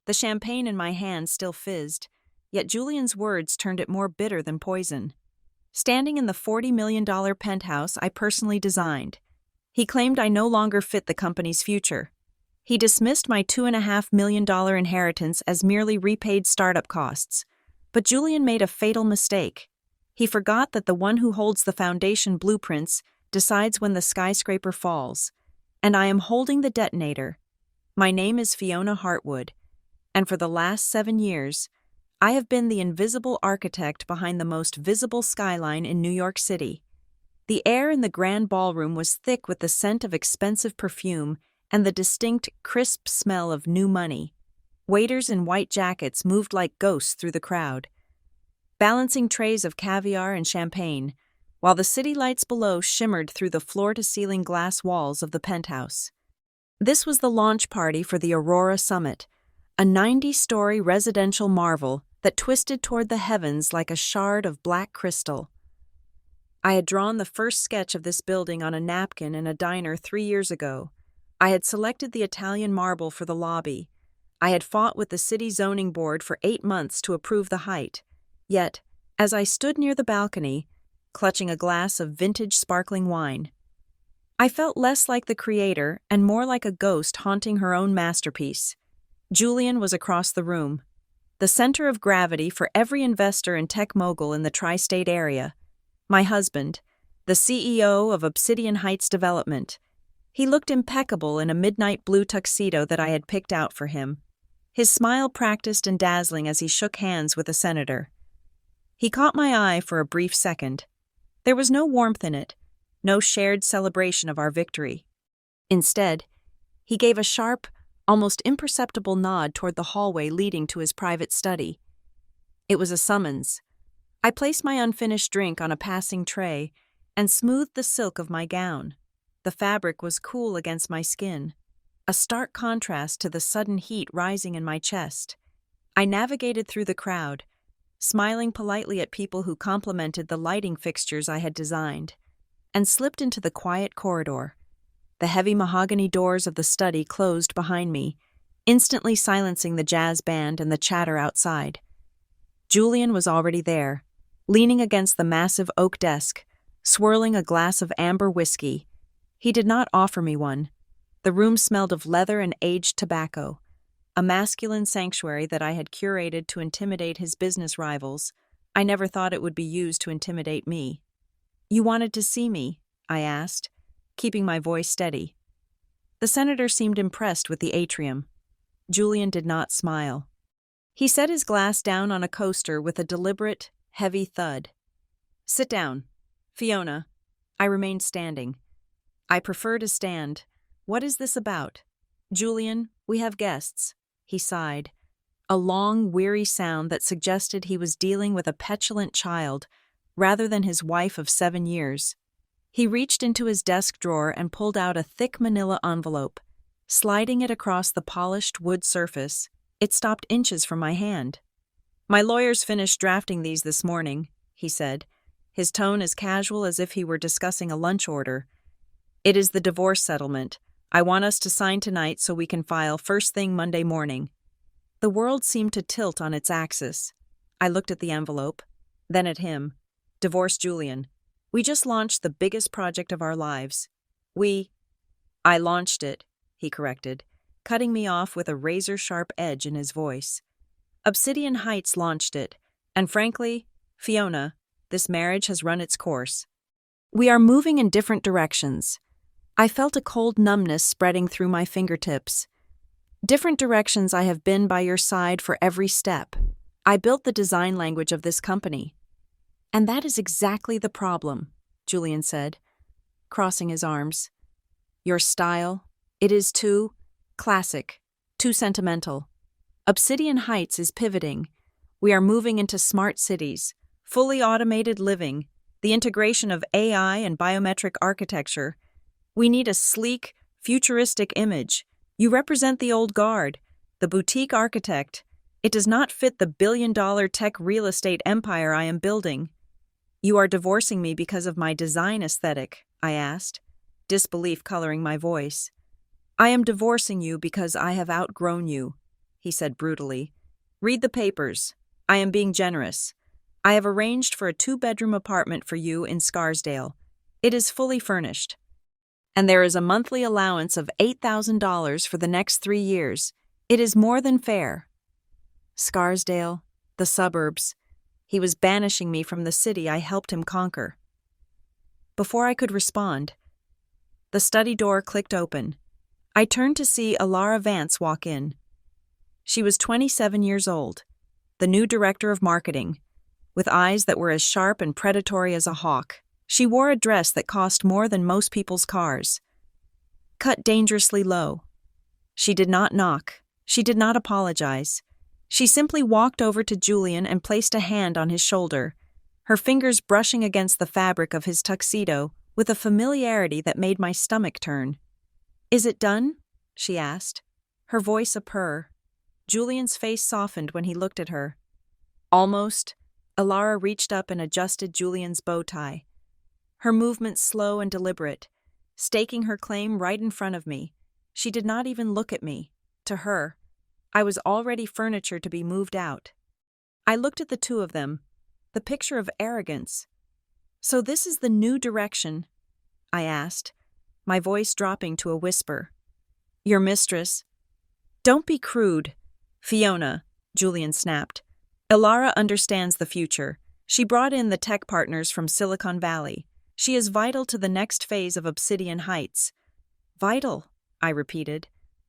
The champagne in my hand still fizzed, yet Julian's words turned it more bitter than poison. Standing in the $40 million penthouse I personally designed, he claimed I no longer fit the company's future. He dismissed my $2.5 million inheritance as merely repaid startup costs. But Julian made a fatal mistake. He forgot that the one who holds the foundation blueprints decides when the skyscraper falls. And I am holding the detonator. My name is Fiona Hartwood, and for the last 7 years, I have been the invisible architect behind the most visible skyline in New York City. The air in the grand ballroom was thick with the scent of expensive perfume and the distinct, crisp smell of new money. Waiters in white jackets moved like ghosts through the crowd, balancing trays of caviar and champagne, while the city lights below shimmered through the floor-to-ceiling glass walls of the penthouse. This was the launch party for the Aurora Summit, a 90-story residential marvel that twisted toward the heavens like a shard of black crystal. I had drawn the first sketch of this building on a napkin in a diner 3 years ago. I had selected the Italian marble for the lobby. I had fought with the city zoning board for 8 months to approve the height. Yet, as I stood near the balcony, clutching a glass of vintage sparkling wine, I felt less like the creator and more like a ghost haunting her own masterpiece. Julian was across the room, the center of gravity for every investor and tech mogul in the tri-state area. My husband, the CEO of Obsidian Heights Development. He looked impeccable in a midnight blue tuxedo that I had picked out for him, his smile practiced and dazzling as he shook hands with a senator. He caught my eye for a brief second. There was no warmth in it, no shared celebration of our victory. Instead, he gave a sharp, almost imperceptible nod toward the hallway leading to his private study. It was a summons. I placed my unfinished drink on a passing tray and smoothed the silk of my gown. The fabric was cool against my skin, a stark contrast to the sudden heat rising in my chest. I navigated through the crowd, smiling politely at people who complimented the lighting fixtures I had designed, and slipped into the quiet corridor. The heavy mahogany doors of the study closed behind me, instantly silencing the jazz band and the chatter outside. Julian was already there, leaning against the massive oak desk, swirling a glass of amber whiskey. He did not offer me one. The room smelled of leather and aged tobacco, a masculine sanctuary that I had curated to intimidate his business rivals. I never thought it would be used to intimidate me. "You wanted to see me?" I asked, keeping my voice steady. The senator seemed impressed with the atrium. Julian did not smile. He set his glass down on a coaster with a deliberate, heavy thud. "Sit down, Fiona." I remained standing. "I prefer to stand. What is this about?" "Julian, we have guests." He sighed, a long, weary sound that suggested he was dealing with a petulant child rather than his wife of 7 years. He reached into his desk drawer and pulled out a thick manila envelope. Sliding it across the polished wood surface, it stopped inches from my hand. "My lawyers finished drafting these this morning," he said, his tone as casual as if he were discussing a lunch order. "It is the divorce settlement. I want us to sign tonight so we can file first thing Monday morning." The world seemed to tilt on its axis. I looked at the envelope, then at him. "Divorce Julian. We just launched the biggest project of our lives. I launched it," he corrected, cutting me off with a razor-sharp edge in his voice. "Obsidian Heights launched it, and frankly, Fiona, this marriage has run its course. We are moving in different directions." I felt a cold numbness spreading through my fingertips. "Different directions I have been by your side for every step. I built the design language of this company." "And that is exactly the problem," Julian said, crossing his arms. "Your style, it is too classic, too sentimental. Obsidian Heights is pivoting. We are moving into smart cities, fully automated living, the integration of AI and biometric architecture. We need a sleek, futuristic image. You represent the old guard, the boutique architect. It does not fit the billion-dollar tech real estate empire I am building." "You are divorcing me because of my design aesthetic?" I asked, disbelief coloring my voice. "I am divorcing you because I have outgrown you," he said brutally. Read the papers. I am being generous. I have arranged for a 2-bedroom apartment for you in Scarsdale. It is fully furnished. And there is a monthly allowance of $8,000 for the next 3 years. It is more than fair. Scarsdale, the suburbs. He was banishing me from the city I helped him conquer. Before I could respond, the study door clicked open. I turned to see Alara Vance walk in. She was 27 years old, the new director of marketing, with eyes that were as sharp and predatory as a hawk. She wore a dress that cost more than most people's cars, cut dangerously low. She did not knock. She did not apologize. She simply walked over to Julian and placed a hand on his shoulder, her fingers brushing against the fabric of his tuxedo with a familiarity that made my stomach turn. "Is it done?" she asked, her voice a purr. Julian's face softened when he looked at her. Almost. Alara reached up and adjusted Julian's bow tie. Her movements slow and deliberate, staking her claim right in front of me. She did not even look at me. To her, I was already furniture to be moved out. I looked at the two of them, the picture of arrogance. "So this is the new direction?" I asked, my voice dropping to a whisper. "Your mistress—" "Don't be crude, Fiona," Julian snapped. "Alara understands the future. She brought in the tech partners from Silicon Valley. She is vital to the next phase of Obsidian Heights." "Vital," I repeated.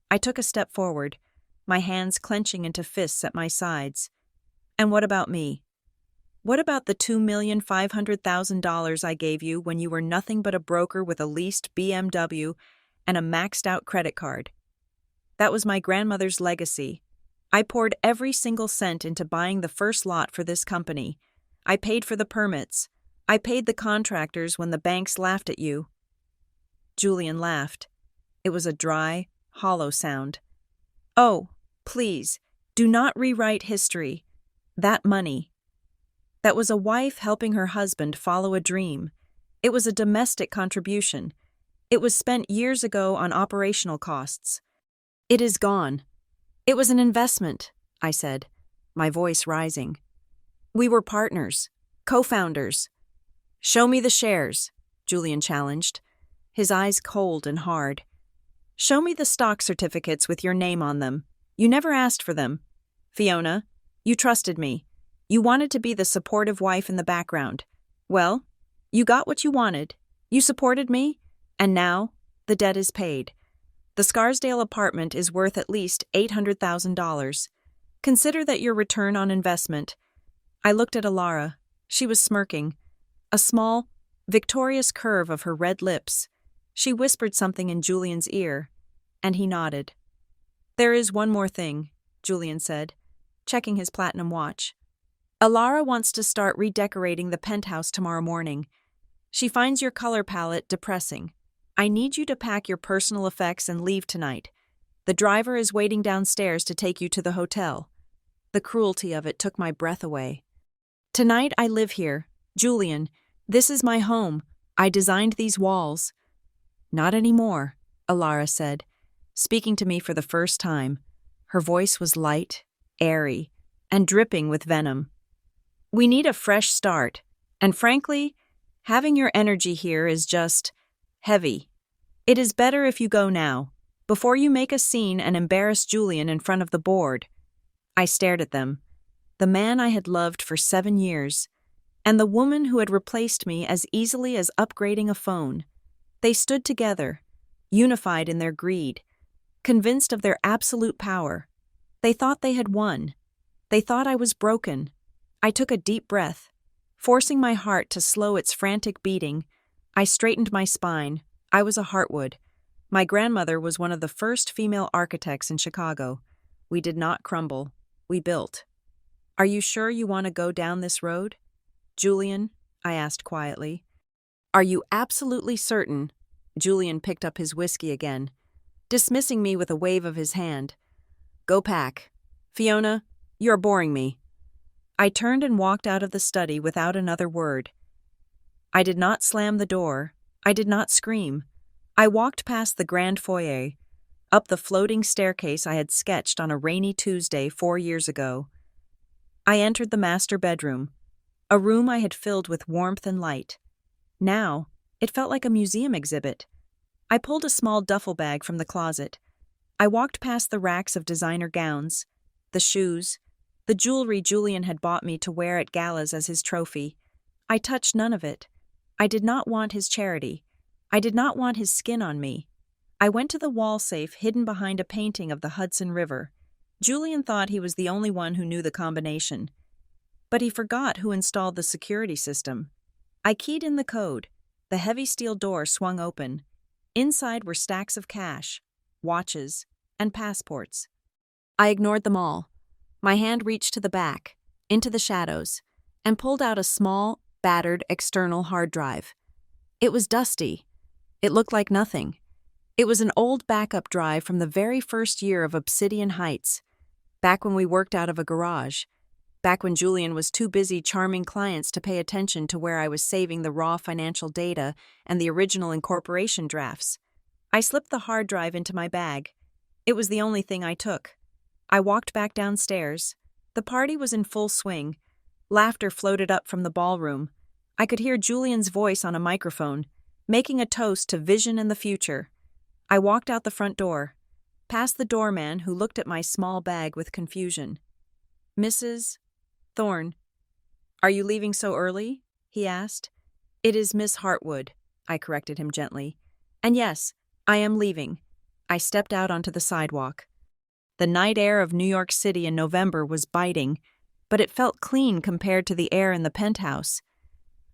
I took a step forward, my hands clenching into fists at my sides. "And what about me? What about the $2,500,000 I gave you when you were nothing but a broker with a leased BMW and a maxed-out credit card? That was my grandmother's legacy. I poured every single cent into buying the first lot for this company. I paid for the permits. I paid the contractors when the banks laughed at you." Julian laughed. It was a dry, hollow sound. "Oh, please, do not rewrite history. That money. That was a wife helping her husband follow a dream. It was a domestic contribution. It was spent years ago on operational costs. It is gone. It was an investment," I said, my voice rising. "We were partners, co-founders." "Show me the shares," Julian challenged, his eyes cold and hard. "Show me the stock certificates with your name on them. You never asked for them. Fiona, you trusted me. You wanted to be the supportive wife in the background. Well, you got what you wanted. You supported me, and now the debt is paid. The Scarsdale apartment is worth at least $800,000. Consider that your return on investment." I looked at Alara. She was smirking, a small, victorious curve of her red lips. She whispered something in Julian's ear, and he nodded. "There is one more thing," Julian said, checking his platinum watch. "Alara wants to start redecorating the penthouse tomorrow morning. She finds your color palette depressing. I need you to pack your personal effects and leave tonight. The driver is waiting downstairs to take you to the hotel." The cruelty of it took my breath away. "Tonight I live here. Julian, this is my home. I designed these walls." "Not anymore," Alara said, speaking to me for the first time. Her voice was light, airy, and dripping with venom. "We need a fresh start, and frankly, having your energy here is just heavy. It is better if you go now, before you make a scene and embarrass Julian in front of the board." I stared at them, the man I had loved for 7 years, and the woman who had replaced me as easily as upgrading a phone. They stood together, unified in their greed, convinced of their absolute power. They thought they had won. They thought I was broken. I took a deep breath. Forcing my heart to slow its frantic beating, I straightened my spine. I was a Heartwood. My grandmother was one of the first female architects in Chicago. We did not crumble. We built. "Are you sure you want to go down this road?" "Julian," I asked quietly. "Are you absolutely certain?" Julian picked up his whiskey again, dismissing me with a wave of his hand. "Go pack. Fiona, you're boring me." I turned and walked out of the study without another word. I did not slam the door. I did not scream. I walked past the grand foyer. up the floating staircase I had sketched on a rainy Tuesday 4 years ago. I entered the master bedroom, a room I had filled with warmth and light. Now, it felt like a museum exhibit. I pulled a small duffel bag from the closet. I walked past the racks of designer gowns, the shoes, the jewelry Julian had bought me to wear at galas as his trophy. I touched none of it. I did not want his charity. I did not want his skin on me. I went to the wall safe hidden behind a painting of the Hudson River. Julian thought he was the only one who knew the combination. But he forgot who installed the security system. I keyed in the code. The heavy steel door swung open. Inside were stacks of cash, watches, and passports. I ignored them all. My hand reached to the back, into the shadows, and pulled out a small, battered external hard drive. It was dusty. It looked like nothing. It was an old backup drive from the very first year of Obsidian Heights, back when we worked out of a garage, back when Julian was too busy charming clients to pay attention to where I was saving the raw financial data and the original incorporation drafts. I slipped the hard drive into my bag. It was the only thing I took. I walked back downstairs. The party was in full swing. Laughter floated up from the ballroom. I could hear Julian's voice on a microphone, making a toast to vision and the future. I walked out the front door, past the doorman who looked at my small bag with confusion. "Mrs. Thorne, are you leaving so early?" he asked. "It is Miss Hartwood," I corrected him gently. "And yes, I am leaving." I stepped out onto the sidewalk. The night air of New York City in November was biting, but it felt clean compared to the air in the penthouse.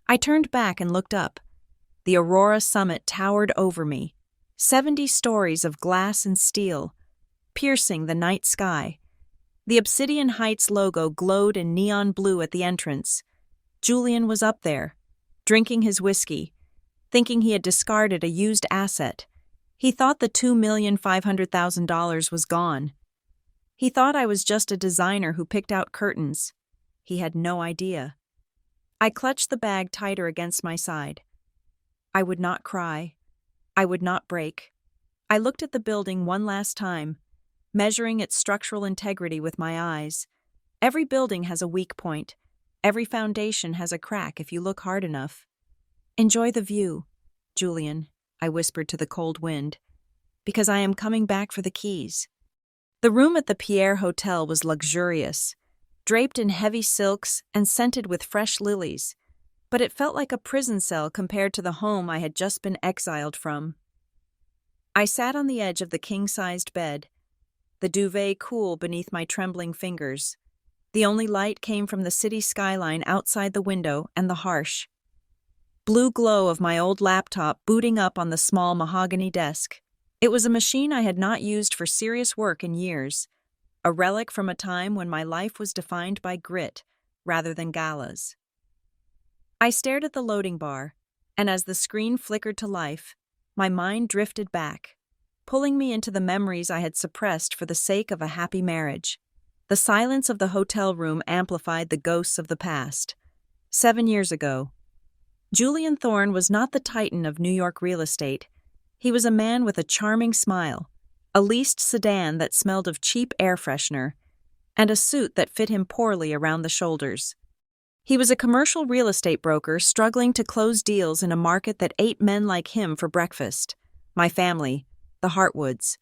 I turned back and looked up. The Aurora summit towered over me, 70 stories of glass and steel, piercing the night sky. The Obsidian Heights logo glowed in neon blue at the entrance. Julian was up there, drinking his whiskey, thinking he had discarded a used asset. He thought the $2,500,000 was gone. He thought I was just a designer who picked out curtains. He had no idea. I clutched the bag tighter against my side. I would not cry. I would not break. I looked at the building one last time, measuring its structural integrity with my eyes. Every building has a weak point. Every foundation has a crack if you look hard enough. "Enjoy the view, Julian," I whispered to the cold wind, "because I am coming back for the keys." The room at the Pierre Hotel was luxurious, draped in heavy silks and scented with fresh lilies, but it felt like a prison cell compared to the home I had just been exiled from. I sat on the edge of the king-sized bed, the duvet cool beneath my trembling fingers. The only light came from the city skyline outside the window and the harsh blue glow of my old laptop booting up on the small mahogany desk. It was a machine I had not used for serious work in years, a relic from a time when my life was defined by grit rather than galas. I stared at the loading bar, and as the screen flickered to life, my mind drifted back, pulling me into the memories I had suppressed for the sake of a happy marriage. The silence of the hotel room amplified the ghosts of the past. 7 years ago. Julian Thorne was not the titan of New York real estate. He was a man with a charming smile, a leased sedan that smelled of cheap air freshener, and a suit that fit him poorly around the shoulders. He was a commercial real estate broker struggling to close deals in a market that ate men like him for breakfast. My family, the Hartwoods,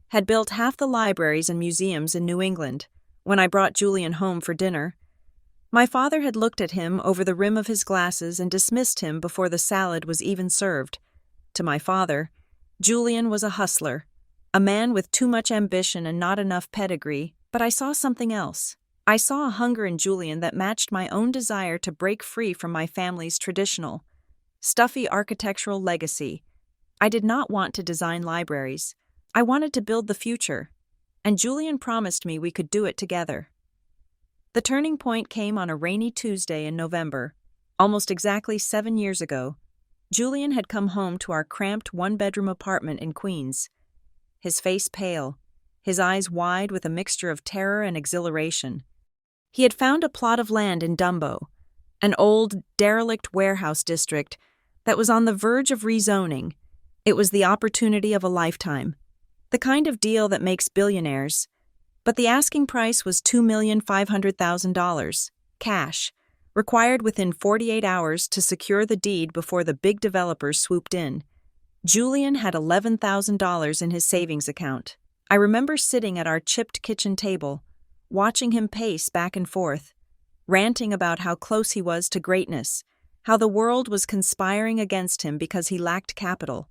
had built half the libraries and museums in New England when I brought Julian home for dinner. My father had looked at him over the rim of his glasses and dismissed him before the salad was even served. To my father, Julian was a hustler, a man with too much ambition and not enough pedigree, but I saw something else. I saw a hunger in Julian that matched my own desire to break free from my family's traditional, stuffy architectural legacy. I did not want to design libraries. I wanted to build the future, and Julian promised me we could do it together. The turning point came on a rainy Tuesday in November, almost exactly 7 years ago. Julian had come home to our cramped one-bedroom apartment in Queens, his face pale, his eyes wide with a mixture of terror and exhilaration. He had found a plot of land in Dumbo, an old, derelict warehouse district that was on the verge of rezoning. It was the opportunity of a lifetime. The kind of deal that makes billionaires. But the asking price was $2,500,000, cash, required within 48 hours to secure the deed before the big developers swooped in. Julian had $11,000 in his savings account. I remember sitting at our chipped kitchen table, watching him pace back and forth, ranting about how close he was to greatness, how the world was conspiring against him because he lacked capital.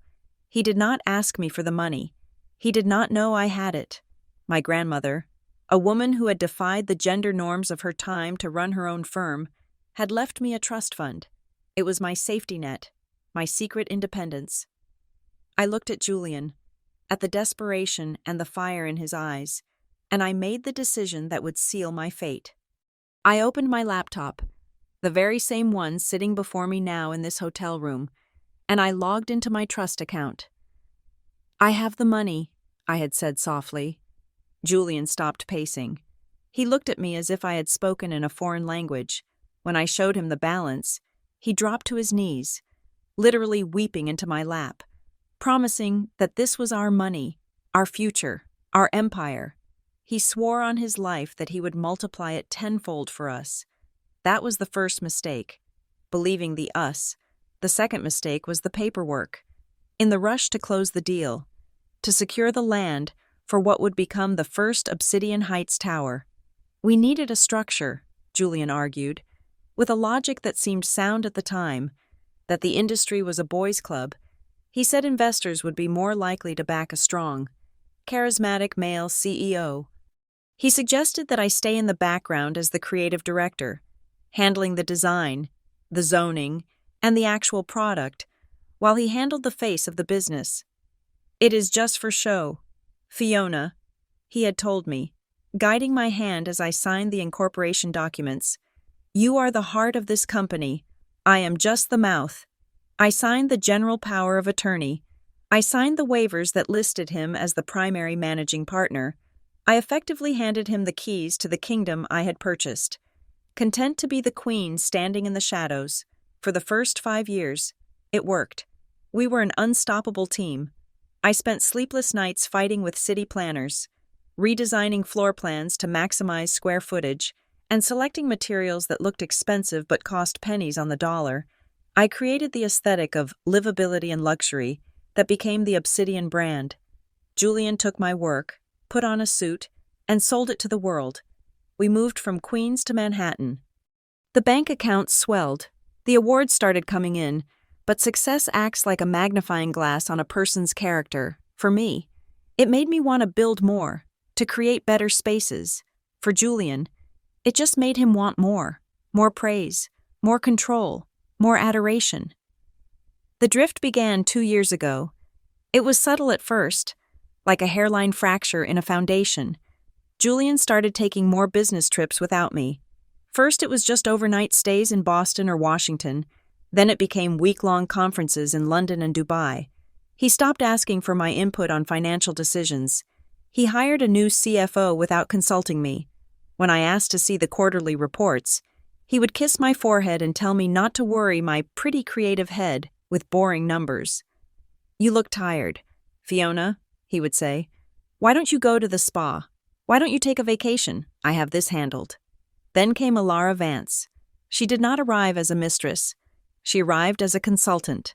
He did not ask me for the money. He did not know I had it. My grandmother, a woman who had defied the gender norms of her time to run her own firm, had left me a trust fund. It was my safety net, my secret independence. I looked at Julian, at the desperation and the fire in his eyes, and I made the decision that would seal my fate. I opened my laptop, the very same one sitting before me now in this hotel room, and I logged into my trust account. "I have the money," I had said softly. Julian stopped pacing. He looked at me as if I had spoken in a foreign language. When I showed him the balance, he dropped to his knees, literally weeping into my lap, promising that this was our money, our future, our empire. He swore on his life that he would multiply it tenfold for us. That was the first mistake, believing the us. The second mistake was the paperwork. In the rush to close the deal, to secure the land for what would become the first Obsidian Heights tower, we needed a structure, Julian argued, with a logic that seemed sound at the time, that the industry was a boys' club. He said investors would be more likely to back a strong, charismatic male CEO. He suggested that I stay in the background as the creative director, handling the design, the zoning, and the actual product, while he handled the face of the business. "It is just for show, Fiona," he had told me, guiding my hand as I signed the incorporation documents. "You are the heart of this company. I am just the mouth." I signed the general power of attorney. I signed the waivers that listed him as the primary managing partner. I effectively handed him the keys to the kingdom I had purchased. Content to be the queen standing in the shadows, for the first 5 years, it worked. We were an unstoppable team. I spent sleepless nights fighting with city planners, redesigning floor plans to maximize square footage, and selecting materials that looked expensive but cost pennies on the dollar. I created the aesthetic of livability and luxury that became the Obsidian brand. Julian took my work, put on a suit, and sold it to the world. We moved from Queens to Manhattan. The bank accounts swelled. The awards started coming in, but success acts like a magnifying glass on a person's character. For me, it made me want to build more, to create better spaces. For Julian, it just made him want more praise, more control, more adoration. The drift began 2 years ago. It was subtle at first, like a hairline fracture in a foundation. Julian started taking more business trips without me. First, it was just overnight stays in Boston or Washington. Then it became week-long conferences in London and Dubai. He stopped asking for my input on financial decisions. He hired a new CFO without consulting me. When I asked to see the quarterly reports, he would kiss my forehead and tell me not to worry my pretty creative head with boring numbers. "You look tired, Fiona," he would say. "Why don't you go to the spa? Why don't you take a vacation? I have this handled." Then came Alara Vance. She did not arrive as a mistress. She arrived as a consultant.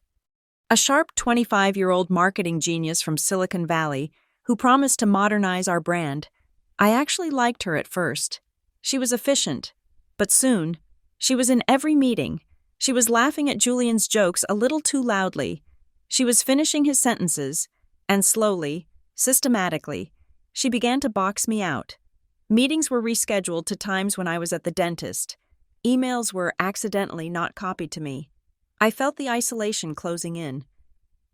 A sharp 25-year-old marketing genius from Silicon Valley who promised to modernize our brand. I actually liked her at first. She was efficient, but soon, she was in every meeting. She was laughing at Julian's jokes a little too loudly. She was finishing his sentences, and slowly, systematically, she began to box me out. Meetings were rescheduled to times when I was at the dentist. Emails were accidentally not copied to me. I felt the isolation closing in.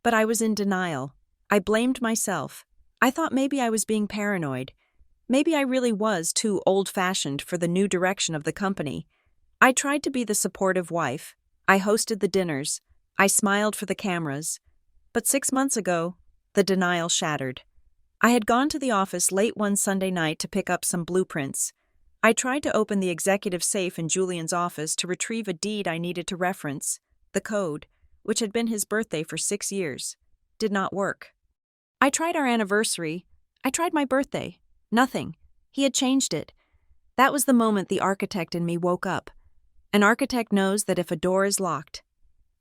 But I was in denial. I blamed myself. I thought maybe I was being paranoid. Maybe I really was too old-fashioned for the new direction of the company. I tried to be the supportive wife. I hosted the dinners. I smiled for the cameras. But 6 months ago, the denial shattered. I had gone to the office late one Sunday night to pick up some blueprints. I tried to open the executive safe in Julian's office to retrieve a deed I needed to reference. The code, which had been his birthday for 6 years, did not work. I tried our anniversary. I tried my birthday. Nothing. He had changed it. That was the moment the architect in me woke up. An architect knows that if a door is locked,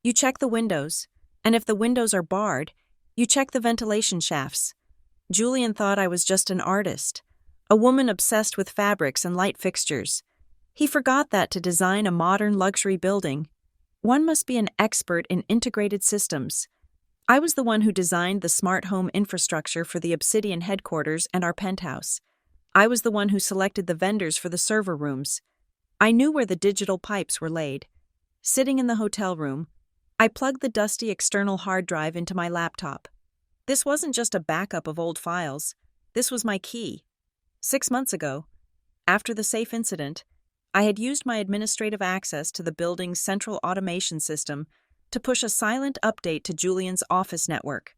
you check the windows, and if the windows are barred, you check the ventilation shafts. Julian thought I was just an artist, a woman obsessed with fabrics and light fixtures. He forgot that to design a modern luxury building, one must be an expert in integrated systems. I was the one who designed the smart home infrastructure for the Obsidian headquarters and our penthouse. I was the one who selected the vendors for the server rooms. I knew where the digital pipes were laid. Sitting in the hotel room, I plugged the dusty external hard drive into my laptop. This wasn't just a backup of old files. This was my key. 6 months ago, after the safe incident, I had used my administrative access to the building's central automation system to push a silent update to Julian's office network.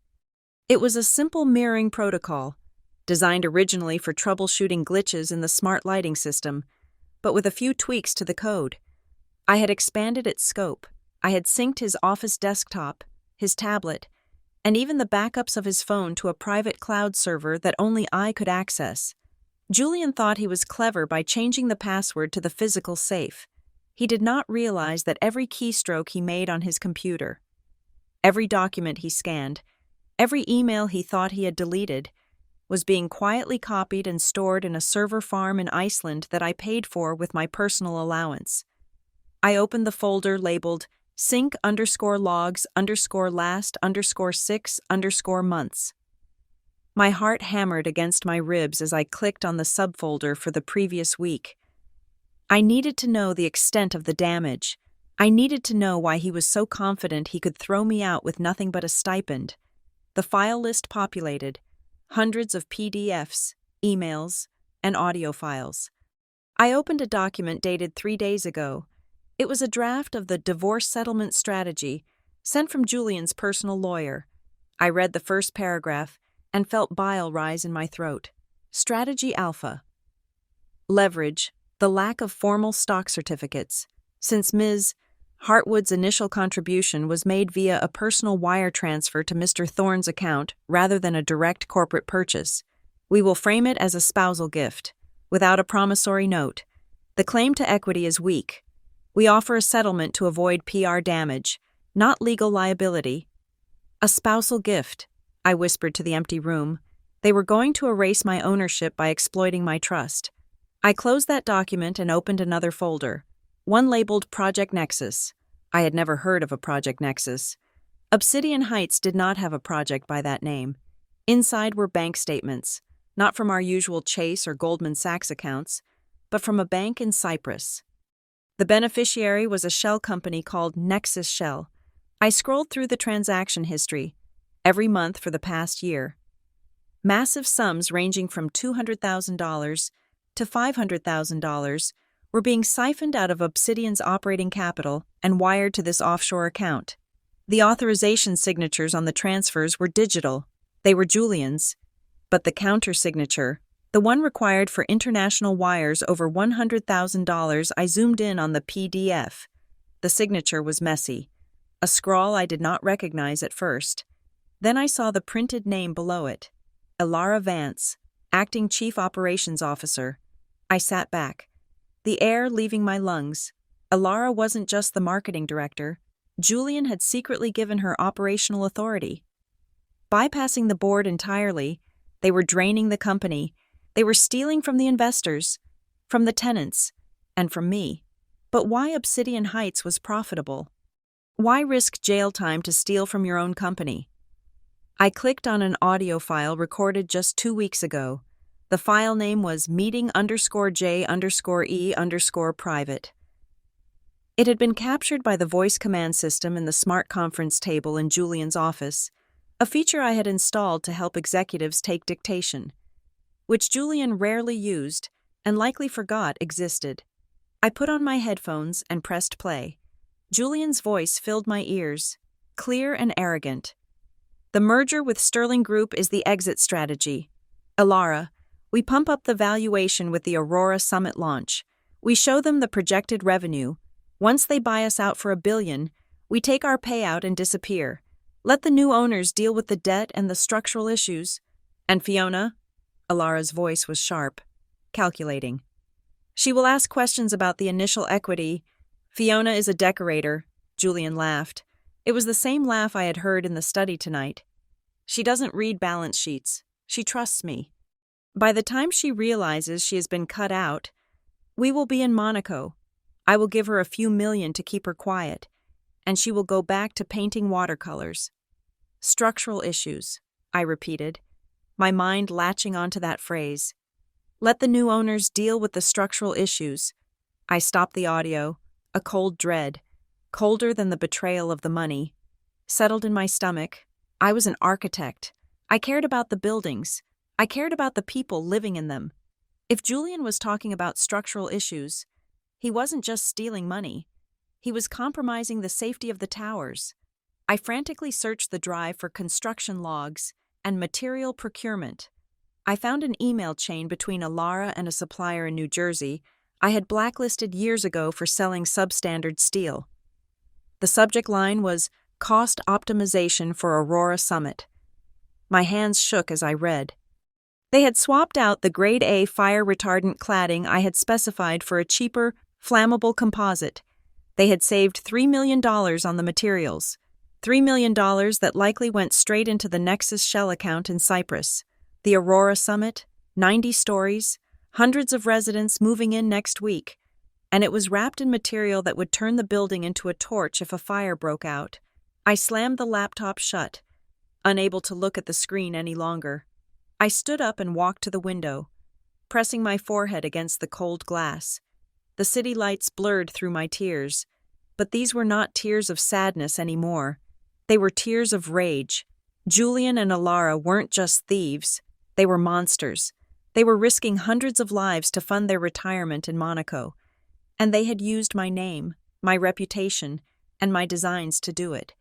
It was a simple mirroring protocol, designed originally for troubleshooting glitches in the smart lighting system, but with a few tweaks to the code. I had expanded its scope. I had synced his office desktop, his tablet, and even the backups of his phone to a private cloud server that only I could access. Julian thought he was clever by changing the password to the physical safe. He did not realize that every keystroke he made on his computer, every document he scanned, every email he thought he had deleted, was being quietly copied and stored in a server farm in Iceland that I paid for with my personal allowance. I opened the folder labeled sync_logs_last_6_months. My heart hammered against my ribs as I clicked on the subfolder for the previous week. I needed to know the extent of the damage. I needed to know why he was so confident he could throw me out with nothing but a stipend. The file list populated, hundreds of PDFs, emails, and audio files. I opened a document dated 3 days ago. It was a draft of the divorce settlement strategy sent from Julian's personal lawyer. I read the first paragraph and felt bile rise in my throat. Strategy Alpha. Leverage, the lack of formal stock certificates. Since Ms. Hartwood's initial contribution was made via a personal wire transfer to Mr. Thorne's account rather than a direct corporate purchase, we will frame it as a spousal gift, without a promissory note. The claim to equity is weak. We offer a settlement to avoid PR damage, not legal liability. A spousal gift, I whispered to the empty room. They were going to erase my ownership by exploiting my trust. I closed that document and opened another folder, one labeled Project Nexus. I had never heard of a Project Nexus. Obsidian Heights did not have a project by that name. Inside were bank statements, not from our usual Chase or Goldman Sachs accounts, but from a bank in Cyprus. The beneficiary was a shell company called Nexus Shell. I scrolled through the transaction history, every month for the past year. Massive sums ranging from $200,000 to $500,000 were being siphoned out of Obsidian's operating capital and wired to this offshore account. The authorization signatures on the transfers were digital. They were Julian's. But the counter-signature, the one required for international wires over $100,000, I zoomed in on the PDF. The signature was messy, a scrawl I did not recognize at first. Then I saw the printed name below it, Elara Vance, Acting Chief Operations Officer. I sat back, the air leaving my lungs. Elara wasn't just the marketing director. Julian had secretly given her operational authority. Bypassing the board entirely, they were draining the company. They were stealing from the investors, from the tenants, and from me. But why Obsidian Heights was profitable? Why risk jail time to steal from your own company? I clicked on an audio file recorded just 2 weeks ago. The file name was meeting_J_E_private. It had been captured by the voice command system in the smart conference table in Julian's office, a feature I had installed to help executives take dictation, which Julian rarely used and likely forgot existed. I put on my headphones and pressed play. Julian's voice filled my ears, clear and arrogant. The merger with Sterling Group is the exit strategy. Elara, we pump up the valuation with the Aurora Summit launch. We show them the projected revenue. Once they buy us out for $1 billion, we take our payout and disappear. Let the new owners deal with the debt and the structural issues. And Fiona? Alara's voice was sharp, calculating. She will ask questions about the initial equity. Fiona is a decorator, Julian laughed. It was the same laugh I had heard in the study tonight. She doesn't read balance sheets. She trusts me. By the time she realizes she has been cut out, we will be in Monaco. I will give her a few million to keep her quiet, and she will go back to painting watercolors. Structural issues, I repeated, my mind latching onto that phrase. Let the new owners deal with the structural issues. I stopped the audio, a cold dread, colder than the betrayal of the money, settled in my stomach. I was an architect. I cared about the buildings. I cared about the people living in them. If Julian was talking about structural issues, he wasn't just stealing money. He was compromising the safety of the towers. I frantically searched the drive for construction logs and material procurement. I found an email chain between Alara and a supplier in New Jersey I had blacklisted years ago for selling substandard steel. The subject line was Cost Optimization for Aurora Summit. My hands shook as I read. They had swapped out the Grade A fire-retardant cladding I had specified for a cheaper, flammable composite. They had saved $3 million on the materials. $3 million that likely went straight into the Nexus Shell account in Cyprus. The Aurora Summit, 90 stories, hundreds of residents moving in next week, and it was wrapped in material that would turn the building into a torch if a fire broke out. I slammed the laptop shut, unable to look at the screen any longer. I stood up and walked to the window, pressing my forehead against the cold glass. The city lights blurred through my tears, but these were not tears of sadness anymore. They were tears of rage. Julian and Alara weren't just thieves. They were monsters. They were risking hundreds of lives to fund their retirement in Monaco. And they had used my name, my reputation, and my designs to do it.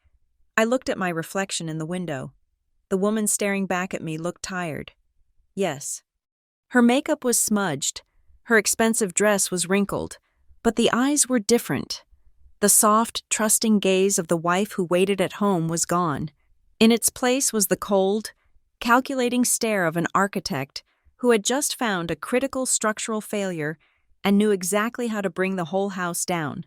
I looked at my reflection in the window. The woman staring back at me looked tired. Yes. Her makeup was smudged. Her expensive dress was wrinkled. But the eyes were different. The soft, trusting gaze of the wife who waited at home was gone. In its place was the cold, calculating stare of an architect who had just found a critical structural failure and knew exactly how to bring the whole house down.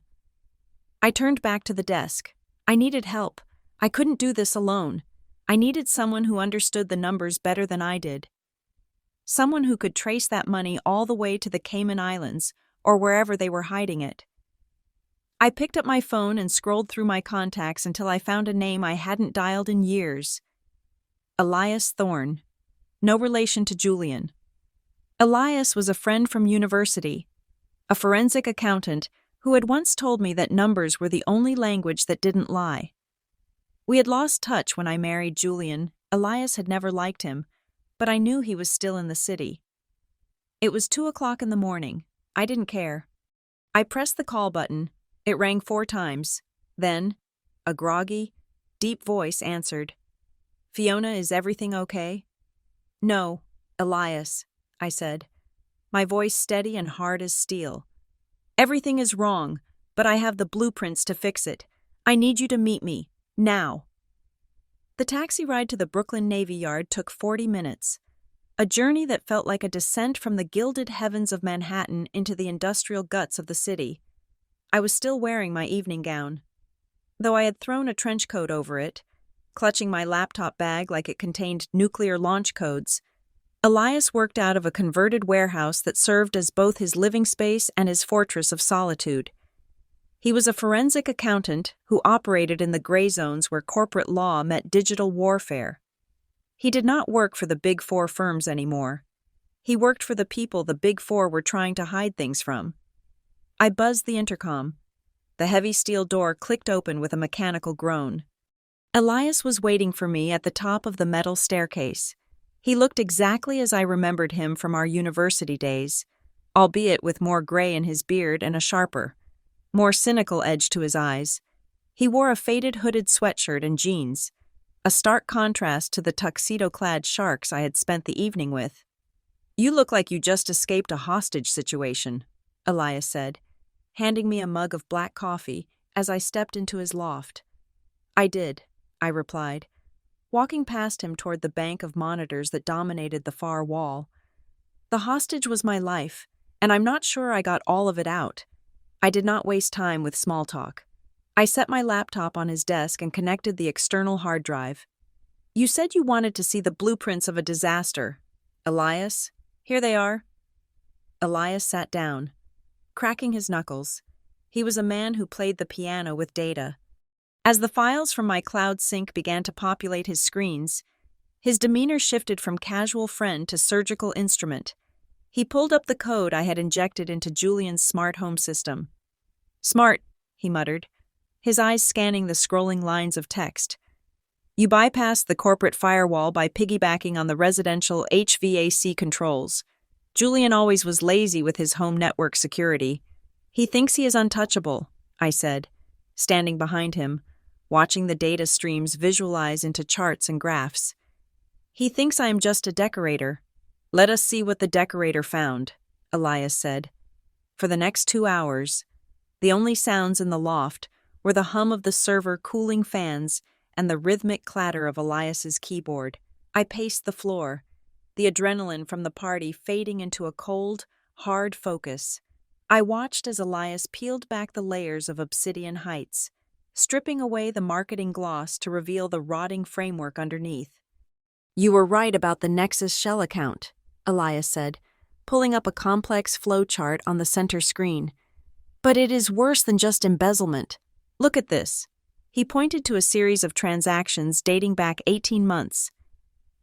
I turned back to the desk. I needed help. I couldn't do this alone. I needed someone who understood the numbers better than I did. Someone who could trace that money all the way to the Cayman Islands or wherever they were hiding it. I picked up my phone and scrolled through my contacts until I found a name I hadn't dialed in years. Elias Thorne. No relation to Julian. Elias was a friend from university, a forensic accountant who had once told me that numbers were the only language that didn't lie. We had lost touch when I married Julian. Elias had never liked him, but I knew he was still in the city. It was 2:00 in the morning. I didn't care. I pressed the call button. It rang 4 times. Then, a groggy, deep voice answered. Fiona, is everything okay? No, Elias, I said, my voice steady and hard as steel. Everything is wrong, but I have the blueprints to fix it. I need you to meet me, now. The taxi ride to the Brooklyn Navy Yard took 40 minutes, a journey that felt like a descent from the gilded heavens of Manhattan into the industrial guts of the city. I was still wearing my evening gown, though I had thrown a trench coat over it, clutching my laptop bag like it contained nuclear launch codes. Elias worked out of a converted warehouse that served as both his living space and his fortress of solitude. He was a forensic accountant who operated in the gray zones where corporate law met digital warfare. He did not work for the Big Four firms anymore. He worked for the people the Big Four were trying to hide things from. I buzzed the intercom. The heavy steel door clicked open with a mechanical groan. Elias was waiting for me at the top of the metal staircase. He looked exactly as I remembered him from our university days, albeit with more gray in his beard and a sharper, more cynical edge to his eyes. He wore a faded hooded sweatshirt and jeans, a stark contrast to the tuxedo-clad sharks I had spent the evening with. You look like you just escaped a hostage situation, Elias said, handing me a mug of black coffee as I stepped into his loft. I did, I replied, walking past him toward the bank of monitors that dominated the far wall. The hostage was my life, and I'm not sure I got all of it out. I did not waste time with small talk. I set my laptop on his desk and connected the external hard drive. You said you wanted to see the blueprints of a disaster. Elias, here they are. Elias sat down, cracking his knuckles. He was a man who played the piano with data. As the files from my cloud sync began to populate his screens, his demeanor shifted from casual friend to surgical instrument. He pulled up the code I had injected into Julian's smart home system. Smart, he muttered, his eyes scanning the scrolling lines of text. You bypassed the corporate firewall by piggybacking on the residential HVAC controls. Julian always was lazy with his home network security. He thinks he is untouchable, I said, standing behind him, watching the data streams visualize into charts and graphs. He thinks I am just a decorator. Let us see what the decorator found, Elias said. For the next 2 hours, the only sounds in the loft were the hum of the server cooling fans and the rhythmic clatter of Elias's keyboard. I paced the floor, the adrenaline from the party fading into a cold, hard focus. I watched as Elias peeled back the layers of Obsidian Heights, stripping away the marketing gloss to reveal the rotting framework underneath. You were right about the Nexus shell account, Elias said, pulling up a complex flowchart on the center screen. But it is worse than just embezzlement. Look at this. He pointed to a series of transactions dating back 18 months.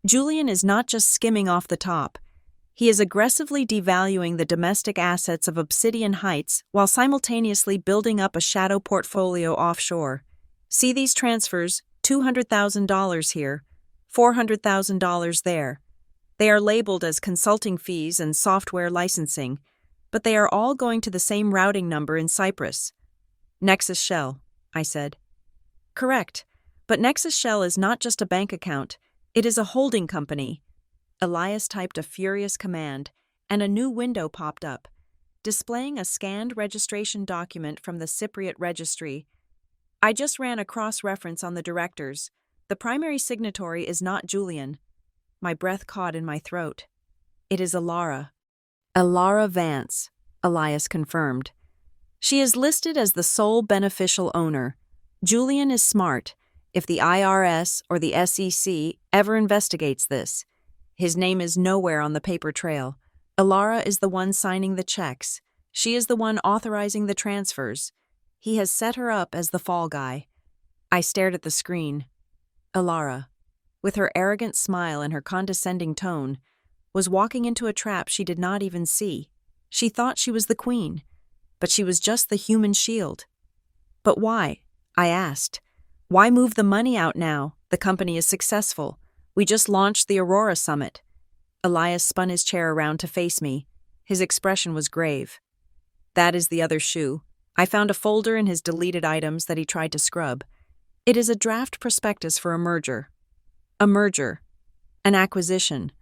Julian is not just skimming off the top. He is aggressively devaluing the domestic assets of Obsidian Heights while simultaneously building up a shadow portfolio offshore. See these transfers, $200,000 here, $400,000 there. They are labeled as consulting fees and software licensing, but they are all going to the same routing number in Cyprus. Nexus Shell, I said. Correct, but Nexus Shell is not just a bank account, it is a holding company. Elias typed a furious command, and a new window popped up, displaying a scanned registration document from the Cypriot registry. I just ran a cross-reference on the directors. The primary signatory is not Julian. My breath caught in my throat. It is Alara. Alara Vance, Elias confirmed. She is listed as the sole beneficial owner. Julian is smart. If the IRS or the SEC ever investigates this, his name is nowhere on the paper trail. Alara is the one signing the checks. She is the one authorizing the transfers. He has set her up as the fall guy. I stared at the screen. Alara, with her arrogant smile and her condescending tone, was walking into a trap she did not even see. She thought she was the queen, but she was just the human shield. But why? I asked. Why move the money out now? The company is successful. We just launched the Aurora Summit. Elias spun his chair around to face me. His expression was grave. That is the other shoe. I found a folder in his deleted items that he tried to scrub. It is a draft prospectus for a merger. A merger. An acquisition.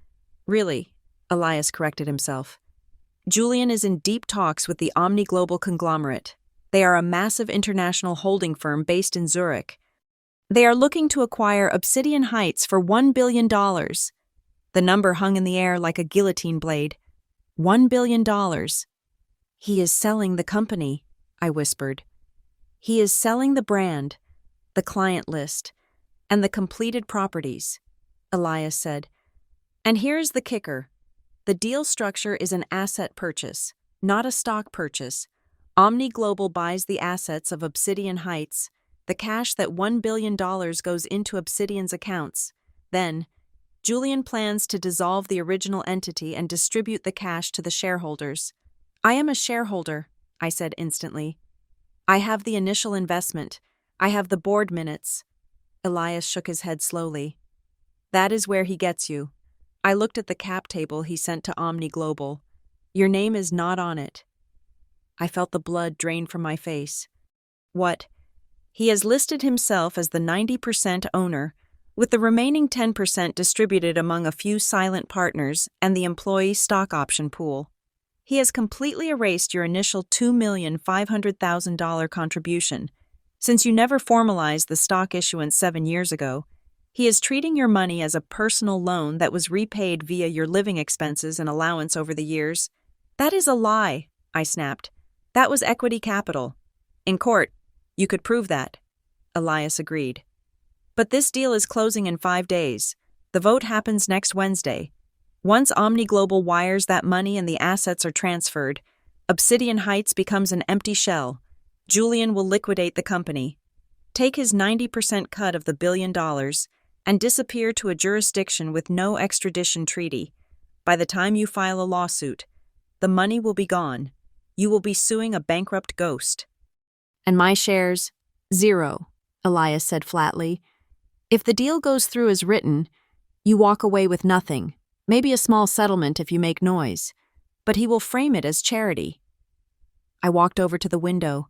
Really, Elias corrected himself. Julian is in deep talks with the Omni Global conglomerate. They are a massive international holding firm based in Zurich. They are looking to acquire Obsidian Heights for $1 billion. The number hung in the air like a guillotine blade. $1 billion. He is selling the company, I whispered. He is selling the brand, the client list, and the completed properties, Elias said. And here's the kicker. The deal structure is an asset purchase, not a stock purchase. Omni Global buys the assets of Obsidian Heights. The cash that $1 billion goes into Obsidian's accounts. Then, Julian plans to dissolve the original entity and distribute the cash to the shareholders. I am a shareholder, I said instantly. I have the initial investment. I have the board minutes. Elias shook his head slowly. That is where he gets you. I looked at the cap table he sent to Omni Global. Your name is not on it. I felt the blood drain from my face. What? He has listed himself as the 90% owner, with the remaining 10% distributed among a few silent partners and the employee stock option pool. He has completely erased your initial $2,500,000 contribution. Since you never formalized the stock issuance 7 years ago, he is treating your money as a personal loan that was repaid via your living expenses and allowance over the years. That is a lie, I snapped. That was equity capital. In court, you could prove that. Elias agreed. But this deal is closing in 5 days. The vote happens next Wednesday. Once Omni Global wires that money and the assets are transferred, Obsidian Heights becomes an empty shell. Julian will liquidate the company, take his 90% cut of the $1 billion, and disappear to a jurisdiction with no extradition treaty. By the time you file a lawsuit, the money will be gone. You will be suing a bankrupt ghost. And my shares? 0, Elias said flatly. If the deal goes through as written, you walk away with nothing, maybe a small settlement if you make noise, but he will frame it as charity. I walked over to the window,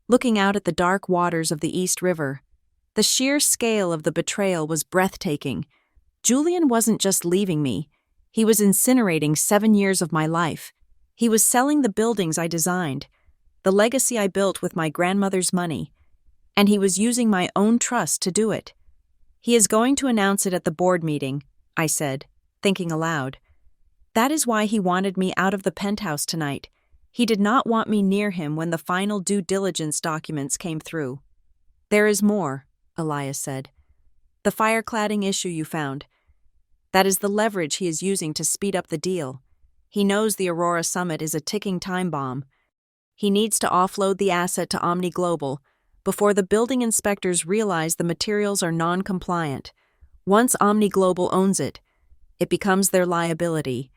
looking out at the dark waters of the East River. The sheer scale of the betrayal was breathtaking. Julian wasn't just leaving me. He was incinerating 7 years of my life. He was selling the buildings I designed, the legacy I built with my grandmother's money, and he was using my own trust to do it. He is going to announce it at the board meeting, I said, thinking aloud. That is why he wanted me out of the penthouse tonight. He did not want me near him when the final due diligence documents came through. There is more, Elias said. The fire-cladding issue you found. That is the leverage he is using to speed up the deal. He knows the Aurora Summit is a ticking time bomb. He needs to offload the asset to Omni Global before the building inspectors realize the materials are non-compliant. Once Omni Global owns it, it becomes their liability.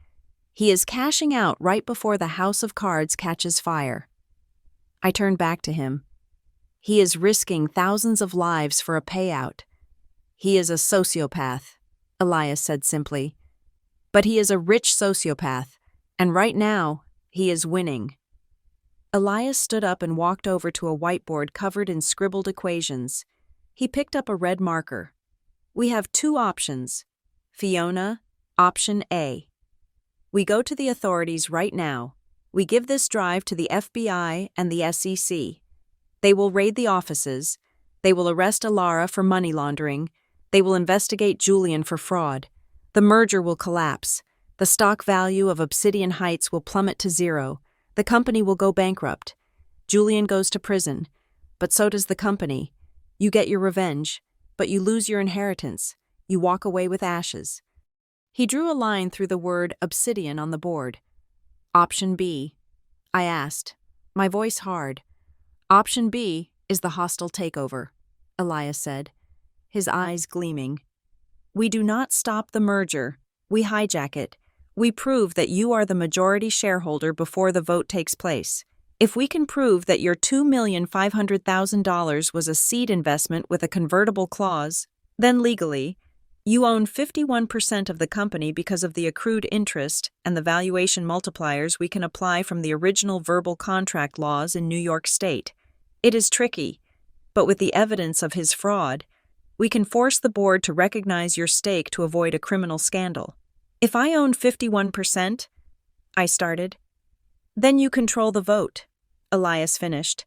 He is cashing out right before the house of cards catches fire. I turned back to him. He is risking thousands of lives for a payout. He is a sociopath, Elias said simply. But he is a rich sociopath, and right now, he is winning. Elias stood up and walked over to a whiteboard covered in scribbled equations. He picked up a red marker. We have 2 options. Fiona, option A. We go to the authorities right now. We give this drive to the FBI and the SEC. They will raid the offices. They will arrest Alara for money laundering. They will investigate Julian for fraud. The merger will collapse. The stock value of Obsidian Heights will plummet to 0. The company will go bankrupt. Julian goes to prison. But so does the company. You get your revenge, but you lose your inheritance. You walk away with ashes. He drew a line through the word obsidian on the board. Option B. I asked, my voice hard. Option B is the hostile takeover, Elias said, his eyes gleaming. We do not stop the merger. We hijack it. We prove that you are the majority shareholder before the vote takes place. If we can prove that your $2,500,000 was a seed investment with a convertible clause, then legally, you own 51% of the company because of the accrued interest and the valuation multipliers we can apply from the original verbal contract laws in New York State. It is tricky, but with the evidence of his fraud, we can force the board to recognize your stake to avoid a criminal scandal. If I own 51%, I started. Then you control the vote, Elias finished.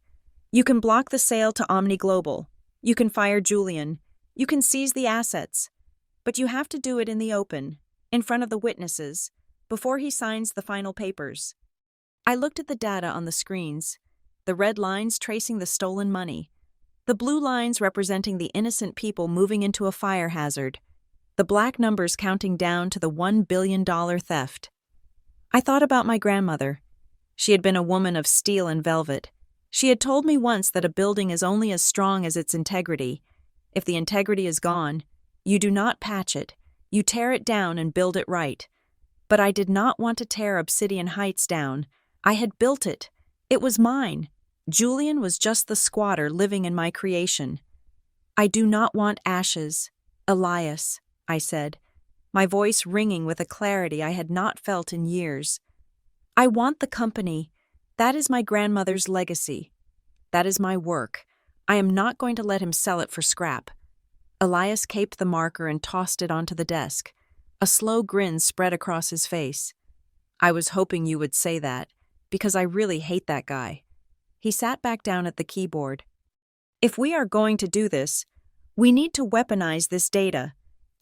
You can block the sale to Omni Global. You can fire Julian. You can seize the assets. But you have to do it in the open, in front of the witnesses, before he signs the final papers. I looked at the data on the screens, the red lines tracing the stolen money, the blue lines representing the innocent people moving into a fire hazard, the black numbers counting down to the $1 billion theft. I thought about my grandmother. She had been a woman of steel and velvet. She had told me once that a building is only as strong as its integrity. If the integrity is gone, you do not patch it. You tear it down and build it right. But I did not want to tear Obsidian Heights down. I had built it. It was mine. Julian was just the squatter living in my creation. I do not want ashes, Elias, I said, my voice ringing with a clarity I had not felt in years. I want the company. That is my grandmother's legacy. That is my work. I am not going to let him sell it for scrap. Elias caped the marker and tossed it onto the desk. A slow grin spread across his face. I was hoping you would say that, because I really hate that guy. He sat back down at the keyboard. If we are going to do this, we need to weaponize this data.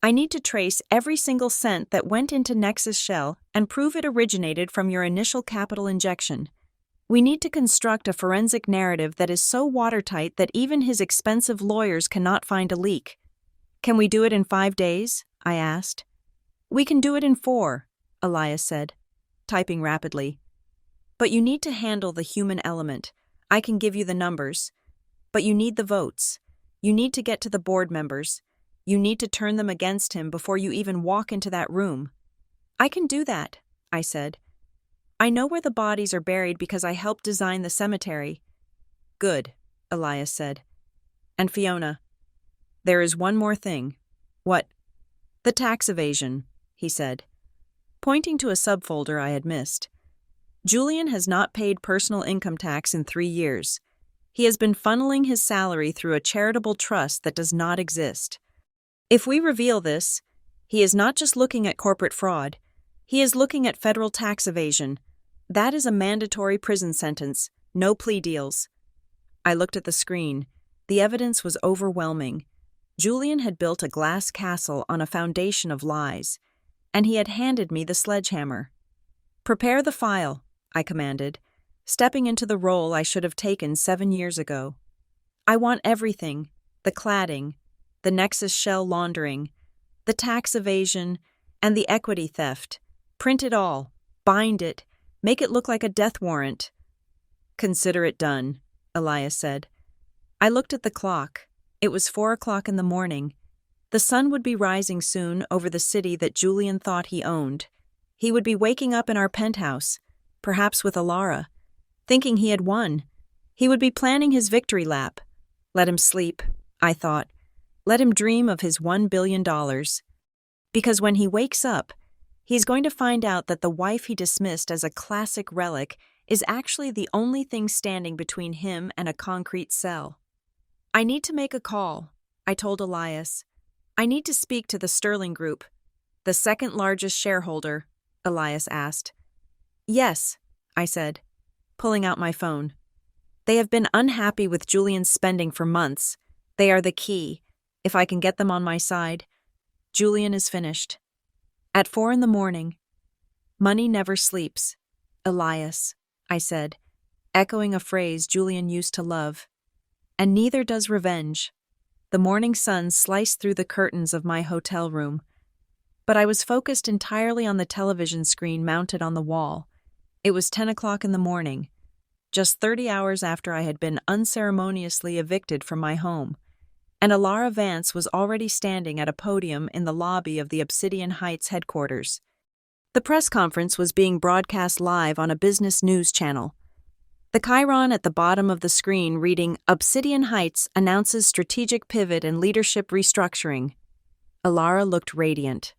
I need to trace every single cent that went into Nexus Shell and prove it originated from your initial capital injection. We need to construct a forensic narrative that is so watertight that even his expensive lawyers cannot find a leak. Can we do it in 5 days? I asked. We can do it in 4, Elias said, typing rapidly. But you need to handle the human element. I can give you the numbers. But you need the votes. You need to get to the board members. You need to turn them against him before you even walk into that room. I can do that, I said. I know where the bodies are buried because I helped design the cemetery. Good, Elias said. And Fiona, there is one more thing. What? The tax evasion, he said, pointing to a subfolder I had missed. Julian has not paid personal income tax in 3 years. He has been funneling his salary through a charitable trust that does not exist. If we reveal this, he is not just looking at corporate fraud. He is looking at federal tax evasion. That is a mandatory prison sentence, no plea deals. I looked at the screen. The evidence was overwhelming. Julian had built a glass castle on a foundation of lies, and he had handed me the sledgehammer. Prepare the file, I commanded, stepping into the role I should have taken 7 years ago. I want everything, the cladding, the Nexus Shell laundering, the tax evasion, and the equity theft. Print it all, bind it, make it look like a death warrant. Consider it done, Elias said. I looked at the clock. It was 4 o'clock in the morning. The sun would be rising soon over the city that Julian thought he owned. He would be waking up in our penthouse, perhaps with Alara, thinking he had won. He would be planning his victory lap. Let him sleep, I thought. Let him dream of his $1 billion. Because when he wakes up, he's going to find out that the wife he dismissed as a classic relic is actually the only thing standing between him and a concrete cell. I need to make a call, I told Elias. I need to speak to the Sterling Group. The second largest shareholder, Elias asked. Yes, I said, pulling out my phone. They have been unhappy with Julian's spending for months. They are the key. If I can get them on my side, Julian is finished. At 4 a.m, money never sleeps. Elias, I said, echoing a phrase Julian used to love. And neither does revenge. The morning sun sliced through the curtains of my hotel room. But I was focused entirely on the television screen mounted on the wall. It was 10 o'clock in the morning, just 30 hours after I had been unceremoniously evicted from my home, and Alara Vance was already standing at a podium in the lobby of the Obsidian Heights headquarters. The press conference was being broadcast live on a business news channel. The chyron at the bottom of the screen reading Obsidian Heights announces strategic pivot and leadership restructuring. Alara looked radiant.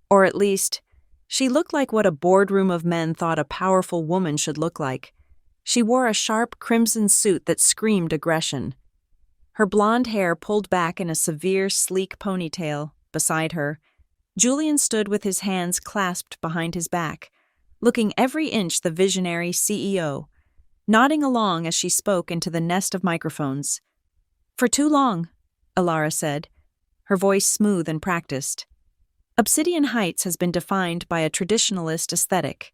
Or at least, she looked like what a boardroom of men thought a powerful woman should look like. She wore a sharp crimson suit that screamed aggression. Her blonde hair pulled back in a severe, sleek ponytail. Beside her, Julian stood with his hands clasped behind his back, looking every inch the visionary CEO, nodding along as she spoke into the nest of microphones. For too long, Alara said, her voice smooth and practiced. Obsidian Heights has been defined by a traditionalist aesthetic.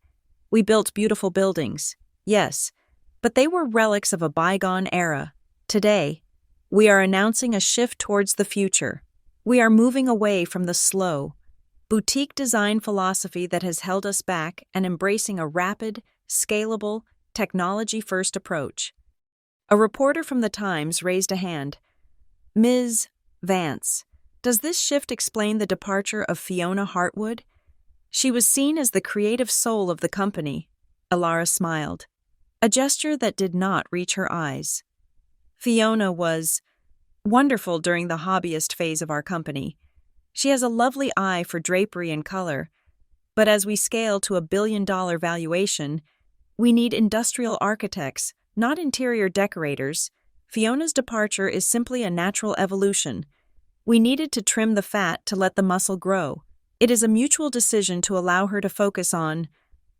We built beautiful buildings, yes, but they were relics of a bygone era. Today, we are announcing a shift towards the future. We are moving away from the slow, boutique design philosophy that has held us back and embracing a rapid, scalable, technology-first approach. A reporter from the Times raised a hand. Ms. Vance, does this shift explain the departure of Fiona Hartwood? She was seen as the creative soul of the company. Alara smiled, a gesture that did not reach her eyes. Fiona was wonderful during the hobbyist phase of our company. She has a lovely eye for drapery and color, but as we scale to $1 billion valuation, we need industrial architects, not interior decorators. Fiona's departure is simply a natural evolution. We needed to trim the fat to let the muscle grow. It is a mutual decision to allow her to focus on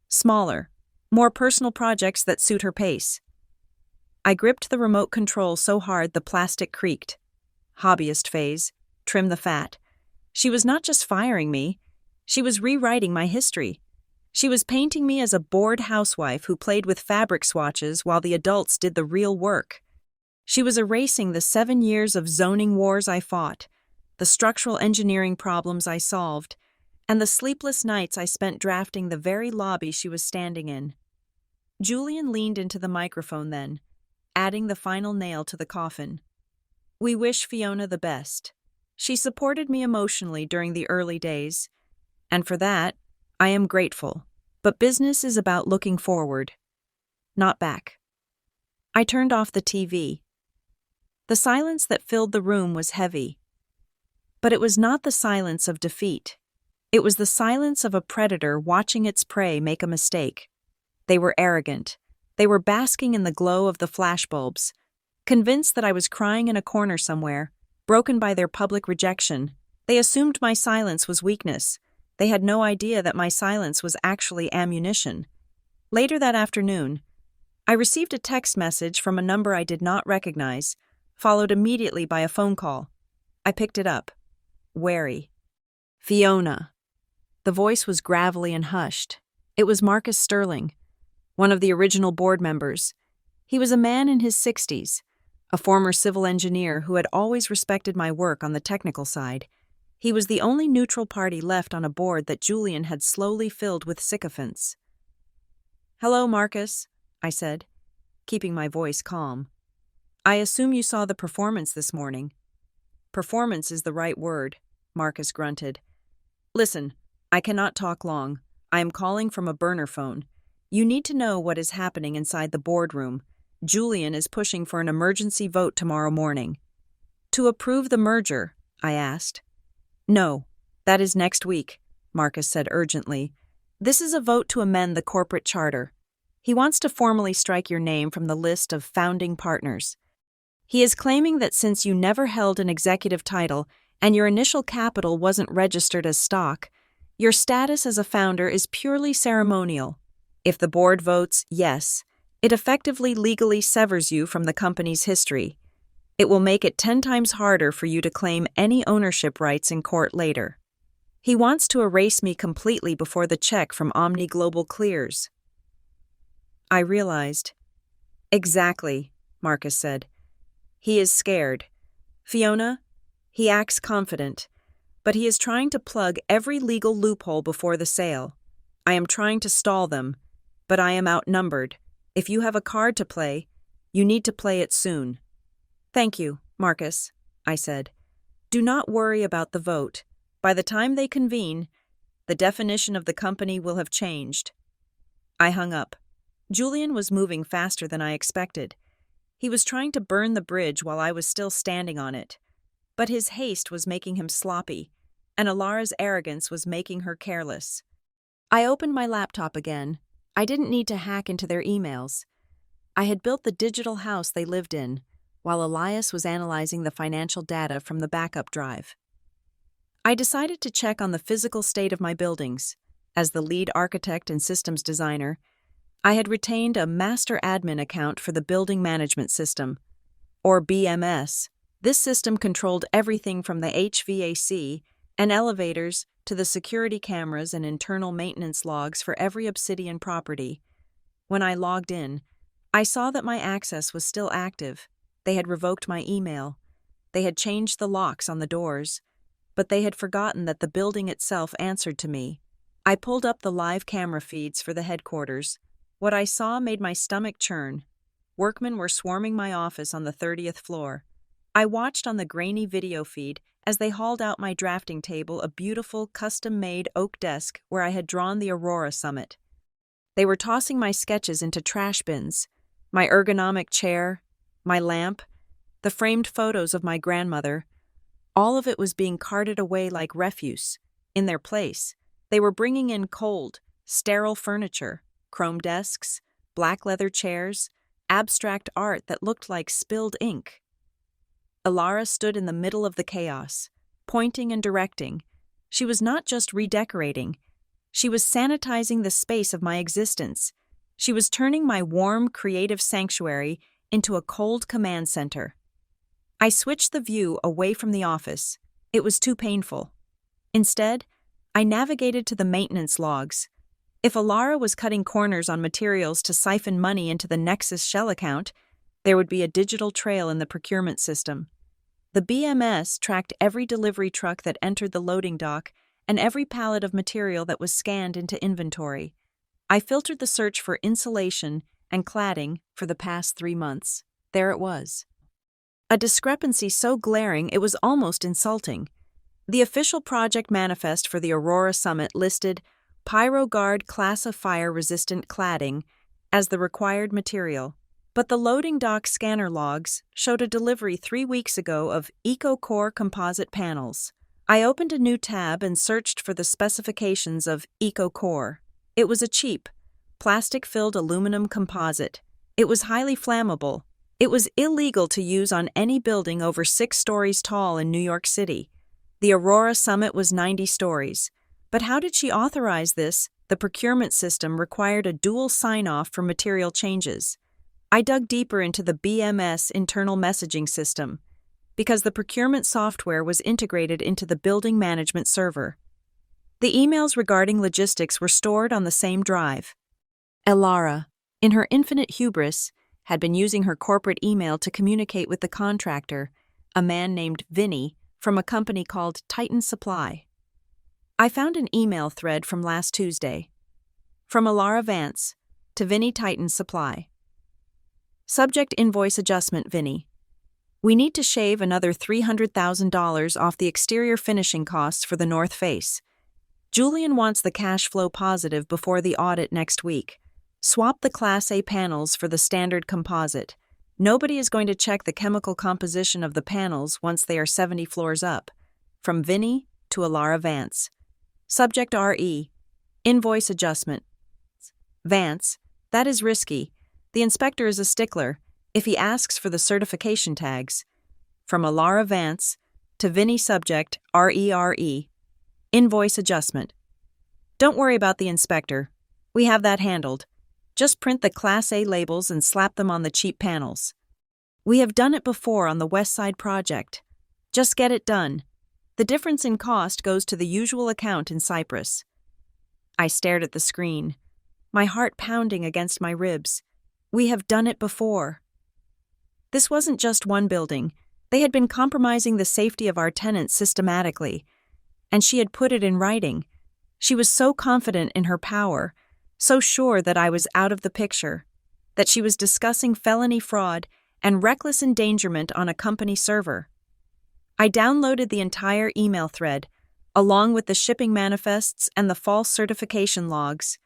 smaller, more personal projects that suit her pace. I gripped the remote control so hard the plastic creaked. Hobbyist phase. Trim the fat. She was not just firing me. She was rewriting my history. She was painting me as a bored housewife who played with fabric swatches while the adults did the real work. She was erasing the 7 years of zoning wars I fought, the structural engineering problems I solved, and the sleepless nights I spent drafting the very lobby she was standing in. Julian leaned into the microphone then, adding the final nail to the coffin. We wish Fiona the best. She supported me emotionally during the early days, and for that, I am grateful. But business is about looking forward, not back. I turned off the TV. The silence that filled the room was heavy. But it was not the silence of defeat. It was the silence of a predator watching its prey make a mistake. They were arrogant. They were basking in the glow of the flashbulbs, convinced that I was crying in a corner somewhere, broken by their public rejection. They assumed my silence was weakness. They had no idea that my silence was actually ammunition. Later that afternoon, I received a text message from a number I did not recognize, followed immediately by a phone call. I picked it up. Wary. Fiona. The voice was gravelly and hushed. It was Marcus Sterling, one of the original board members. He was a man in his 60s, a former civil engineer who had always respected my work on the technical side. He was the only neutral party left on a board that Julian had slowly filled with sycophants. Hello, Marcus, I said, keeping my voice calm. I assume you saw the performance this morning. Performance is the right word, Marcus grunted. Listen, I cannot talk long. I am calling from a burner phone. You need to know what is happening inside the boardroom. Julian is pushing for an emergency vote tomorrow morning. To approve the merger, I asked. No, that is next week, Marcus said urgently. This is a vote to amend the corporate charter. He wants to formally strike your name from the list of founding partners. He is claiming that since you never held an executive title and your initial capital wasn't registered as stock, your status as a founder is purely ceremonial. If the board votes yes, it effectively legally severs you from the company's history. It will make it 10 times harder for you to claim any ownership rights in court later. He wants to erase me completely before the check from Omni Global clears. I realized. Exactly, Marcus said. He is scared. Fiona, he acts confident, but he is trying to plug every legal loophole before the sale. I am trying to stall them, but I am outnumbered. If you have a card to play, you need to play it soon. Thank you, Marcus, I said. Do not worry about the vote. By the time they convene, the definition of the company will have changed. I hung up. Julian was moving faster than I expected. He was trying to burn the bridge while I was still standing on it. But his haste was making him sloppy, and Alara's arrogance was making her careless. I opened my laptop again. I didn't need to hack into their emails. I had built the digital house they lived in, while Elias was analyzing the financial data from the backup drive. I decided to check on the physical state of my buildings. As the lead architect and systems designer, I had retained a master admin account for the building management system, or BMS. This system controlled everything from the HVAC and elevators to the security cameras and internal maintenance logs for every Obsidian property. When I logged in, I saw that my access was still active. They had revoked my email. They had changed the locks on the doors, but they had forgotten that the building itself answered to me. I pulled up the live camera feeds for the headquarters. What I saw made my stomach churn. Workmen were swarming my office on the 30th floor. I watched on the grainy video feed as they hauled out my drafting table, a beautiful, custom-made oak desk where I had drawn the Aurora Summit. They were tossing my sketches into trash bins. My ergonomic chair, my lamp, the framed photos of my grandmother, all of it was being carted away like refuse. In their place, they were bringing in cold, sterile furniture, chrome desks, black leather chairs, abstract art that looked like spilled ink. Alara stood in the middle of the chaos, pointing and directing. She was not just redecorating. She was sanitizing the space of my existence. She was turning my warm, creative sanctuary into a cold command center. I switched the view away from the office. It was too painful. Instead, I navigated to the maintenance logs. If Alara was cutting corners on materials to siphon money into the Nexus shell account, there would be a digital trail in the procurement system. The BMS tracked every delivery truck that entered the loading dock and every pallet of material that was scanned into inventory. I filtered the search for insulation and cladding for the past 3 months. There it was. A discrepancy so glaring it was almost insulting. The official project manifest for the Aurora Summit listed PyroGuard class of fire-resistant cladding as the required material, but the loading dock scanner logs showed a delivery 3 weeks ago of EcoCore composite panels. I opened a new tab and searched for the specifications of EcoCore. It was a cheap, plastic-filled aluminum composite. It was highly flammable. It was illegal to use on any building over 6 stories tall in New York City. The Aurora Summit was 90 stories. But how did she authorize this? The procurement system required a dual sign-off for material changes. I dug deeper into the BMS internal messaging system, because the procurement software was integrated into the building management server. The emails regarding logistics were stored on the same drive. Alara, in her infinite hubris, had been using her corporate email to communicate with the contractor, a man named Vinny, from a company called Titan Supply. I found an email thread from last Tuesday. From Alara Vance to Vinny Titan Supply. Subject invoice adjustment, Vinny. We need to shave another $300,000 off the exterior finishing costs for the north face. Julian wants the cash flow positive before the audit next week. Swap the Class A panels for the standard composite. Nobody is going to check the chemical composition of the panels once they are 70 floors up. From Vinny to Alara Vance. Subject RE. Invoice adjustment. Vance, that is risky. The inspector is a stickler if he asks for the certification tags. From Alara Vance to Vinny subject RERE. Invoice adjustment. Don't worry about the inspector. We have that handled. Just print the Class A labels and slap them on the cheap panels. We have done it before on the West Side project. Just get it done. The difference in cost goes to the usual account in Cyprus. I stared at the screen, my heart pounding against my ribs. We have done it before. This wasn't just one building. They had been compromising the safety of our tenants systematically, and she had put it in writing. She was so confident in her power, so sure that I was out of the picture, that she was discussing felony fraud and reckless endangerment on a company server. I downloaded the entire email thread, along with the shipping manifests and the false certification logs.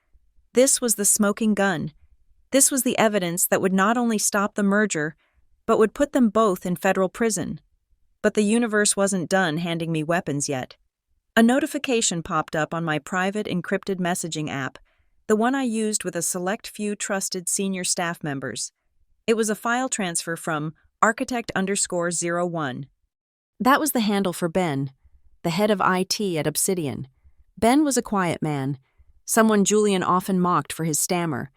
This was the smoking gun. This was the evidence that would not only stop the merger, but would put them both in federal prison. But the universe wasn't done handing me weapons yet. A notification popped up on my private encrypted messaging app, the one I used with a select few trusted senior staff members. It was a file transfer from architect_01. That was the handle for Ben, the head of IT at Obsidian. Ben was a quiet man, someone Julian often mocked for his stammer,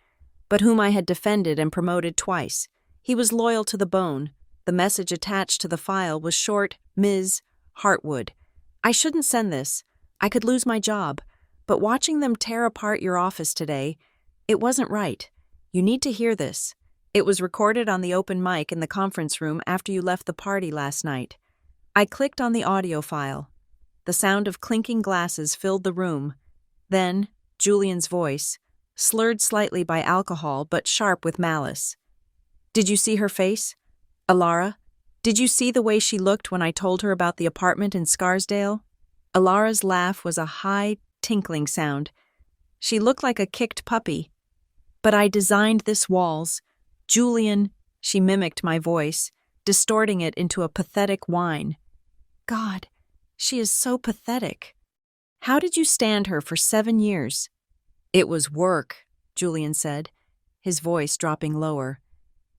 but whom I had defended and promoted twice. He was loyal to the bone. The message attached to the file was short, Ms. Hartwood. I shouldn't send this. I could lose my job. But watching them tear apart your office today, it wasn't right. You need to hear this. It was recorded on the open mic in the conference room after you left the party last night. I clicked on the audio file. The sound of clinking glasses filled the room. Then, Julian's voice, slurred slightly by alcohol but sharp with malice. Did you see her face? Alara, did you see the way she looked when I told her about the apartment in Scarsdale? Alara's laugh was a high, tinkling sound. She looked like a kicked puppy. But I designed this walls. Julian, she mimicked my voice, distorting it into a pathetic whine. God, she is so pathetic. How did you stand her for 7 years? It was work, Julian said, his voice dropping lower.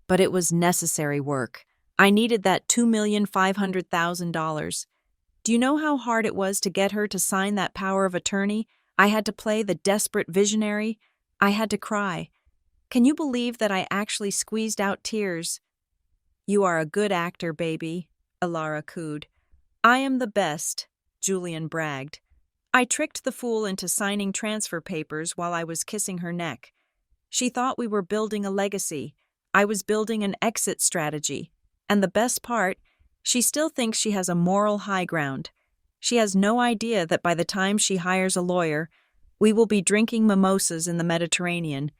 But it was necessary work. I needed that $2,500,000. Do you know how hard it was to get her to sign that power of attorney? I had to play the desperate visionary. I had to cry. Can you believe that I actually squeezed out tears You are a good actor, baby, Alara cooed. I am the best, Julian bragged. I tricked the fool into signing transfer papers while I was kissing her neck. She thought we were building a legacy. I was building an exit strategy. And the best part, she still thinks she has a moral high ground. She has no idea that by the time she hires a lawyer, we will be drinking mimosas in the Mediterranean,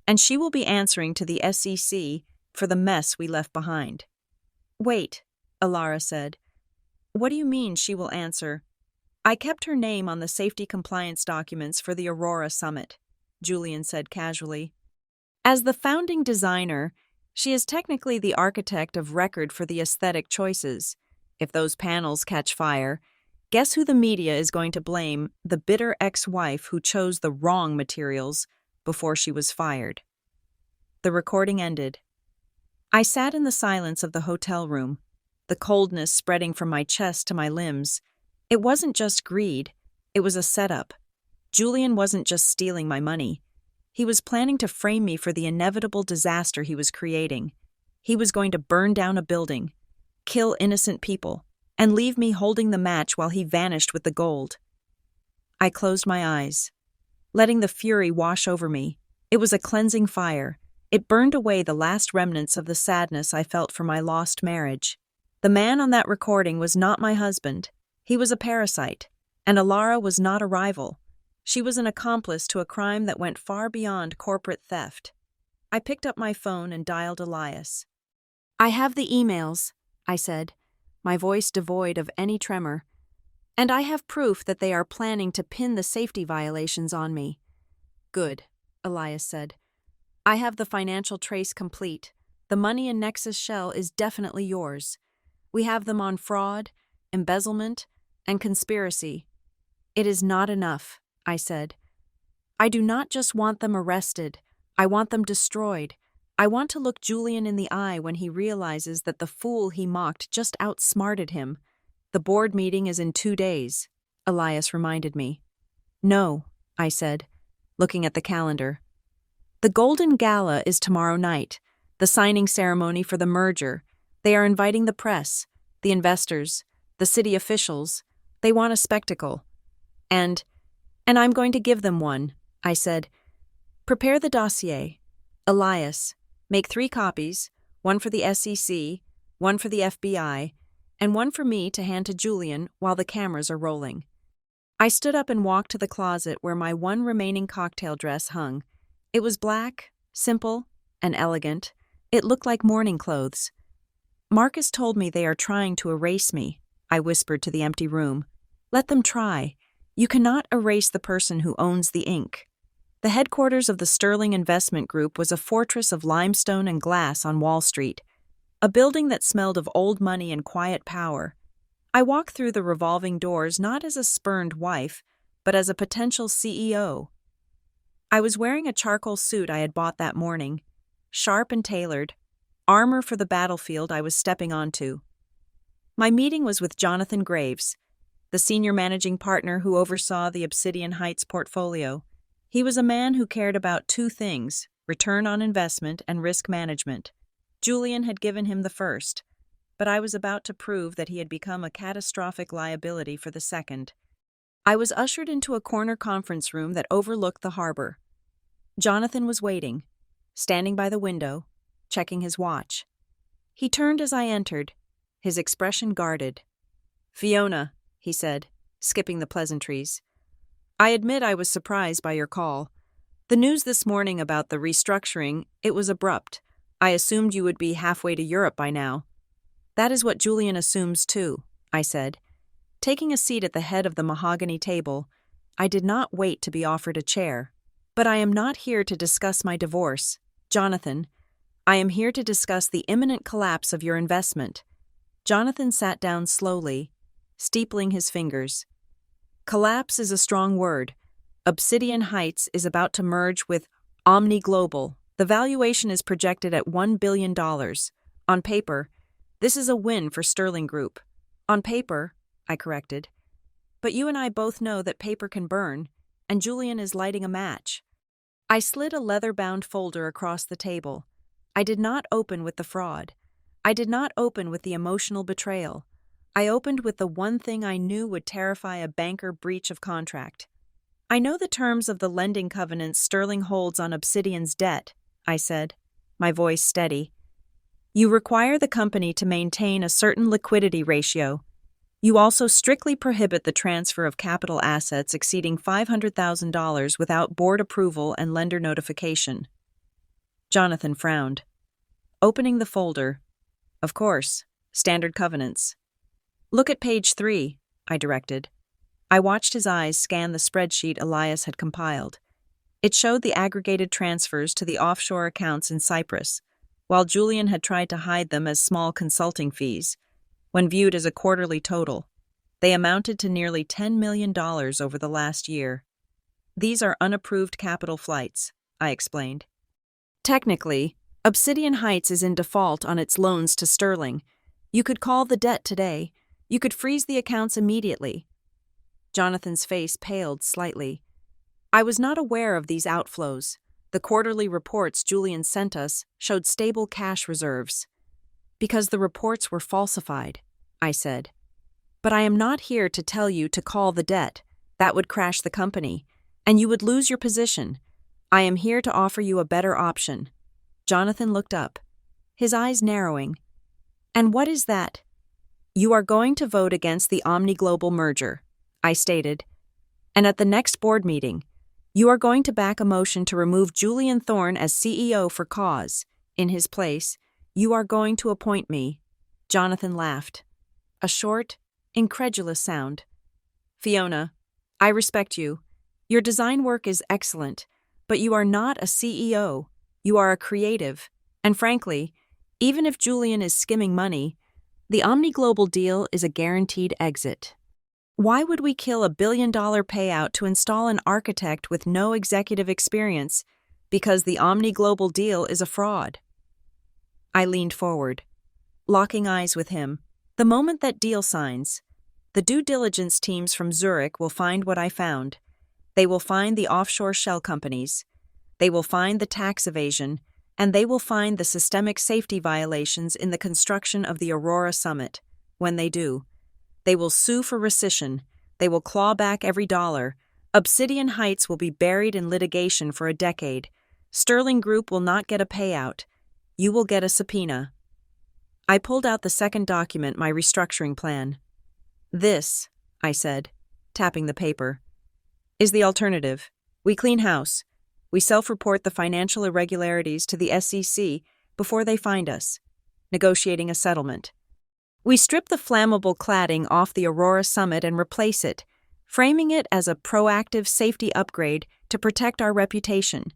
and she will be answering to the SEC for the mess we left behind. Wait, Alara said. What do you mean she will answer? I kept her name on the safety compliance documents for the Aurora Summit, Julian said casually. As the founding designer, she is technically the architect of record for the aesthetic choices. If those panels catch fire, guess who the media is going to blame? The bitter ex-wife who chose the wrong materials before she was fired. The recording ended. I sat in the silence of the hotel room, the coldness spreading from my chest to my limbs. It wasn't just greed, it was a setup. Julian wasn't just stealing my money. He was planning to frame me for the inevitable disaster he was creating. He was going to burn down a building, kill innocent people, and leave me holding the match while he vanished with the gold. I closed my eyes, letting the fury wash over me. It was a cleansing fire. It burned away the last remnants of the sadness I felt for my lost marriage. The man on that recording was not my husband. He was a parasite, and Alara was not a rival. She was an accomplice to a crime that went far beyond corporate theft. I picked up my phone and dialed Elias. I have the emails, I said, my voice devoid of any tremor. And I have proof that they are planning to pin the safety violations on me. Good, Elias said. I have the financial trace complete. The money in Nexus Shell is definitely yours. We have them on fraud, embezzlement, and conspiracy. It is not enough, I said. I do not just want them arrested. I want them destroyed. I want to look Julian in the eye when he realizes that the fool he mocked just outsmarted him. The board meeting is in 2 days, Elias reminded me. No, I said, looking at the calendar. The Golden Gala is tomorrow night, the signing ceremony for the merger. They are inviting the press, the investors, the city officials. They want a spectacle. And I'm going to give them one, I said. Prepare the dossier. Elias, make 3 copies, one for the SEC, one for the FBI, and one for me to hand to Julian while the cameras are rolling. I stood up and walked to the closet where my one remaining cocktail dress hung. It was black, simple, and elegant. It looked like morning clothes. Marcus told me they are trying to erase me, I whispered to the empty room. Let them try. You cannot erase the person who owns the ink. The headquarters of the Sterling Investment Group was a fortress of limestone and glass on Wall Street, a building that smelled of old money and quiet power. I walked through the revolving doors not as a spurned wife, but as a potential CEO. I was wearing a charcoal suit I had bought that morning, sharp and tailored, armor for the battlefield I was stepping onto. My meeting was with Jonathan Graves, the senior managing partner who oversaw the Obsidian Heights portfolio. He was a man who cared about 2 things, return on investment and risk management. Julian had given him the first, but I was about to prove that he had become a catastrophic liability for the second. I was ushered into a corner conference room that overlooked the harbor. Jonathan was waiting, standing by the window, checking his watch. He turned as I entered, his expression guarded. "Fiona," he said, skipping the pleasantries. "I admit I was surprised by your call. The news this morning about the restructuring, it was abrupt. I assumed you would be halfway to Europe by now." "That is what Julian assumes too," I said. Taking a seat at the head of the mahogany table, I did not wait to be offered a chair. "But I am not here to discuss my divorce, Jonathan. I am here to discuss the imminent collapse of your investment." Jonathan sat down slowly, steepling his fingers. "Collapse is a strong word. Obsidian Heights is about to merge with Omni Global. The valuation is projected at $1 billion. On paper, this is a win for Sterling Group. On paper, I corrected. But you and I both know that paper can burn, and Julian is lighting a match. I slid a leather-bound folder across the table. I did not open with the fraud. I did not open with the emotional betrayal. I opened with the one thing I knew would terrify a banker: breach of contract. I know the terms of the lending covenants Sterling holds on Obsidian's debt, I said, my voice steady. You require the company to maintain a certain liquidity ratio. You also strictly prohibit the transfer of capital assets exceeding $500,000 without board approval and lender notification. Jonathan frowned. Opening the folder. Of course, standard covenants. Look at page 3, I directed. I watched his eyes scan the spreadsheet Elias had compiled. It showed the aggregated transfers to the offshore accounts in Cyprus, while Julian had tried to hide them as small consulting fees. When viewed as a quarterly total, they amounted to nearly $10 million over the last year. These are unapproved capital flights, I explained. Technically, Obsidian Heights is in default on its loans to Sterling. You could call the debt today. You could freeze the accounts immediately. Jonathan's face paled slightly. I was not aware of these outflows. The quarterly reports Julian sent us showed stable cash reserves. Because the reports were falsified, I said. But I am not here to tell you to call the debt. That would crash the company, and you would lose your position. I am here to offer you a better option. Jonathan looked up, his eyes narrowing. And what is that? You are going to vote against the OmniGlobal merger, I stated. And at the next board meeting, you are going to back a motion to remove Julian Thorne as CEO for cause. In his place, you are going to appoint me. Jonathan laughed. A short, incredulous sound. Fiona, I respect you. Your design work is excellent, but you are not a CEO. You are a creative. And frankly, even if Julian is skimming money, the OmniGlobal deal is a guaranteed exit. Why would we kill $1 billion payout to install an architect with no executive experience because the OmniGlobal deal is a fraud? I leaned forward, locking eyes with him. The moment that deal signs, the due diligence teams from Zurich will find what I found. They will find the offshore shell companies. They will find the tax evasion, and they will find the systemic safety violations in the construction of the Aurora Summit. When they do, they will sue for rescission. They will claw back every dollar. Obsidian Heights will be buried in litigation for a decade. Sterling Group will not get a payout. You will get a subpoena. I pulled out the second document, my restructuring plan. This, I said, tapping the paper, is the alternative. We clean house. We self-report the financial irregularities to the SEC before they find us, negotiating a settlement. We strip the flammable cladding off the Aurora Summit and replace it, framing it as a proactive safety upgrade to protect our reputation.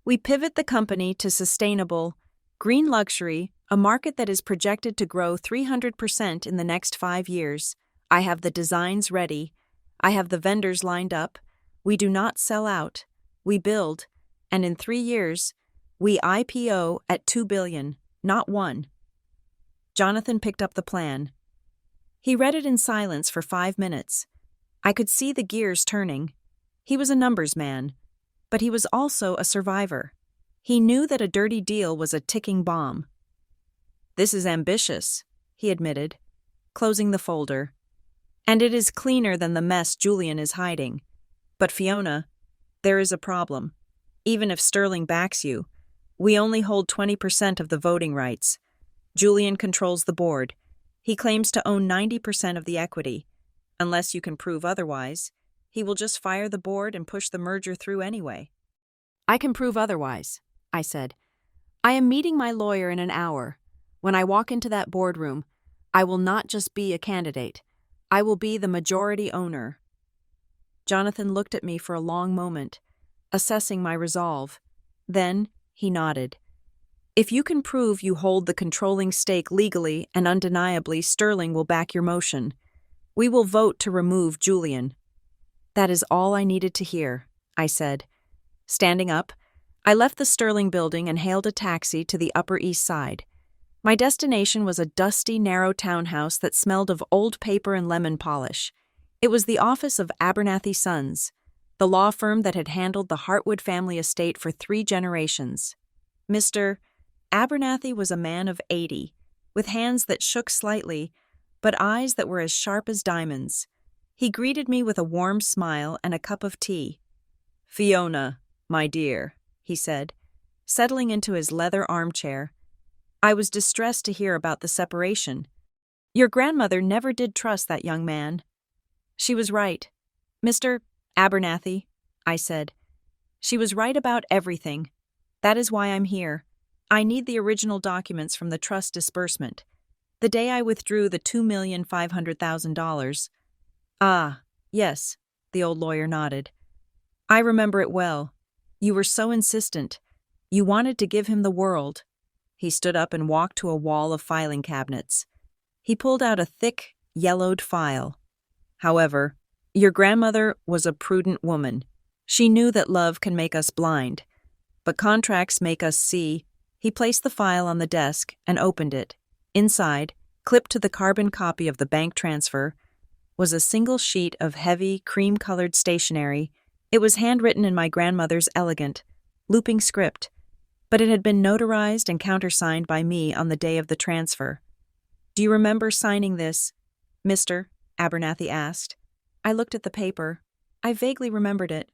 We pivot the company to sustainable, green luxury, a market that is projected to grow 300% in the next 5 years. I have the designs ready. I have the vendors lined up. We do not sell out. We build. And in 3 years, we IPO at $2 billion, not 1. Jonathan picked up the plan. He read it in silence for 5 minutes. I could see the gears turning. He was a numbers man, but he was also a survivor. He knew that a dirty deal was a ticking bomb. This is ambitious, he admitted, closing the folder. And it is cleaner than the mess Julian is hiding. But Fiona, there is a problem. Even if Sterling backs you, we only hold 20% of the voting rights. Julian controls the board. He claims to own 90% of the equity. Unless you can prove otherwise, he will just fire the board and push the merger through anyway. I can prove otherwise, I said. I am meeting my lawyer in an hour. When I walk into that boardroom, I will not just be a candidate. I will be the majority owner. Jonathan looked at me for a long moment, assessing my resolve. Then he nodded. If you can prove you hold the controlling stake legally and undeniably, Sterling will back your motion. We will vote to remove Julian. That is all I needed to hear, I said. Standing up, I left the Sterling building and hailed a taxi to the Upper East Side. My destination was a dusty, narrow townhouse that smelled of old paper and lemon polish. It was the office of Abernathy Sons, the law firm that had handled the Hartwood family estate for 3 generations. Mr. Abernathy was a man of 80, with hands that shook slightly, but eyes that were as sharp as diamonds. He greeted me with a warm smile and a cup of tea. "Fiona, my dear," he said, settling into his leather armchair. I was distressed to hear about the separation. Your grandmother never did trust that young man. She was right. Mr. Abernathy, I said. She was right about everything. That is why I'm here. I need the original documents from the trust disbursement. The day I withdrew the $2,500,000. Ah, yes, the old lawyer nodded. I remember it well. You were so insistent. You wanted to give him the world. He stood up and walked to a wall of filing cabinets. He pulled out a thick, yellowed file. However, your grandmother was a prudent woman. She knew that love can make us blind, but contracts make us see. He placed the file on the desk and opened it. Inside, clipped to the carbon copy of the bank transfer, was a single sheet of heavy, cream-colored stationery. It was handwritten in my grandmother's elegant, looping script, but it had been notarized and countersigned by me on the day of the transfer. Do you remember signing this, Mr. Abernathy asked. I looked at the paper. I vaguely remembered it.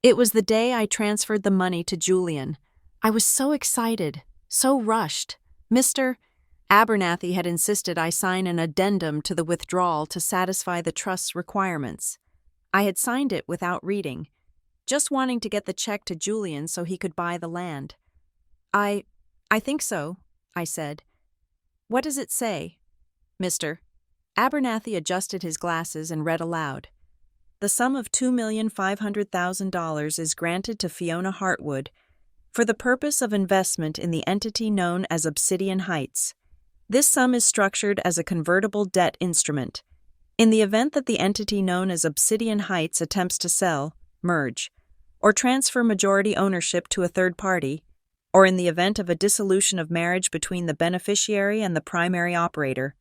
It was the day I transferred the money to Julian. I was so excited, so rushed. Mr. Abernathy had insisted I sign an addendum to the withdrawal to satisfy the trust's requirements. I had signed it without reading, just wanting to get the check to Julian so he could buy the land. I think so, I said. What does it say? Mr. Abernathy adjusted his glasses and read aloud. The sum of $2,500,000 is granted to Fiona Hartwood for the purpose of investment in the entity known as Obsidian Heights. This sum is structured as a convertible debt instrument. In the event that the entity known as Obsidian Heights attempts to sell, merge, or transfer majority ownership to a third party, or in the event of a dissolution of marriage between the beneficiary and the primary operator,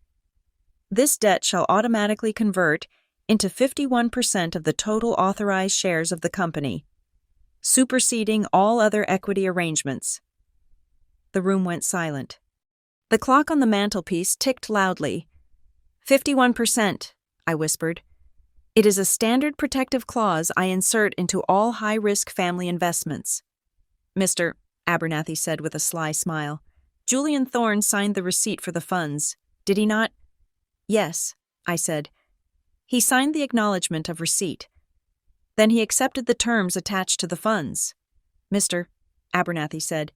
this debt shall automatically convert into 51% of the total authorized shares of the company, superseding all other equity arrangements. The room went silent. The clock on the mantelpiece ticked loudly. 51%, I whispered. It is a standard protective clause I insert into all high-risk family investments. Mr. Abernathy said with a sly smile. Julian Thorne signed the receipt for the funds, did he not? Yes, I said. He signed the acknowledgement of receipt. Then he accepted the terms attached to the funds. Mr. Abernathy said.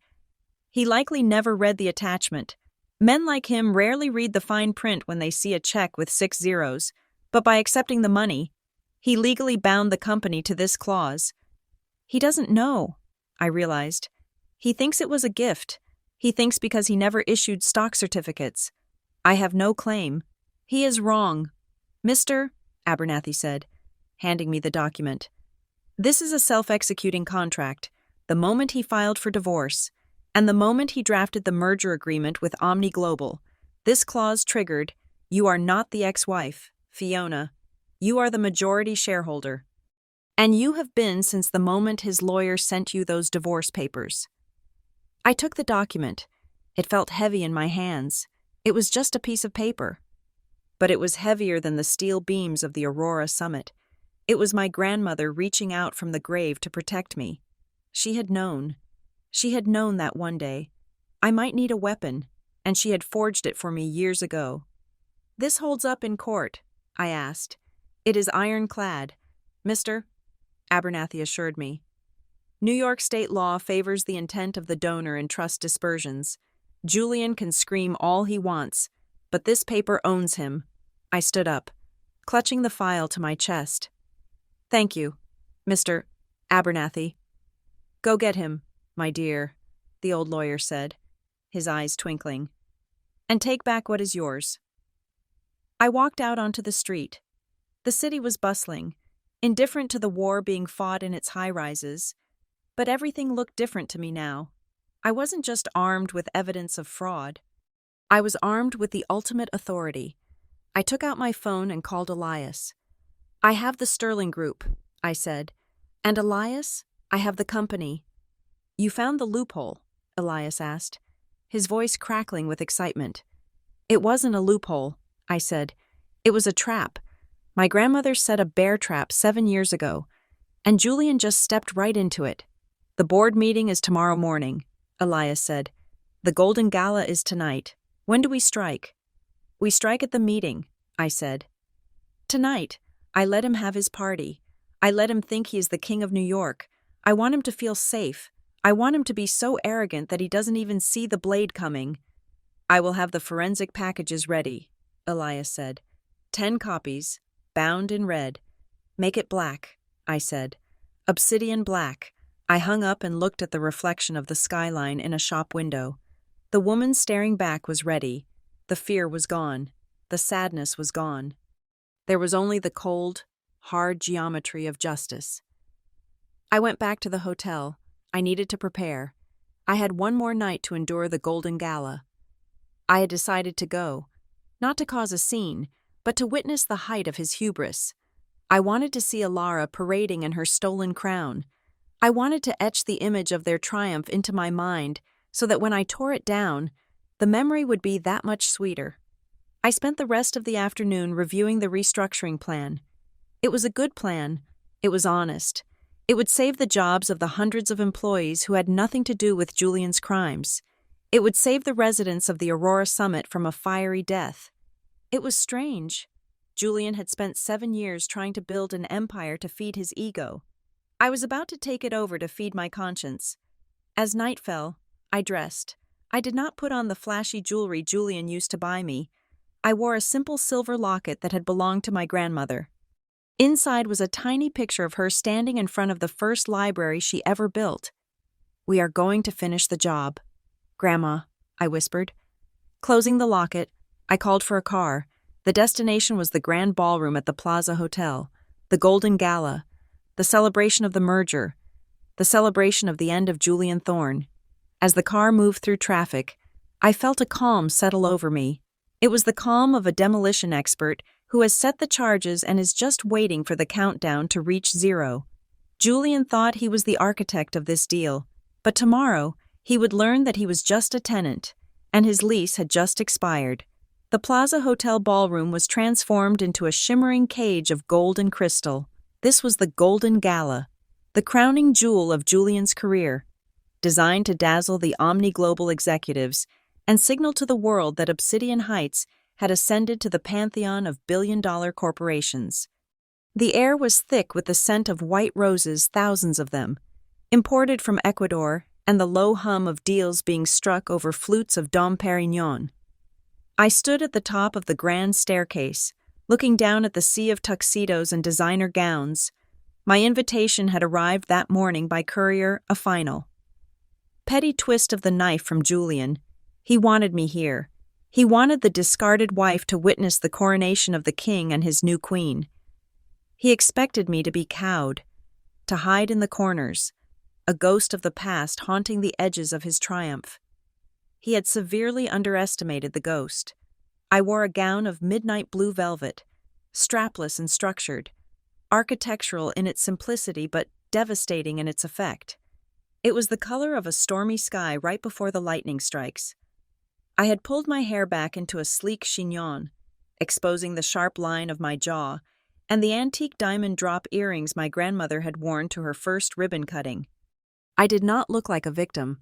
He likely never read the attachment. Men like him rarely read the fine print when they see a check with 6 zeros, but by accepting the money, he legally bound the company to this clause. He doesn't know, I realized. He thinks it was a gift. He thinks because he never issued stock certificates. I have no claim. He is wrong. Mr. Abernathy said, handing me the document. This is a self-executing contract, the moment he filed for divorce, and the moment he drafted the merger agreement with Omni Global. This clause triggered, you are not the ex-wife, Fiona. You are the majority shareholder. And you have been since the moment his lawyer sent you those divorce papers. I took the document. It felt heavy in my hands. It was just a piece of paper. But it was heavier than the steel beams of the Aurora summit. It was my grandmother reaching out from the grave to protect me. She had known. She had known that one day I might need a weapon, and she had forged it for me years ago. This holds up in court, I asked. It is ironclad, Mr. Abernathy assured me. New York state law favors the intent of the donor in trust dispersions. Julian can scream all he wants, but this paper owns him. I stood up, clutching the file to my chest. Thank you, Mr. Abernathy. Go get him, my dear, the old lawyer said, his eyes twinkling, and take back what is yours. I walked out onto the street. The city was bustling, indifferent to the war being fought in its high-rises, but everything looked different to me now. I wasn't just armed with evidence of fraud. I was armed with the ultimate authority. I took out my phone and called Elias. I have the Sterling Group, I said. And Elias, I have the company. You found the loophole, Elias asked, his voice crackling with excitement. It wasn't a loophole, I said. It was a trap. My grandmother set a bear trap 7 years ago, and Julian just stepped right into it. The board meeting is tomorrow morning, Elias said. The Golden Gala is tonight. When do we strike? We strike at the meeting, I said. Tonight. I let him have his party. I let him think he is the king of New York. I want him to feel safe. I want him to be so arrogant that he doesn't even see the blade coming. I will have the forensic packages ready, Elias said. 10 copies, bound in red. Make it black, I said. Obsidian black. I hung up and looked at the reflection of the skyline in a shop window. The woman staring back was ready. The fear was gone. The sadness was gone. There was only the cold, hard geometry of justice. I went back to the hotel. I needed to prepare. I had one more night to endure the Golden Gala. I had decided to go, not to cause a scene, but to witness the height of his hubris. I wanted to see Alara parading in her stolen crown. I wanted to etch the image of their triumph into my mind so that when I tore it down, the memory would be that much sweeter. I spent the rest of the afternoon reviewing the restructuring plan. It was a good plan. It was honest. It would save the jobs of the hundreds of employees who had nothing to do with Julian's crimes. It would save the residents of the Aurora Summit from a fiery death. It was strange. Julian had spent 7 years trying to build an empire to feed his ego. I was about to take it over to feed my conscience. As night fell, I dressed. I did not put on the flashy jewelry Julian used to buy me. I wore a simple silver locket that had belonged to my grandmother. Inside was a tiny picture of her standing in front of the first library she ever built. We are going to finish the job. Grandma, I whispered. Closing the locket, I called for a car. The destination was the grand ballroom at the Plaza Hotel, the Golden Gala, the celebration of the merger, the celebration of the end of Julian Thorne. As the car moved through traffic, I felt a calm settle over me. It was the calm of a demolition expert who has set the charges and is just waiting for the countdown to reach 0. Julian thought he was the architect of this deal, but tomorrow he would learn that he was just a tenant, and his lease had just expired. The Plaza Hotel ballroom was transformed into a shimmering cage of gold and crystal. This was the Golden Gala, the crowning jewel of Julian's career, designed to dazzle the omni-global executives and signal to the world that Obsidian Heights had ascended to the pantheon of billion-dollar corporations. The air was thick with the scent of white roses, thousands of them, imported from Ecuador, and the low hum of deals being struck over flutes of Dom Perignon. I stood at the top of the grand staircase, looking down at the sea of tuxedos and designer gowns. My invitation had arrived that morning by courier, a final. Petty twist of the knife from Julian. He wanted me here. He wanted the discarded wife to witness the coronation of the king and his new queen. He expected me to be cowed, to hide in the corners, a ghost of the past haunting the edges of his triumph. He had severely underestimated the ghost. I wore a gown of midnight blue velvet, strapless and structured, architectural in its simplicity but devastating in its effect. It was the color of a stormy sky right before the lightning strikes. I had pulled my hair back into a sleek chignon, exposing the sharp line of my jaw and the antique diamond drop earrings my grandmother had worn to her first ribbon cutting. I did not look like a victim.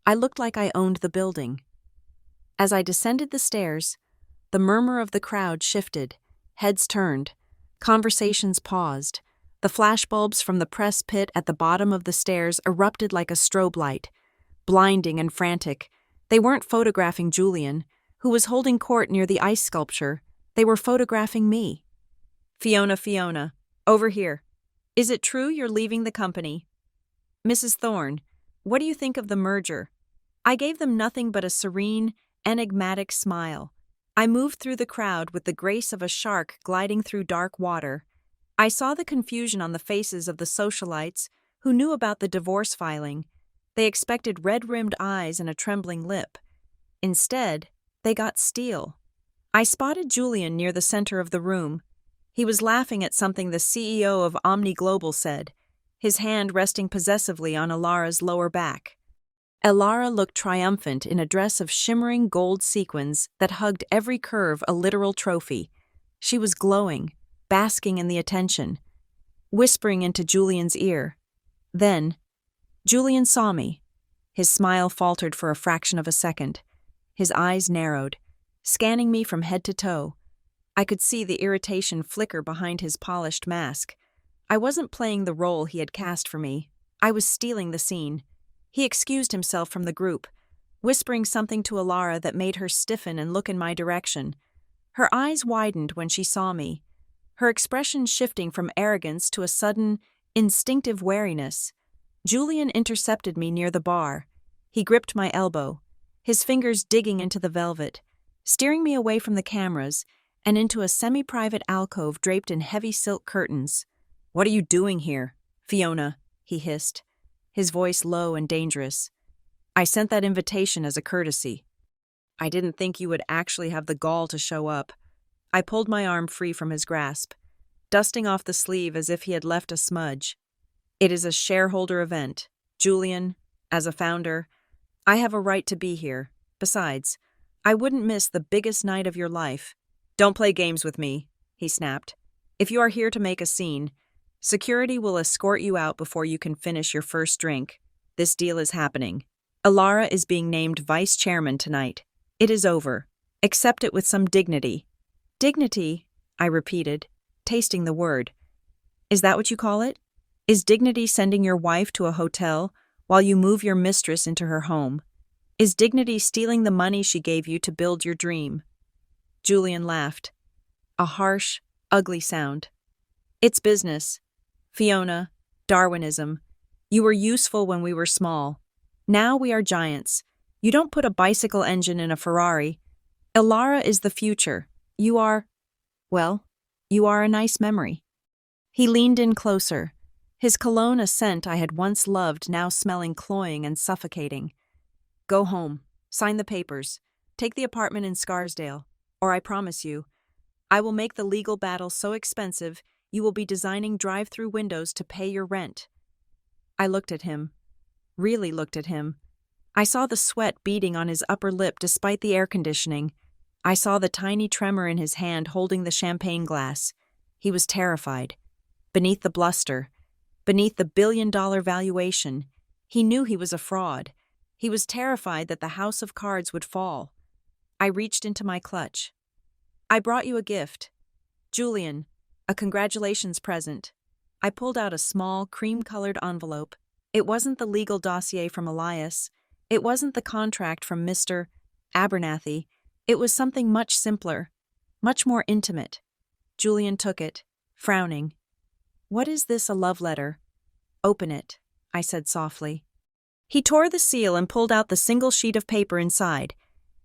I looked like I owned the building. As I descended the stairs, the murmur of the crowd shifted, heads turned, conversations paused. The flashbulbs from the press pit at the bottom of the stairs erupted like a strobe light, blinding and frantic. They weren't photographing Julian, who was holding court near the ice sculpture. They were photographing me. Fiona, over here. Is it true you're leaving the company? Mrs. Thorne, what do you think of the merger? I gave them nothing but a serene, enigmatic smile. I moved through the crowd with the grace of a shark gliding through dark water. I saw the confusion on the faces of the socialites who knew about the divorce filing. They expected red-rimmed eyes and a trembling lip. Instead, they got steel. I spotted Julian near the center of the room. He was laughing at something the CEO of Omni Global said, his hand resting possessively on Alara's lower back. Elara looked triumphant in a dress of shimmering gold sequins that hugged every curve a literal trophy. She was glowing, basking in the attention, whispering into Julian's ear. Then, Julian saw me. His smile faltered for a fraction of a second. His eyes narrowed, scanning me from head to toe. I could see the irritation flicker behind his polished mask. I wasn't playing the role he had cast for me. I was stealing the scene. He excused himself from the group, whispering something to Elara that made her stiffen and look in my direction. Her eyes widened when she saw me, her expression shifting from arrogance to a sudden, instinctive wariness. Julian intercepted me near the bar. He gripped my elbow, his fingers digging into the velvet, steering me away from the cameras and into a semi-private alcove draped in heavy silk curtains. "What are you doing here, Fiona?" he hissed, his voice low and dangerous. "I sent that invitation as a courtesy. I didn't think you would actually have the gall to show up." I pulled my arm free from his grasp, dusting off the sleeve as if he had left a smudge. "It is a shareholder event. Julian, as a founder, I have a right to be here. Besides, I wouldn't miss the biggest night of your life." "Don't play games with me," he snapped. "If you are here to make a scene, security will escort you out before you can finish your first drink. This deal is happening. Elara is being named vice chairman tonight. It is over. Accept it with some dignity." "Dignity," I repeated, tasting the word. "Is that what you call it? Is dignity sending your wife to a hotel while you move your mistress into her home? Is dignity stealing the money she gave you to build your dream?" Julian laughed. A harsh, ugly sound. "It's business. Fiona, Darwinism. You were useful when we were small. Now we are giants. You don't put a bicycle engine in a Ferrari. Elara is the future. You are, well, you are a nice memory." He leaned in closer, his cologne a scent I had once loved now smelling cloying and suffocating. "Go home, sign the papers, take the apartment in Scarsdale, or I promise you, I will make the legal battle so expensive you will be designing drive-through windows to pay your rent." I looked at him, really looked at him. I saw the sweat beading on his upper lip despite the air conditioning. I saw the tiny tremor in his hand holding the champagne glass. He was terrified. Beneath the bluster, beneath the billion-dollar valuation, he knew he was a fraud. He was terrified that the house of cards would fall. I reached into my clutch. "I brought you a gift. Julian, a congratulations present." I pulled out a small, cream-colored envelope. It wasn't the legal dossier from Elias. It wasn't the contract from Mr. Abernathy. It was something much simpler, much more intimate. Julian took it, frowning. "What is this, a love letter?" "Open it," I said softly. He tore the seal and pulled out the single sheet of paper inside.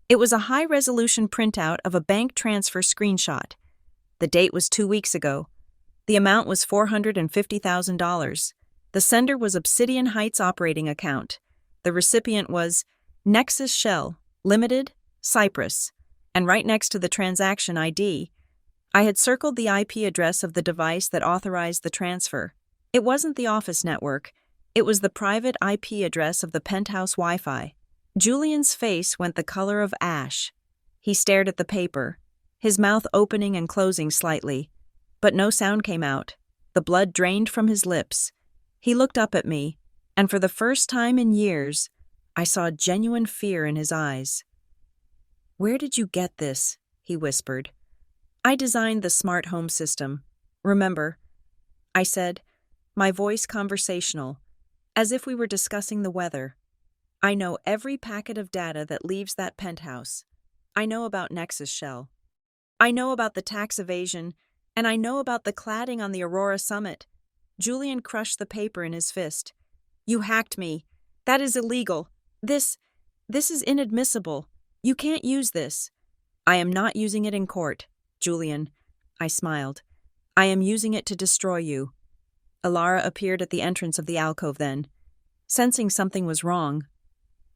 It was a high-resolution printout of a bank transfer screenshot. The date was 2 weeks ago. The amount was $450,000. The sender was Obsidian Heights operating account. The recipient was Nexus Shell, Limited, Cyprus. And right next to the transaction ID, I had circled the IP address of the device that authorized the transfer. It wasn't the office network. It was the private IP address of the penthouse Wi-Fi. Julian's face went the color of ash. He stared at the paper, his mouth opening and closing slightly. But no sound came out. The blood drained from his lips. He looked up at me, and for the first time in years, I saw genuine fear in his eyes. "Where did you get this?" he whispered. "I designed the smart home system. Remember?" I said, my voice conversational, as if we were discussing the weather. "I know every packet of data that leaves that penthouse. I know about Nexus Shell. I know about the tax evasion, and I know about the cladding on the Aurora summit." Julian crushed the paper in his fist. "You hacked me. That is illegal. This is inadmissible. You can't use this." "I am not using it in court, Julian." I smiled. "I am using it to destroy you." Elara appeared at the entrance of the alcove then, sensing something was wrong.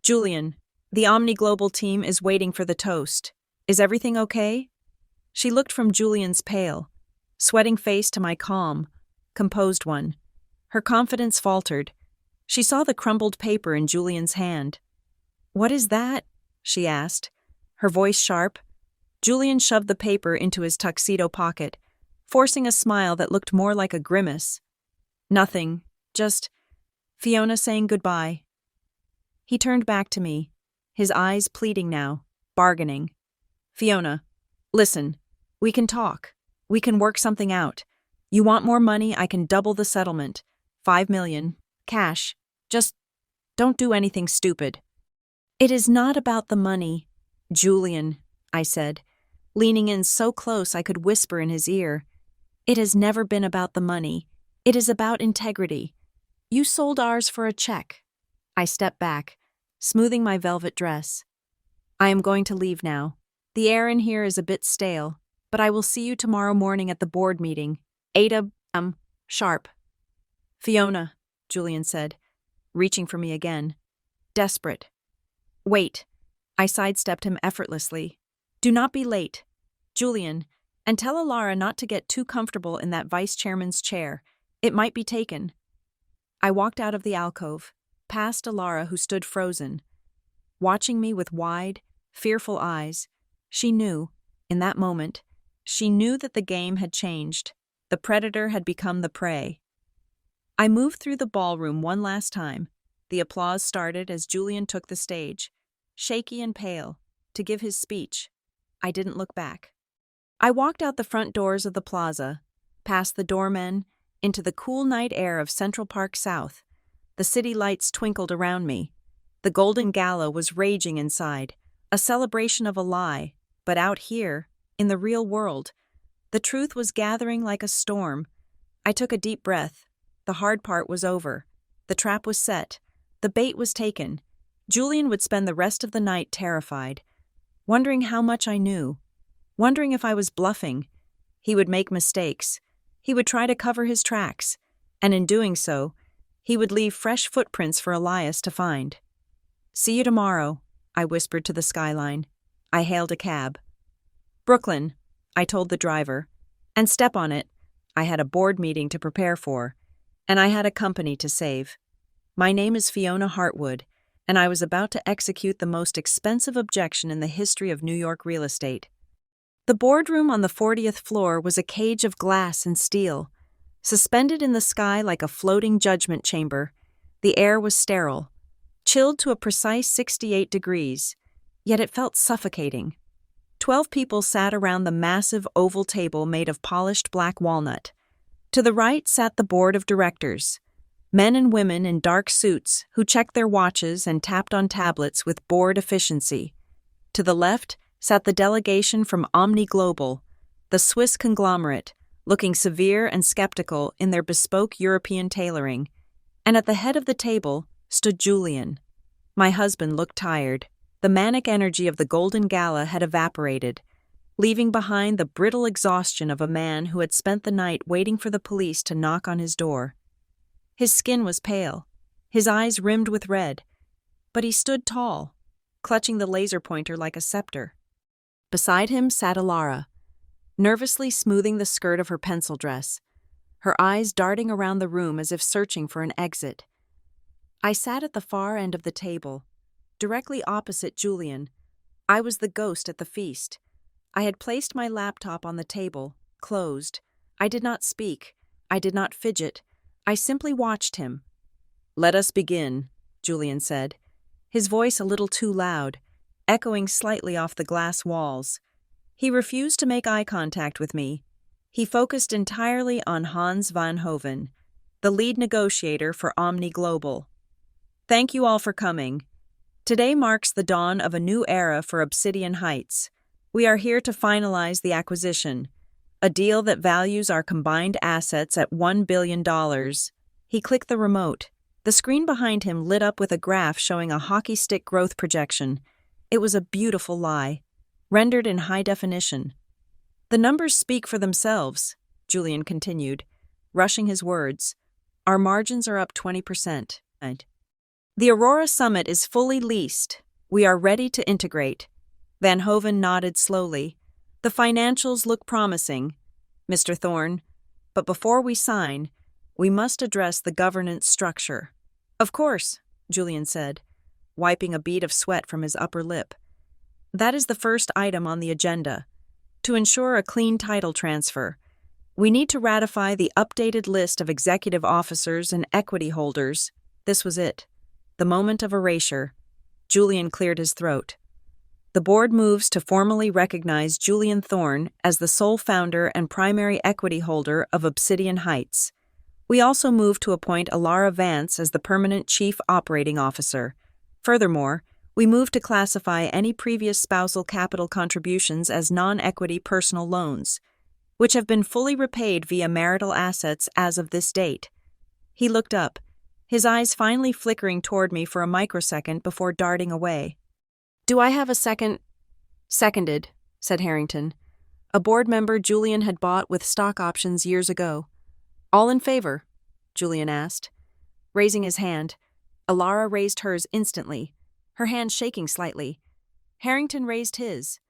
"Julian, the Omni Global team is waiting for the toast. Is everything okay?" She looked from Julian's pale, sweating face to my calm, composed one. Her confidence faltered. She saw the crumbled paper in Julian's hand. What is that? She asked, her voice sharp. Julian shoved the paper into his tuxedo pocket, forcing a smile that looked more like a grimace. Nothing, just Fiona saying goodbye. He turned back to me, his eyes pleading now, bargaining. Fiona, listen, we can talk. We can work something out. You want more money, I can double the settlement. 5 million. Cash. Just don't do anything stupid. It is not about the money, Julian, I said, leaning in so close I could whisper in his ear. It has never been about the money. It is about integrity. You sold ours for a check. I stepped back, smoothing my velvet dress. I am going to leave now. The air in here is a bit stale, but I will see you tomorrow morning at the board meeting. 8 a.m. sharp. Fiona, Julian said, reaching for me again. Desperate. Wait. I sidestepped him effortlessly. Do not be late. Julian, and tell Alara not to get too comfortable in that vice chairman's chair. It might be taken. I walked out of the alcove, past Alara who stood frozen. Watching me with wide, fearful eyes, she knew, in that moment, she knew that the game had changed. The predator had become the prey. I moved through the ballroom one last time. The applause started as Julian took the stage, shaky and pale, to give his speech. I didn't look back. I walked out the front doors of the plaza, past the doormen, into the cool night air of Central Park South. The city lights twinkled around me. The Golden Gala was raging inside, a celebration of a lie, but out here, in the real world, the truth was gathering like a storm. I took a deep breath. The hard part was over. The trap was set. The bait was taken. Julian would spend the rest of the night terrified, wondering how much I knew, wondering if I was bluffing. He would make mistakes. He would try to cover his tracks, and in doing so, he would leave fresh footprints for Elias to find. See you tomorrow, I whispered to the skyline. I hailed a cab. Brooklyn, I told the driver, and step on it. I had a board meeting to prepare for, and I had a company to save. My name is Fiona Hartwood, and I was about to execute the most expensive objection in the history of New York real estate. The boardroom on the 40th floor was a cage of glass and steel. Suspended in the sky like a floating judgment chamber, the air was sterile, chilled to a precise 68 degrees, yet it felt suffocating. 12 people sat around the massive oval table made of polished black walnut. To the right sat the board of directors, men and women in dark suits who checked their watches and tapped on tablets with bored efficiency. To the left sat the delegation from Omni Global, the Swiss conglomerate, looking severe and skeptical in their bespoke European tailoring. And at the head of the table stood Julian. My husband looked tired. The manic energy of the Golden Gala had evaporated, leaving behind the brittle exhaustion of a man who had spent the night waiting for the police to knock on his door. His skin was pale, his eyes rimmed with red, but he stood tall, clutching the laser pointer like a scepter. Beside him sat Alara, nervously smoothing the skirt of her pencil dress, her eyes darting around the room as if searching for an exit. I sat at the far end of the table, directly opposite Julian. I was the ghost at the feast. I had placed my laptop on the table, closed. I did not speak. I did not fidget. I simply watched him. "Let us begin," Julian said, his voice a little too loud, echoing slightly off the glass walls. He refused to make eye contact with me. He focused entirely on Hans van Hoven, the lead negotiator for Omni Global. "Thank you all for coming. Today marks the dawn of a new era for Obsidian Heights. We are here to finalize the acquisition, a deal that values our combined assets at $1 billion. He clicked the remote. The screen behind him lit up with a graph showing a hockey stick growth projection. It was a beautiful lie, rendered in high definition. "The numbers speak for themselves," Julian continued, rushing his words. "Our margins are up 20%. The Aurora Summit is fully leased. We are ready to integrate." Van Hoven nodded slowly. "The financials look promising, Mr. Thorne, but before we sign, we must address the governance structure." "Of course," Julian said. wiping a bead of sweat from his upper lip. "That is the first item on the agenda. To ensure a clean title transfer, we need to ratify the updated list of executive officers and equity holders." This was it. The moment of erasure. Julian cleared his throat. "The board moves to formally recognize Julian Thorne as the sole founder and primary equity holder of Obsidian Heights. We also move to appoint Alara Vance as the permanent chief operating officer. Furthermore, we move to classify any previous spousal capital contributions as non-equity personal loans, which have been fully repaid via marital assets as of this date." He looked up, his eyes finally flickering toward me for a microsecond before darting away. "Do I have a second?" "Seconded," said Harrington. A board member Julian had bought with stock options years ago. "All in favor?" Julian asked. Raising his hand, Alara raised hers instantly, her hand shaking slightly. Harrington raised his.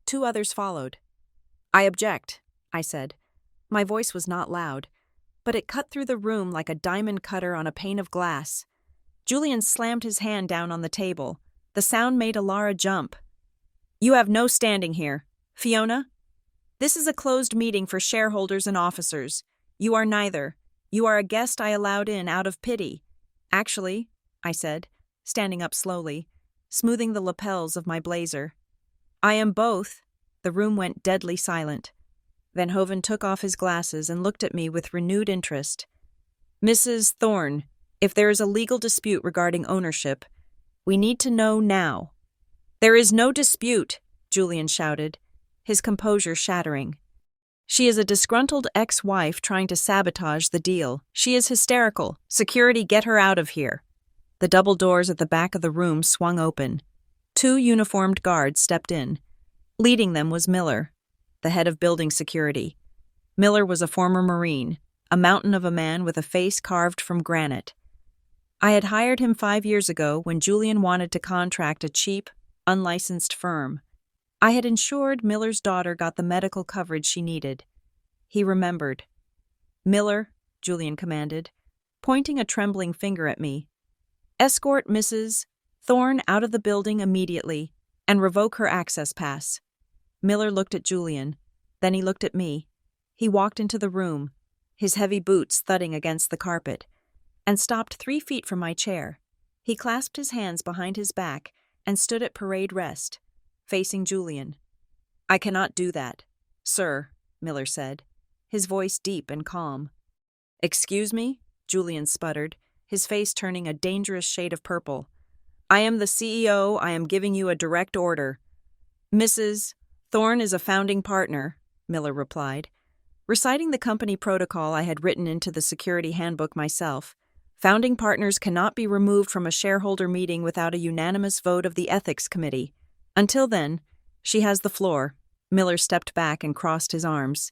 2 others followed. "I object," I said. My voice was not loud, but it cut through the room like a diamond cutter on a pane of glass. Julian slammed his hand down on the table. The sound made Alara jump. "You have no standing here. Fiona? This is a closed meeting for shareholders and officers. You are neither. You are a guest I allowed in out of pity." "Actually," I said, standing up slowly, smoothing the lapels of my blazer. "I am both." The room went deadly silent. Van Hoven took off his glasses and looked at me with renewed interest. "Mrs. Thorne, if there is a legal dispute regarding ownership, we need to know now." "There is no dispute," Julian shouted, his composure shattering. "She is a disgruntled ex-wife trying to sabotage the deal. She is hysterical. Security, get her out of here." The double doors at the back of the room swung open. 2 uniformed guards stepped in. Leading them was Miller, the head of building security. Miller was a former Marine, a mountain of a man with a face carved from granite. I had hired him 5 years ago when Julian wanted to contract a cheap, unlicensed firm. I had ensured Miller's daughter got the medical coverage she needed. He remembered. "Miller," Julian commanded, pointing a trembling finger at me, "escort Mrs. Thorne out of the building immediately and revoke her access pass." Miller looked at Julian, then he looked at me. He walked into the room, his heavy boots thudding against the carpet, and stopped 3 feet from my chair. He clasped his hands behind his back and stood at parade rest, facing Julian. "I cannot do that, sir," Miller said, his voice deep and calm. "Excuse me?" Julian sputtered, his face turning a dangerous shade of purple. "I am the CEO. I am giving you a direct order." "Mrs. Thorne is a founding partner," Miller replied, reciting the company protocol I had written into the security handbook myself. "Founding partners cannot be removed from a shareholder meeting without a unanimous vote of the ethics committee. Until then, she has the floor." Miller stepped back and crossed his arms,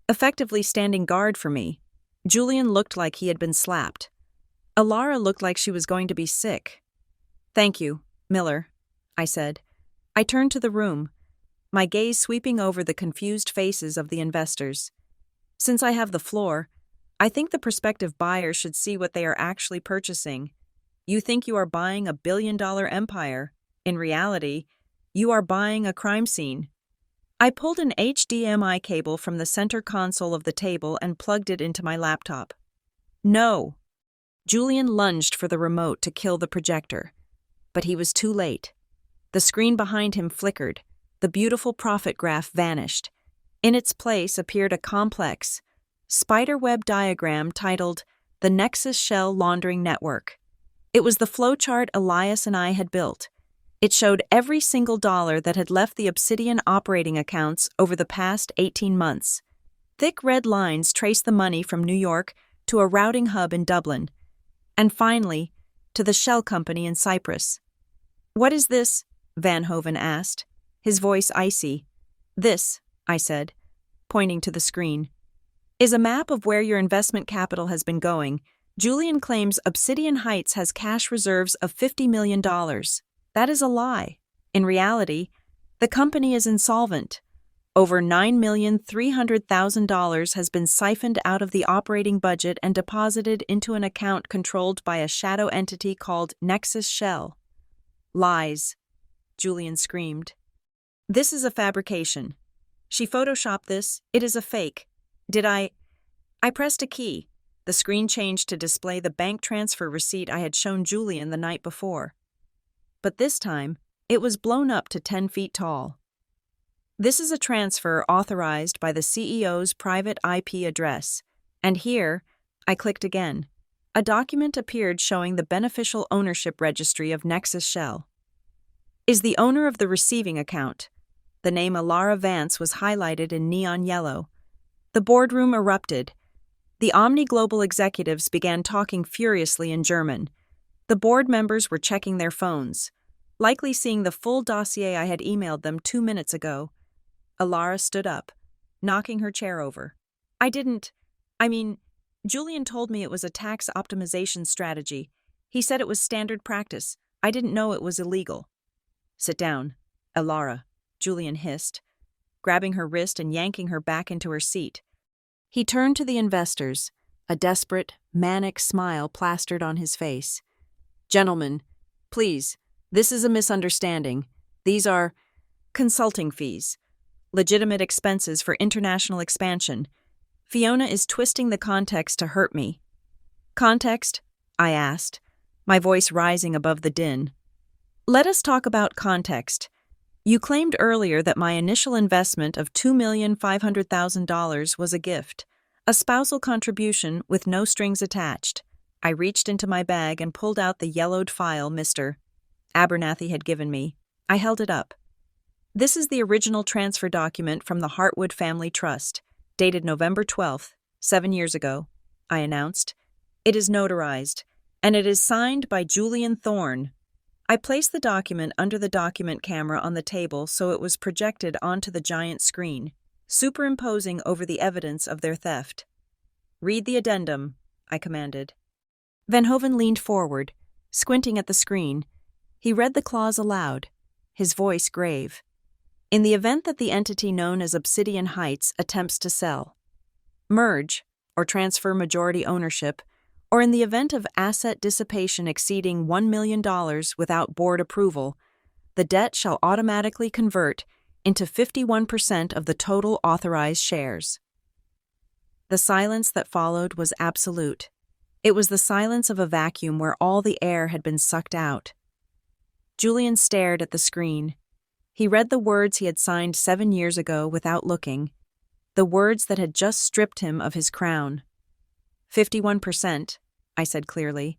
effectively standing guard for me. Julian looked like he had been slapped. Alara looked like she was going to be sick. "Thank you, Miller," I said. I turned to the room, my gaze sweeping over the confused faces of the investors. "Since I have the floor, I think the prospective buyers should see what they are actually purchasing. You think you are buying a billion-dollar empire. In reality, you are buying a crime scene." I pulled an HDMI cable from the center console of the table and plugged it into my laptop. "No." Julian lunged for the remote to kill the projector, but he was too late. The screen behind him flickered. The beautiful profit graph vanished. In its place appeared a complex, spiderweb diagram titled "The Nexus Shell Laundering Network." It was the flowchart Elias and I had built. It showed every single dollar that had left the Obsidian operating accounts over the past 18 months. Thick red lines traced the money from New York to a routing hub in Dublin, and finally, to the shell company in Cyprus. "What is this?" Van Hoven asked, his voice icy. "This," I said, pointing to the screen, "is a map of where your investment capital has been going. Julian claims Obsidian Heights has cash reserves of $50 million. That is a lie. In reality, the company is insolvent. Over $9,300,000 has been siphoned out of the operating budget and deposited into an account controlled by a shadow entity called Nexus Shell." Lies, Julian screamed. This is a fabrication. She photoshopped this. It is a fake. I pressed a key. The screen changed to display the bank transfer receipt I had shown Julian the night before. But this time, it was blown up to 10 feet tall. This is a transfer authorized by the CEO's private IP address. And here, I clicked again. A document appeared showing the beneficial ownership registry of Nexus Shell. Is the owner of the receiving account. The name Alara Vance was highlighted in neon yellow. The boardroom erupted. The Omni Global executives began talking furiously in German. The board members were checking their phones, likely seeing the full dossier I had emailed them 2 minutes ago. Alara stood up, knocking her chair over. Julian told me it was a tax optimization strategy. He said it was standard practice. I didn't know it was illegal. Sit down, Alara, Julian hissed, grabbing her wrist and yanking her back into her seat. He turned to the investors, a desperate, manic smile plastered on his face. Gentlemen, please, this is a misunderstanding. These are consulting fees, legitimate expenses for international expansion. Fiona is twisting the context to hurt me. Context? I asked, my voice rising above the din. Let us talk about context. You claimed earlier that my initial investment of $2,500,000 was a gift, a spousal contribution with no strings attached. I reached into my bag and pulled out the yellowed file Mr. Abernathy had given me. I held it up. This is the original transfer document from the Hartwood Family Trust, dated November 12th, 7 years ago, I announced. It is notarized, and it is signed by Julian Thorne. I placed the document under the document camera on the table so it was projected onto the giant screen, superimposing over the evidence of their theft. Read the addendum, I commanded. Van Hoven leaned forward, squinting at the screen. He read the clause aloud, his voice grave. In the event that the entity known as Obsidian Heights attempts to sell, merge, or transfer majority ownership, or in the event of asset dissipation exceeding $1 million without board approval, the debt shall automatically convert into 51% of the total authorized shares. The silence that followed was absolute. It was the silence of a vacuum where all the air had been sucked out. Julian stared at the screen. He read the words he had signed 7 years ago without looking, the words that had just stripped him of his crown. 51%, I said clearly.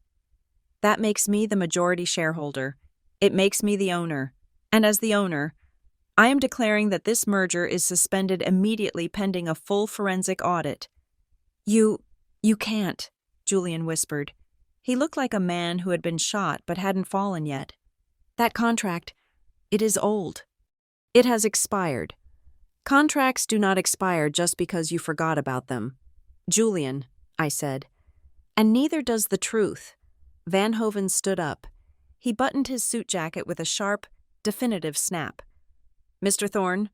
That makes me the majority shareholder. It makes me the owner. And as the owner, I am declaring that this merger is suspended immediately pending a full forensic audit. You can't, Julian whispered. He looked like a man who had been shot but hadn't fallen yet. That contract, it is old. It has expired. Contracts do not expire just because you forgot about them. Julian, I said. And neither does the truth. Van Hoven stood up. He buttoned his suit jacket with a sharp, definitive snap. Mr. Thorne,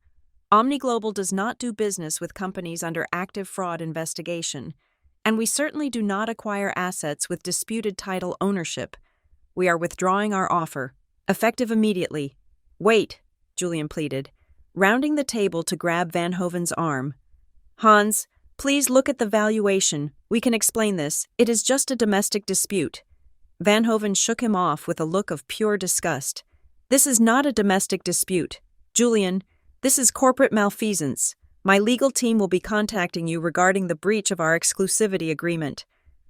Omni Global does not do business with companies under active fraud investigation, and we certainly do not acquire assets with disputed title ownership. We are withdrawing our offer, effective immediately. Wait, Julian pleaded, rounding the table to grab Van Hoven's arm. Hans, please look at the valuation. We can explain this. It is just a domestic dispute. Van Hoven shook him off with a look of pure disgust. This is not a domestic dispute. Julian, this is corporate malfeasance. My legal team will be contacting you regarding the breach of our exclusivity agreement.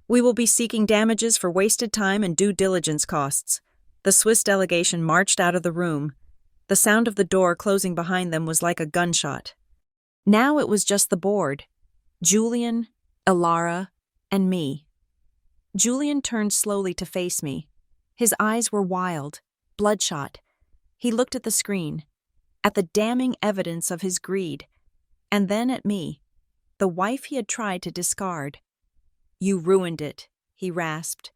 We will be seeking damages for wasted time and due diligence costs. The Swiss delegation marched out of the room. The sound of the door closing behind them was like a gunshot. Now it was just the board. Julian, Alara, and me. Julian turned slowly to face me. His eyes were wild, bloodshot. He looked at the screen, at the damning evidence of his greed, and then at me, the wife he had tried to discard. You ruined it, he rasped.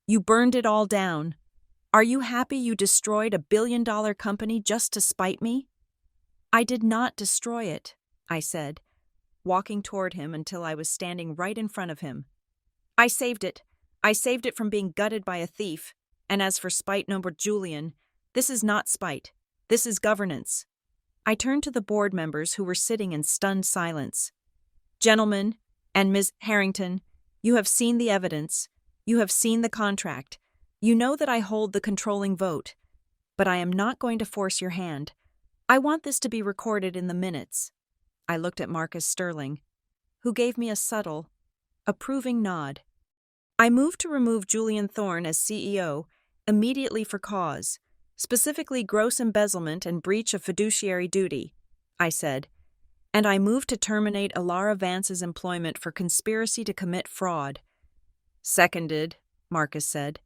You burned it all down. Are you happy you destroyed a billion-dollar company just to spite me? I did not destroy it, I said, walking toward him until I was standing right in front of him. I saved it. I saved it from being gutted by a thief. And as for spite number Julian, This is not spite. This is governance. I turned to the board members who were sitting in stunned silence. Gentlemen, and Ms. Harrington, you have seen the evidence. You have seen the contract. You know that I hold the controlling vote. But I am not going to force your hand. I want this to be recorded in the minutes. I looked at Marcus Sterling, who gave me a subtle, approving nod. I moved to remove Julian Thorne as CEO immediately for cause, specifically gross embezzlement and breach of fiduciary duty, I said, and I moved to terminate Alara Vance's employment for conspiracy to commit fraud. Seconded, Marcus said,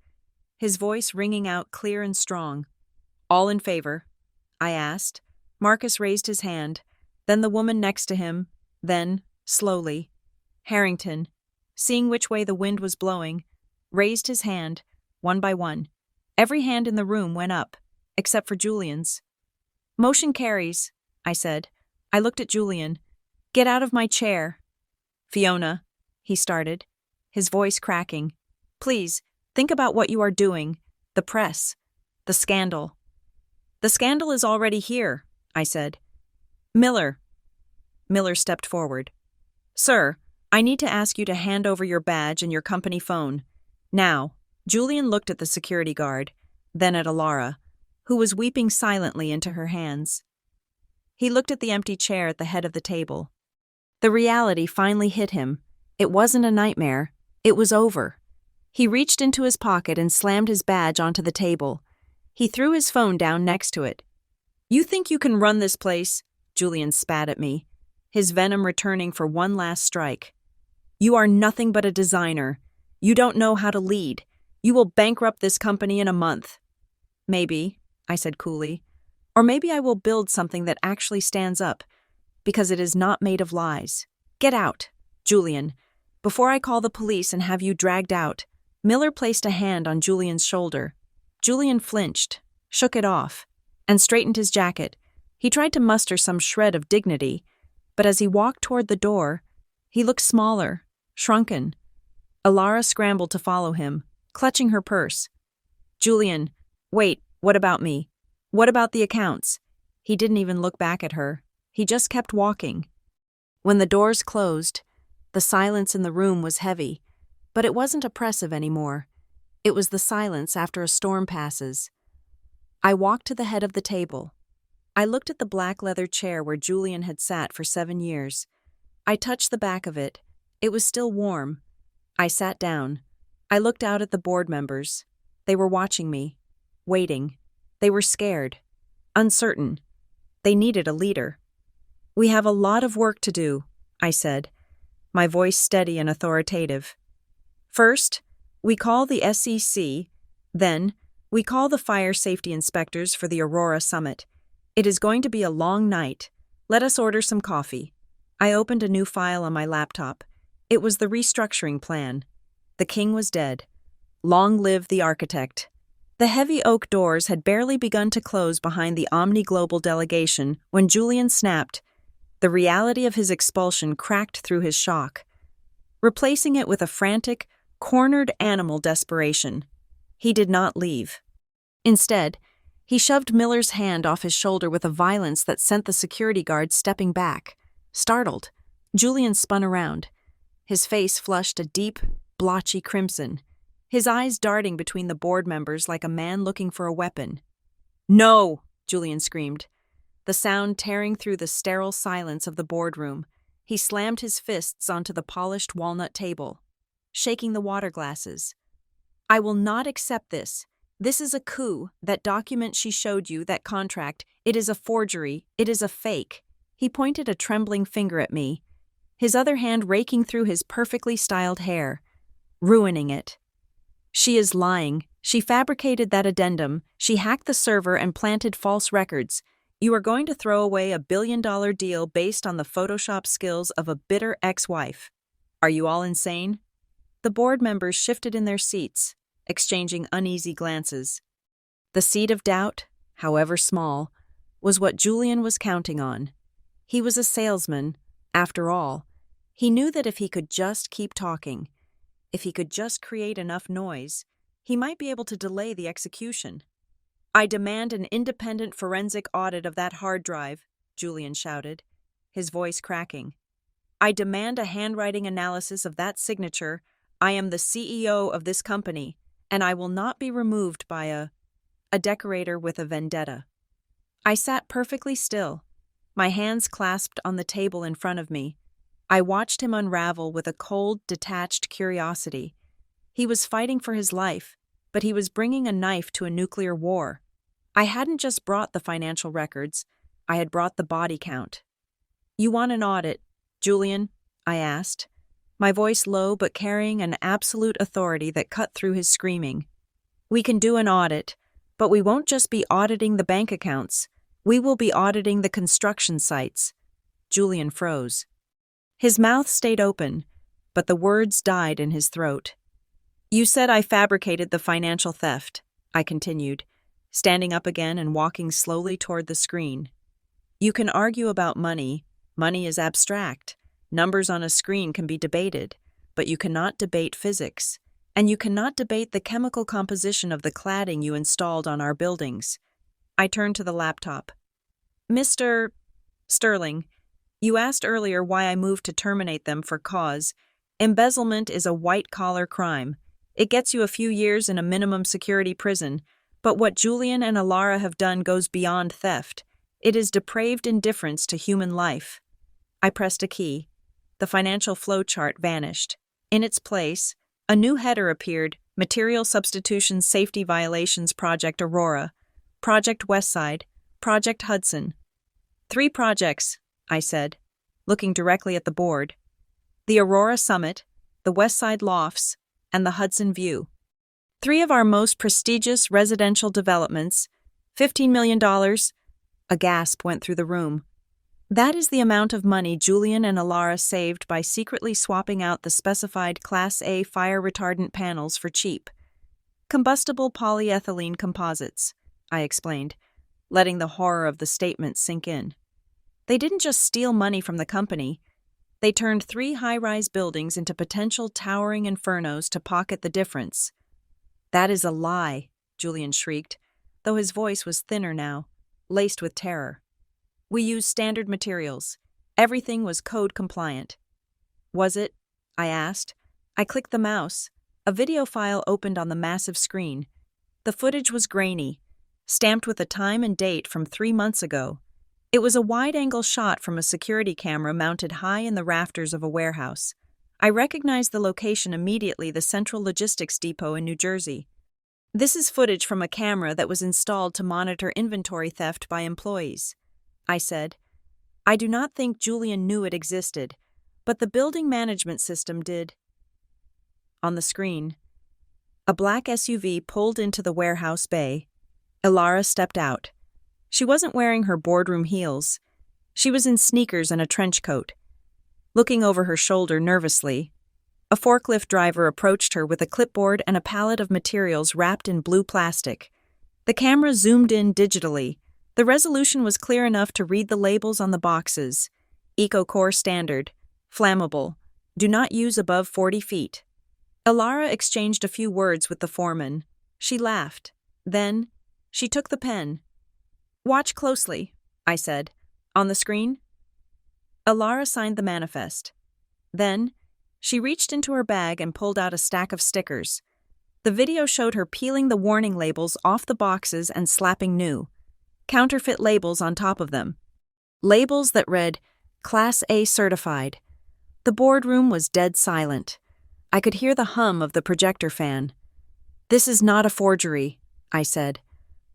his voice ringing out clear and strong. All in favor? I asked. Marcus raised his hand, then the woman next to him, then, slowly, Harrington, seeing which way the wind was blowing, raised his hand, one by one. Every hand in the room went up, except for Julian's. Motion carries, I said. I looked at Julian. Get out of my chair. Fiona, he started, his voice cracking. Please, think about what you are doing. The press. The scandal. The scandal is already here, I said. Miller. Miller stepped forward. Sir, I need to ask you to hand over your badge and your company phone. Now. Julian looked at the security guard, then at Alara, who was weeping silently into her hands. He looked at the empty chair at the head of the table. The reality finally hit him. It wasn't a nightmare. It was over. He reached into his pocket and slammed his badge onto the table. He threw his phone down next to it. You think you can run this place? Julian spat at me, his venom returning for one last strike. You are nothing but a designer. You don't know how to lead. You will bankrupt this company in a month. Maybe, I said coolly. Or maybe I will build something that actually stands up, because it is not made of lies. Get out, Julian, before I call the police and have you dragged out. Miller placed a hand on Julian's shoulder. Julian flinched, shook it off, and straightened his jacket. He tried to muster some shred of dignity, but as he walked toward the door, he looked smaller, shrunken. Alara scrambled to follow him, clutching her purse. Julian, wait, what about me? What about the accounts? He didn't even look back at her. He just kept walking. When the doors closed, the silence in the room was heavy, but it wasn't oppressive anymore. It was the silence after a storm passes. I walked to the head of the table. I looked at the black leather chair where Julian had sat for 7 years. I touched the back of it. It was still warm. I sat down. I looked out at the board members. They were watching me, waiting. They were scared, uncertain. They needed a leader. We have a lot of work to do, I said, my voice steady and authoritative. First, we call the SEC, then, we call the fire safety inspectors for the Aurora Summit. It is going to be a long night. Let us order some coffee. I opened a new file on my laptop. It was the restructuring plan. The king was dead. Long live the architect. The heavy oak doors had barely begun to close behind the Omni Global delegation when Julian snapped. The reality of his expulsion cracked through his shock, replacing it with a frantic, cornered animal desperation. He did not leave. Instead, he shoved Miller's hand off his shoulder with a violence that sent the security guard stepping back. Startled, Julian spun around. His face flushed a deep, blotchy crimson, his eyes darting between the board members like a man looking for a weapon. No! Julian screamed, the sound tearing through the sterile silence of the boardroom. He slammed his fists onto the polished walnut table, shaking the water glasses. I will not accept this. This is a coup. That document she showed you, that contract, it is a forgery. It is a fake. He pointed a trembling finger at me, his other hand raking through his perfectly styled hair, ruining it. She is lying. She fabricated that addendum. She hacked the server and planted false records. You are going to throw away a $1 billion deal based on the Photoshop skills of a bitter ex-wife. Are you all insane? The board members shifted in their seats, exchanging uneasy glances. The seed of doubt, however small, was what Julian was counting on. He was a salesman, after all. He knew that if he could just keep talking, if he could just create enough noise, he might be able to delay the execution. I demand an independent forensic audit of that hard drive, Julian shouted, his voice cracking. I demand a handwriting analysis of that signature. I am the CEO of this company, and I will not be removed by a decorator with a vendetta. I sat perfectly still, my hands clasped on the table in front of me. I watched him unravel with a cold, detached curiosity. He was fighting for his life, but he was bringing a knife to a nuclear war. I hadn't just brought the financial records, I had brought the body count. You want an audit, Julian? I asked, my voice low but carrying an absolute authority that cut through his screaming. We can do an audit, but we won't just be auditing the bank accounts. We will be auditing the construction sites. Julian froze. His mouth stayed open, but the words died in his throat. You said I fabricated the financial theft, I continued, standing up again and walking slowly toward the screen. You can argue about money. Money is abstract. Numbers on a screen can be debated, but you cannot debate physics, and you cannot debate the chemical composition of the cladding you installed on our buildings. I turned to the laptop. Mr. Sterling, you asked earlier why I moved to terminate them for cause. Embezzlement is a white-collar crime. It gets you a few years in a minimum security prison, but what Julian and Alara have done goes beyond theft. It is depraved indifference to human life. I pressed a key. The financial flowchart vanished. In its place, a new header appeared, Material Substitution Safety Violations Project Aurora, Project Westside, Project Hudson. 3 projects, I said, looking directly at the board. The Aurora Summit, the Westside Lofts, and the Hudson View. 3 of our most prestigious residential developments, $15 million. A gasp went through the room. That is the amount of money Julian and Alara saved by secretly swapping out the specified Class A fire-retardant panels for cheap combustible polyethylene composites, I explained, letting the horror of the statement sink in. They didn't just steal money from the company. They turned 3 high-rise buildings into potential towering infernos to pocket the difference. That is a lie, Julian shrieked, though his voice was thinner now, laced with terror. We used standard materials. Everything was code compliant. Was it? I asked. I clicked the mouse. A video file opened on the massive screen. The footage was grainy, stamped with a time and date from 3 months ago. It was a wide-angle shot from a security camera mounted high in the rafters of a warehouse. I recognized the location immediately, the Central Logistics Depot in New Jersey. This is footage from a camera that was installed to monitor inventory theft by employees, I said. I do not think Julian knew it existed, but the building management system did. On the screen, a black SUV pulled into the warehouse bay. Alara stepped out. She wasn't wearing her boardroom heels. She was in sneakers and a trench coat. Looking over her shoulder nervously, a forklift driver approached her with a clipboard and a pallet of materials wrapped in blue plastic. The camera zoomed in digitally. The resolution was clear enough to read the labels on the boxes. EcoCore Standard, Flammable, Do not use above 40 feet. Alara exchanged a few words with the foreman. She laughed. Then, she took the pen. Watch closely, I said. On the screen? Alara signed the manifest. Then, she reached into her bag and pulled out a stack of stickers. The video showed her peeling the warning labels off the boxes and slapping new, counterfeit labels on top of them. Labels that read, Class A Certified. The boardroom was dead silent. I could hear the hum of the projector fan. This is not a forgery, I said,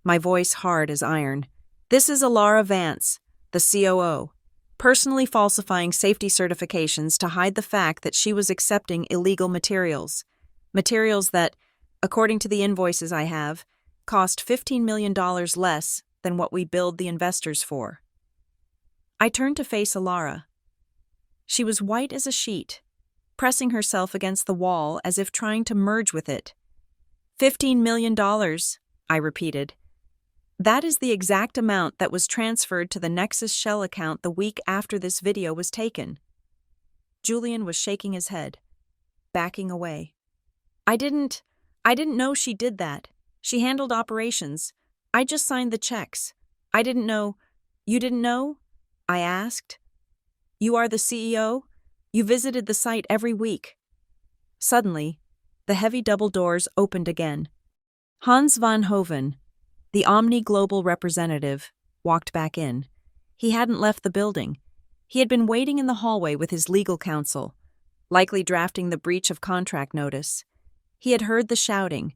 my voice hard as iron. This is Alara Vance, the COO, personally falsifying safety certifications to hide the fact that she was accepting illegal materials. Materials that, according to the invoices I have, cost $15 million less than what we billed the investors for. I turned to face Alara. She was white as a sheet, pressing herself against the wall as if trying to merge with it. $15 million, I repeated. That is the exact amount that was transferred to the Nexus Shell account the week after this video was taken. Julian was shaking his head, backing away. I didn't know she did that. She handled operations. I just signed the checks. I didn't know. You didn't know? I asked. You are the CEO? You visited the site every week. Suddenly, the heavy double doors opened again. Hans van Hoven, the Omni Global representative, walked back in. He hadn't left the building. He had been waiting in the hallway with his legal counsel, likely drafting the breach of contract notice. He had heard the shouting.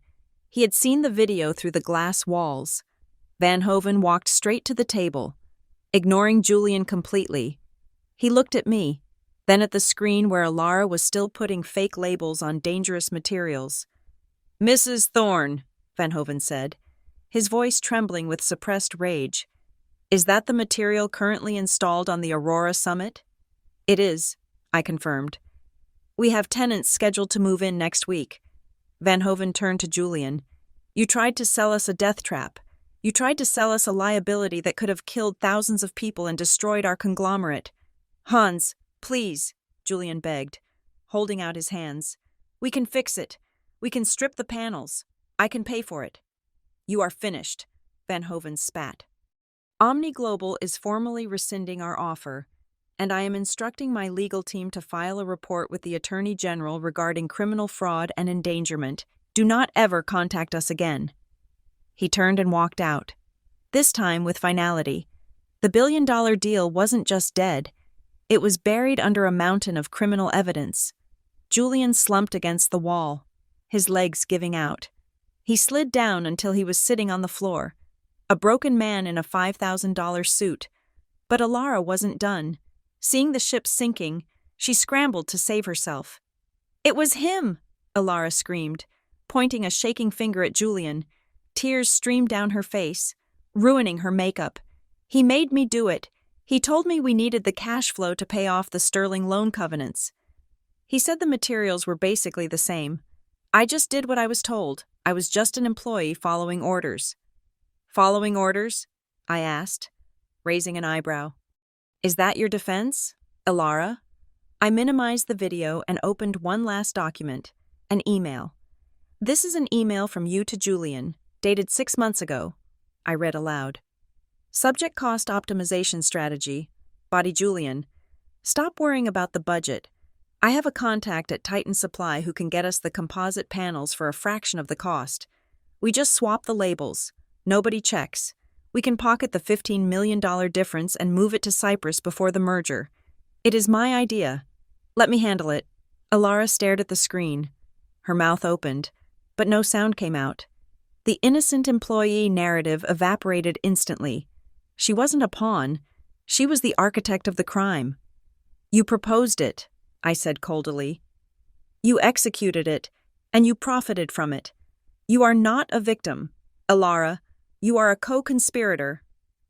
He had seen the video through the glass walls. Van Hoven walked straight to the table, ignoring Julian completely. He looked at me, then at the screen where Alara was still putting fake labels on dangerous materials. "Mrs. Thorne," Van Hoven said, his voice trembling with suppressed rage. "Is that the material currently installed on the Aurora summit?" "It is," I confirmed. "We have tenants scheduled to move in next week." Van Hoven turned to Julian. "You tried to sell us a death trap. You tried to sell us a liability that could have killed thousands of people and destroyed our conglomerate." "Hans, please," Julian begged, holding out his hands. "We can fix it. We can strip the panels. I can pay for it." "You are finished," Van Hoven spat. "Omni Global is formally rescinding our offer, and I am instructing my legal team to file a report with the Attorney General regarding criminal fraud and endangerment. Do not ever contact us again." He turned and walked out, this time with finality. The billion-dollar deal wasn't just dead. It was buried under a mountain of criminal evidence. Julian slumped against the wall, his legs giving out. He slid down until he was sitting on the floor, a broken man in a $5,000 suit. But Alara wasn't done. Seeing the ship sinking, she scrambled to save herself. "It was him!" Alara screamed, pointing a shaking finger at Julian. Tears streamed down her face, ruining her makeup. "He made me do it. He told me we needed the cash flow to pay off the Sterling loan covenants. He said the materials were basically the same. I just did what I was told. I was just an employee following orders." "Following orders?" I asked, raising an eyebrow. "Is that your defense, Alara?" I minimized the video and opened one last document, an email. "This is an email from you to Julian, dated 6 months ago." I read aloud. "Subject cost optimization strategy. Body Julian. Stop worrying about the budget. I have a contact at Titan Supply who can get us the composite panels for a fraction of the cost. We just swap the labels. Nobody checks. We can pocket the $15 million difference and move it to Cyprus before the merger. It is my idea. Let me handle it." Alara stared at the screen. Her mouth opened, but no sound came out. The innocent employee narrative evaporated instantly. She wasn't a pawn. She was the architect of the crime. "You proposed it," I said coldly. "You executed it, and you profited from it. You are not a victim, Alara. You are a co-conspirator."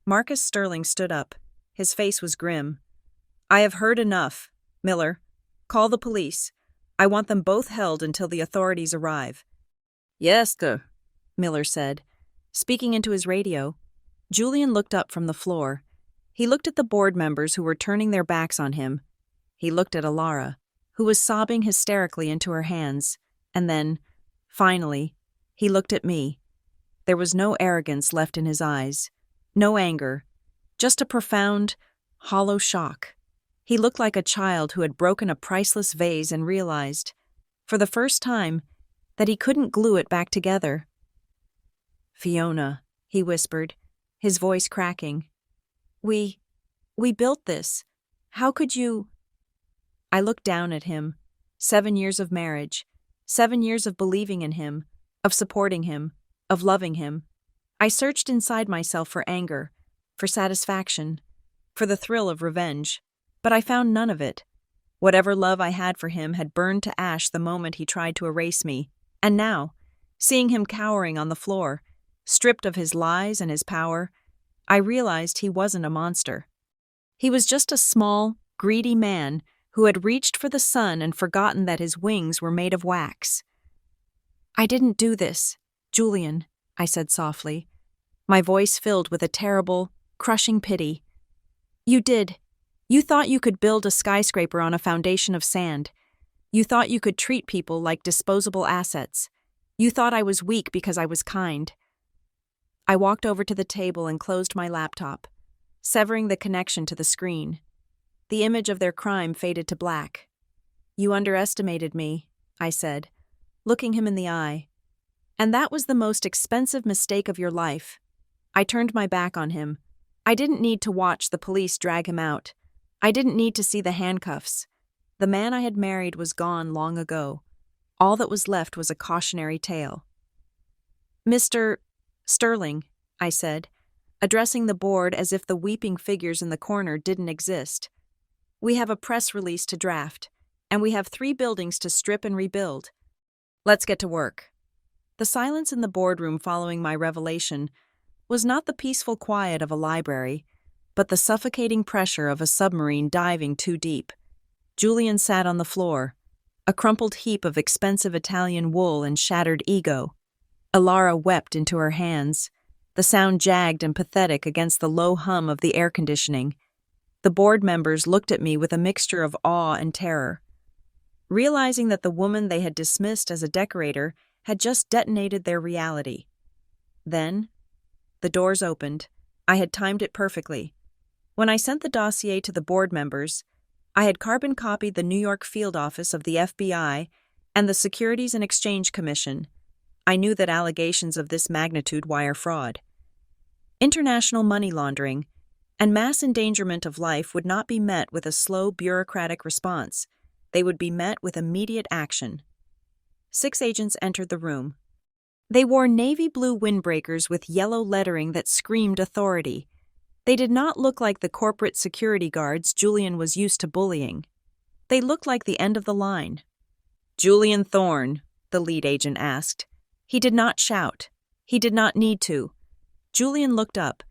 Marcus Sterling stood up. His face was grim. "I have heard enough. Miller, call the police. I want them both held until the authorities arrive." "Yes, sir," Miller said, speaking into his radio. Julian looked up from the floor. He looked at the board members who were turning their backs on him. He looked at Alara, who was sobbing hysterically into her hands. And then, finally, he looked at me. There was no arrogance left in his eyes, no anger, just a profound, hollow shock. He looked like a child who had broken a priceless vase and realized, for the first time, that he couldn't glue it back together. "Fiona," he whispered, his voice cracking. We built this. How could you?" I looked down at him. 7 years of marriage, 7 years of believing in him, of supporting him, of loving him. I searched inside myself for anger, for satisfaction, for the thrill of revenge, but I found none of it. Whatever love I had for him had burned to ash the moment he tried to erase me, and now, seeing him cowering on the floor, stripped of his lies and his power, I realized he wasn't a monster. He was just a small, greedy man who had reached for the sun and forgotten that his wings were made of wax. "I didn't do this, Julian," I said softly, my voice filled with a terrible, crushing pity. "You did. You thought you could build a skyscraper on a foundation of sand. You thought you could treat people like disposable assets. You thought I was weak because I was kind." I walked over to the table and closed my laptop, severing the connection to the screen. The image of their crime faded to black. "You underestimated me," I said, looking him in the eye. "And that was the most expensive mistake of your life." I turned my back on him. I didn't need to watch the police drag him out. I didn't need to see the handcuffs. The man I had married was gone long ago. All that was left was a cautionary tale. "Mr. Sterling," I said, addressing the board as if the weeping figures in the corner didn't exist. "We have a press release to draft, and we have 3 buildings to strip and rebuild. Let's get to work." The silence in the boardroom following my revelation was not the peaceful quiet of a library, but the suffocating pressure of a submarine diving too deep. Julian sat on the floor, a crumpled heap of expensive Italian wool and shattered ego. Alara wept into her hands. The sound jagged and pathetic against the low hum of the air conditioning. The board members looked at me with a mixture of awe and terror, realizing that the woman they had dismissed as a decorator had just detonated their reality. Then, the doors opened. I had timed it perfectly. When I sent the dossier to the board members, I had carbon copied the New York field office of the FBI and the Securities and Exchange Commission. I knew that allegations of this magnitude wire fraud, international money laundering, and mass endangerment of life would not be met with a slow bureaucratic response. They would be met with immediate action. 6 agents entered the room. They wore navy blue windbreakers with yellow lettering that screamed authority. They did not look like the corporate security guards Julian was used to bullying. They looked like the end of the line. "Julian Thorne," the lead agent asked. He did not shout. He did not need to. Julian looked up.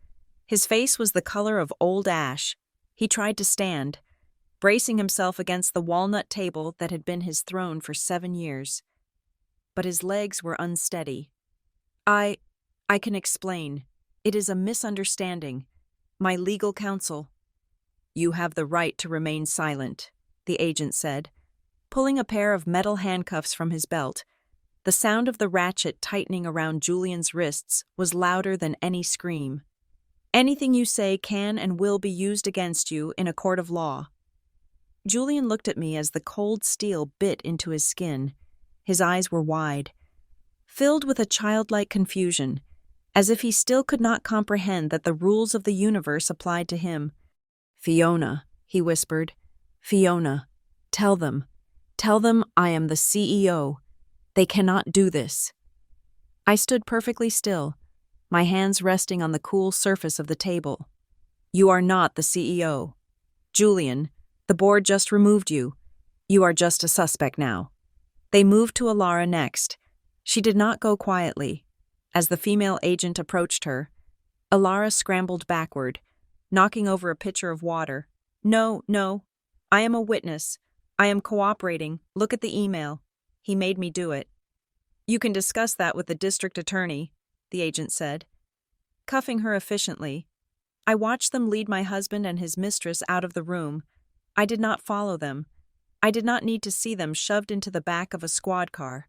His face was the color of old ash. He tried to stand, bracing himself against the walnut table that had been his throne for 7 years. But his legs were unsteady. I can explain. It is a misunderstanding. My legal counsel." "You have the right to remain silent," the agent said, pulling a pair of metal handcuffs from his belt. The sound of the ratchet tightening around Julian's wrists was louder than any scream. "Anything you say can and will be used against you in a court of law." Julian looked at me as the cold steel bit into his skin. His eyes were wide, filled with a childlike confusion, as if he still could not comprehend that the rules of the universe applied to him. "Fiona," he whispered. "Fiona, tell them I am the CEO. They cannot do this." I stood perfectly still, my hands resting on the cool surface of the table. "You are not the CEO. Julian, the board just removed you. You are just a suspect now." They moved to Alara next. She did not go quietly. As the female agent approached her, Alara scrambled backward, knocking over a pitcher of water. No, I am a witness. I am cooperating. Look at the email. He made me do it." "You can discuss that with the district attorney," the agent said, cuffing her efficiently. I watched them lead my husband and his mistress out of the room. I did not follow them. I did not need to see them shoved into the back of a squad car.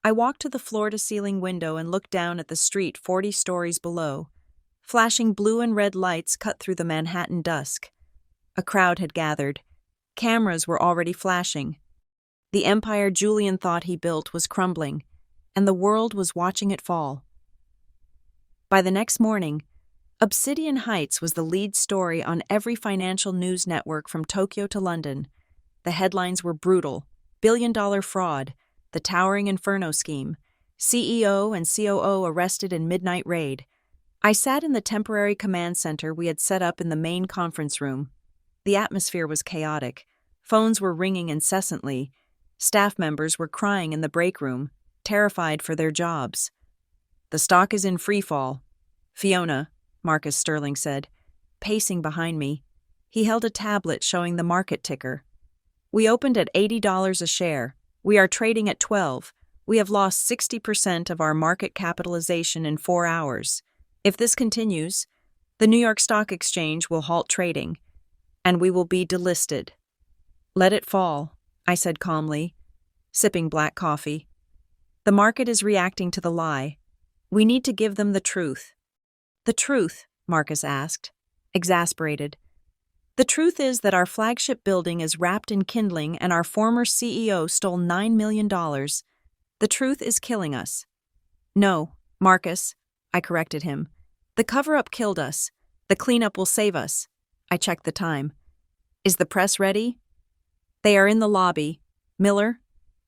I walked to the floor-to-ceiling window and looked down at the street 40 stories below. Flashing blue and red lights cut through the Manhattan dusk. A crowd had gathered. Cameras were already flashing. The empire Julian thought he built was crumbling, and the world was watching it fall. By the next morning, Obsidian Heights was the lead story on every financial news network from Tokyo to London. The headlines were brutal: billion-dollar fraud, the towering inferno scheme, CEO and COO arrested in midnight raid. I sat in the temporary command center we had set up in the main conference room. The atmosphere was chaotic. Phones were ringing incessantly. Staff members were crying in the break room, terrified for their jobs. "The stock is in free fall." "Fiona," Marcus Sterling said, pacing behind me. He held a tablet showing the market ticker. "We opened at $80 a share. We are trading at 12. We have lost 60% of our market capitalization in 4 hours. If this continues, the New York Stock Exchange will halt trading, and we will be delisted." "Let it fall," I said calmly, sipping black coffee. "The market is reacting to the lie. We need to give them the truth. The truth, Marcus asked, exasperated. The truth is that our flagship building is wrapped in kindling and our former CEO stole $9 million. The truth is killing us. No, Marcus, I corrected him. The cover-up killed us. The cleanup will save us. I checked the time. Is the press ready? They are in the lobby. Miller,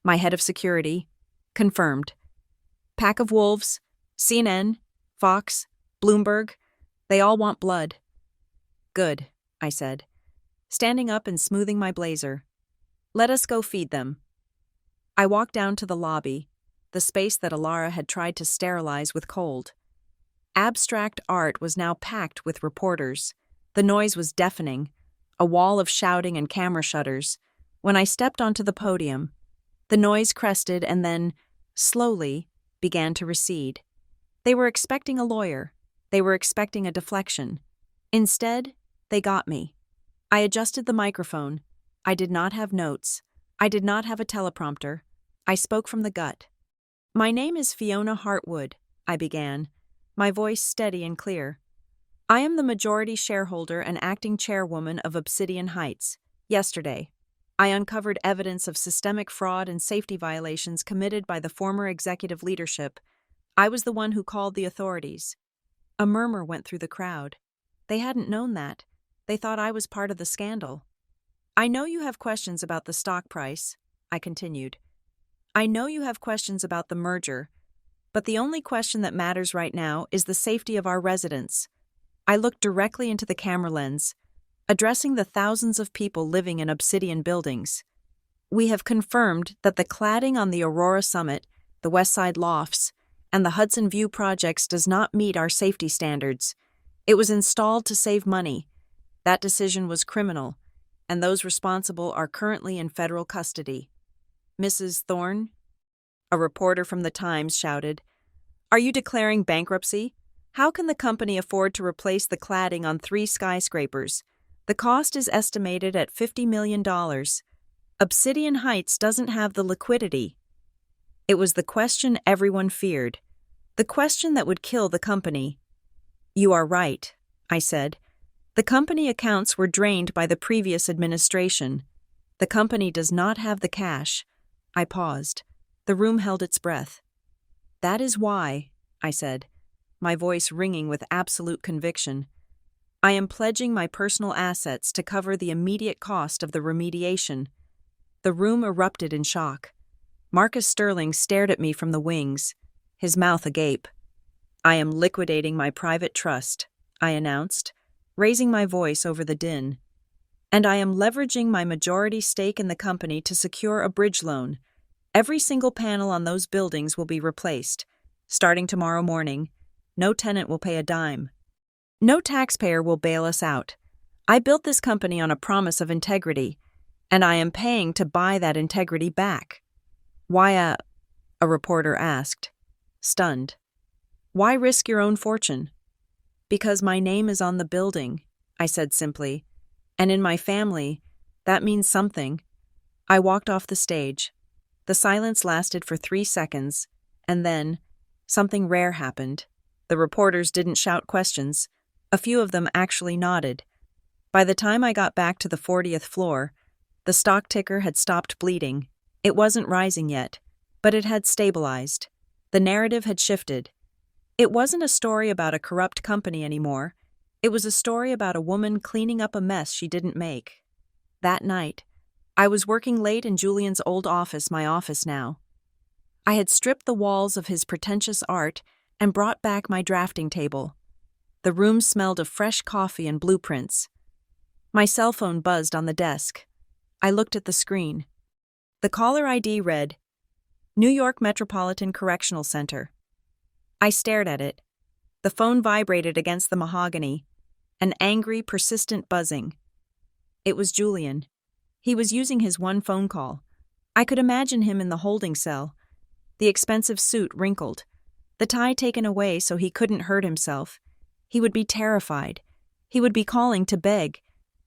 my head of security, confirmed. Pack of wolves, CNN, Fox, Bloomberg, they all want blood. Good, I said, standing up and smoothing my blazer. Let us go feed them. I walked down to the lobby, the space that Alara had tried to sterilize with cold. Abstract art was now packed with reporters. The noise was deafening, a wall of shouting and camera shutters. When I stepped onto the podium, the noise crested and then, slowly, began to recede. They were expecting a lawyer. They were expecting a deflection. Instead, they got me. I adjusted the microphone. I did not have notes. I did not have a teleprompter. I spoke from the gut. My name is Fiona Hartwood, I began, my voice steady and clear. I am the majority shareholder and acting chairwoman of Obsidian Heights. Yesterday, I uncovered evidence of systemic fraud and safety violations committed by the former executive leadership. I was the one who called the authorities. A murmur went through the crowd. They hadn't known that. They thought I was part of the scandal. I know you have questions about the stock price, I continued. I know you have questions about the merger, but the only question that matters right now is the safety of our residents. I looked directly into the camera lens, addressing the thousands of people living in Obsidian buildings. We have confirmed that the cladding on the Aurora Summit, the Westside Lofts, and the Hudson View projects does not meet our safety standards. It was installed to save money. That decision was criminal, and those responsible are currently in federal custody. Mrs. Thorne? A reporter from the Times shouted. Are you declaring bankruptcy? How can the company afford to replace the cladding on 3 skyscrapers? The cost is estimated at $50 million. Obsidian Heights doesn't have the liquidity. It was the question everyone feared, the question that would kill the company. You are right, I said. The company accounts were drained by the previous administration. The company does not have the cash. I paused. The room held its breath. That is why, I said, my voice ringing with absolute conviction. I am pledging my personal assets to cover the immediate cost of the remediation. The room erupted in shock. Marcus Sterling stared at me from the wings, his mouth agape. I am liquidating my private trust, I announced, raising my voice over the din. And I am leveraging my majority stake in the company to secure a bridge loan. Every single panel on those buildings will be replaced. Starting tomorrow morning, no tenant will pay a dime. No taxpayer will bail us out. I built this company on a promise of integrity, and I am paying to buy that integrity back. Why a reporter asked, stunned. Why risk your own fortune? Because my name is on the building, I said simply, and in my family, that means something. I walked off the stage. The silence lasted for 3 seconds, and then something rare happened. The reporters didn't shout questions. A few of them actually nodded. By the time I got back to the 40th floor, the stock ticker had stopped bleeding. It wasn't rising yet, but it had stabilized. The narrative had shifted. It wasn't a story about a corrupt company anymore. It was a story about a woman cleaning up a mess she didn't make. That night, I was working late in Julian's old office, my office now. I had stripped the walls of his pretentious art and brought back my drafting table. The room smelled of fresh coffee and blueprints. My cell phone buzzed on the desk. I looked at the screen. The caller ID read, New York Metropolitan Correctional Center. I stared at it. The phone vibrated against the mahogany, an angry, persistent buzzing. It was Julian. He was using his one phone call. I could imagine him in the holding cell, the expensive suit wrinkled, the tie taken away so he couldn't hurt himself. He would be terrified. He would be calling to beg.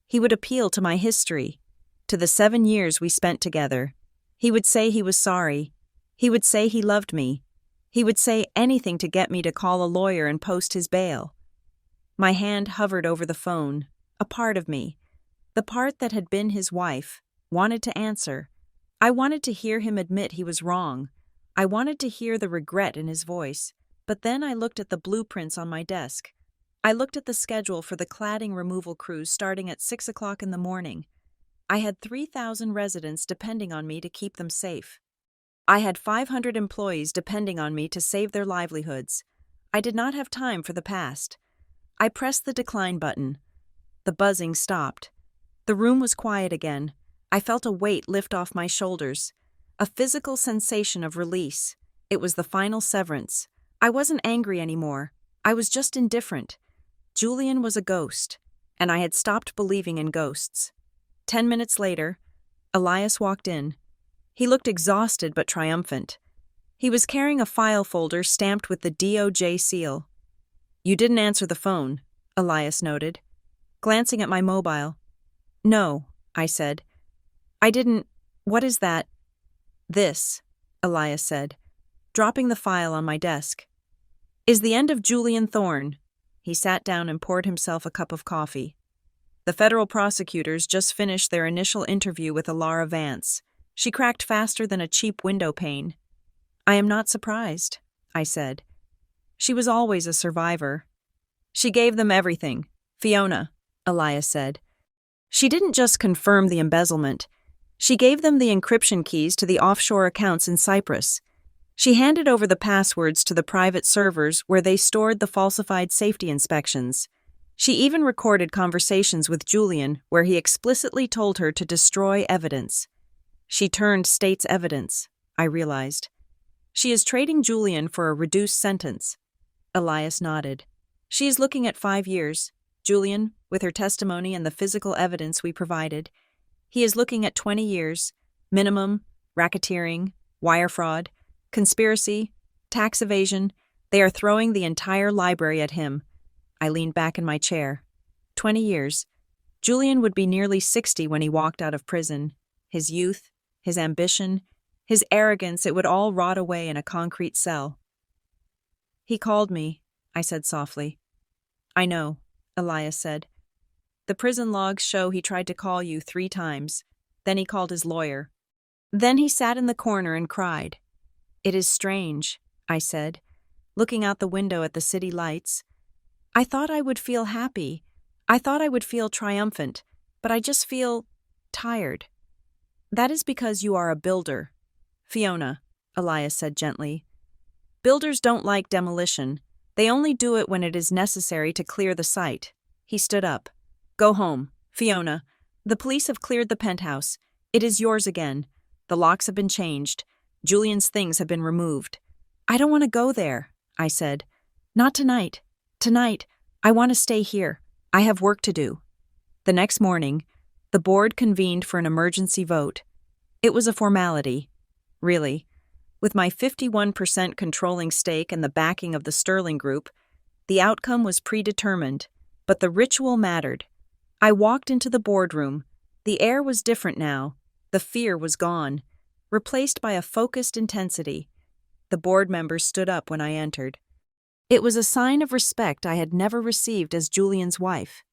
He would appeal to my history, to the 7 years we spent together. He would say he was sorry. He would say he loved me. He would say anything to get me to call a lawyer and post his bail. My hand hovered over the phone. A part of me, the part that had been his wife, wanted to answer. I wanted to hear him admit he was wrong. I wanted to hear the regret in his voice. But then I looked at the blueprints on my desk. I looked at the schedule for the cladding removal crews starting at 6 o'clock in the morning. I had 3,000 residents depending on me to keep them safe. I had 500 employees depending on me to save their livelihoods. I did not have time for the past. I pressed the decline button. The buzzing stopped. The room was quiet again. I felt a weight lift off my shoulders. A physical sensation of release. It was the final severance. I wasn't angry anymore. I was just indifferent. Julian was a ghost, and I had stopped believing in ghosts. 10 minutes later, Elias walked in. He looked exhausted but triumphant. He was carrying a file folder stamped with the DOJ seal. "You didn't answer the phone," Elias noted, glancing at my mobile. "No," I said. "I didn't. What is that?" "This," Elias said, dropping the file on my desk, "is the end of Julian Thorne." He sat down and poured himself a cup of coffee. "The federal prosecutors just finished their initial interview with Alara Vance. She cracked faster than a cheap window pane." "I am not surprised," I said. "She was always a survivor." "She gave them everything, Fiona," Elias said. "She didn't just confirm the embezzlement. She gave them the encryption keys to the offshore accounts in Cyprus. She handed over the passwords to the private servers where they stored the falsified safety inspections. She even recorded conversations with Julian where he explicitly told her to destroy evidence. She turned state's evidence, I realized. She is trading Julian for a reduced sentence." Elias nodded. "She is looking at 5 years. Julian, with her testimony and the physical evidence we provided, he is looking at 20 years, minimum, racketeering, wire fraud, conspiracy, tax evasion. They are throwing the entire library at him." I leaned back in my chair. 20 years. Julian would be nearly 60 when he walked out of prison. His youth, his ambition, his arrogance, it would all rot away in a concrete cell. "He called me," I said softly. "I know," Elias said. "The prison logs show he tried to call you 3 times. Then he called his lawyer. Then he sat in the corner and cried." "It is strange," I said, looking out the window at the city lights. "I thought I would feel happy. I thought I would feel triumphant, but I just feel tired." "That is because you are a builder, Fiona," Elias said gently. "Builders don't like demolition. They only do it when it is necessary to clear the site." He stood up. "Go home, Fiona. The police have cleared the penthouse. It is yours again. The locks have been changed. Julian's things have been removed." "I don't want to go there," I said. "Not tonight. Tonight, I want to stay here. I have work to do." The next morning, the board convened for an emergency vote. It was a formality. Really. With my 51% controlling stake and the backing of the Sterling Group, the outcome was predetermined, but the ritual mattered. I walked into the boardroom. The air was different now. The fear was gone, replaced by a focused intensity. The board members stood up when I entered. It was a sign of respect I had never received as Julian's wife.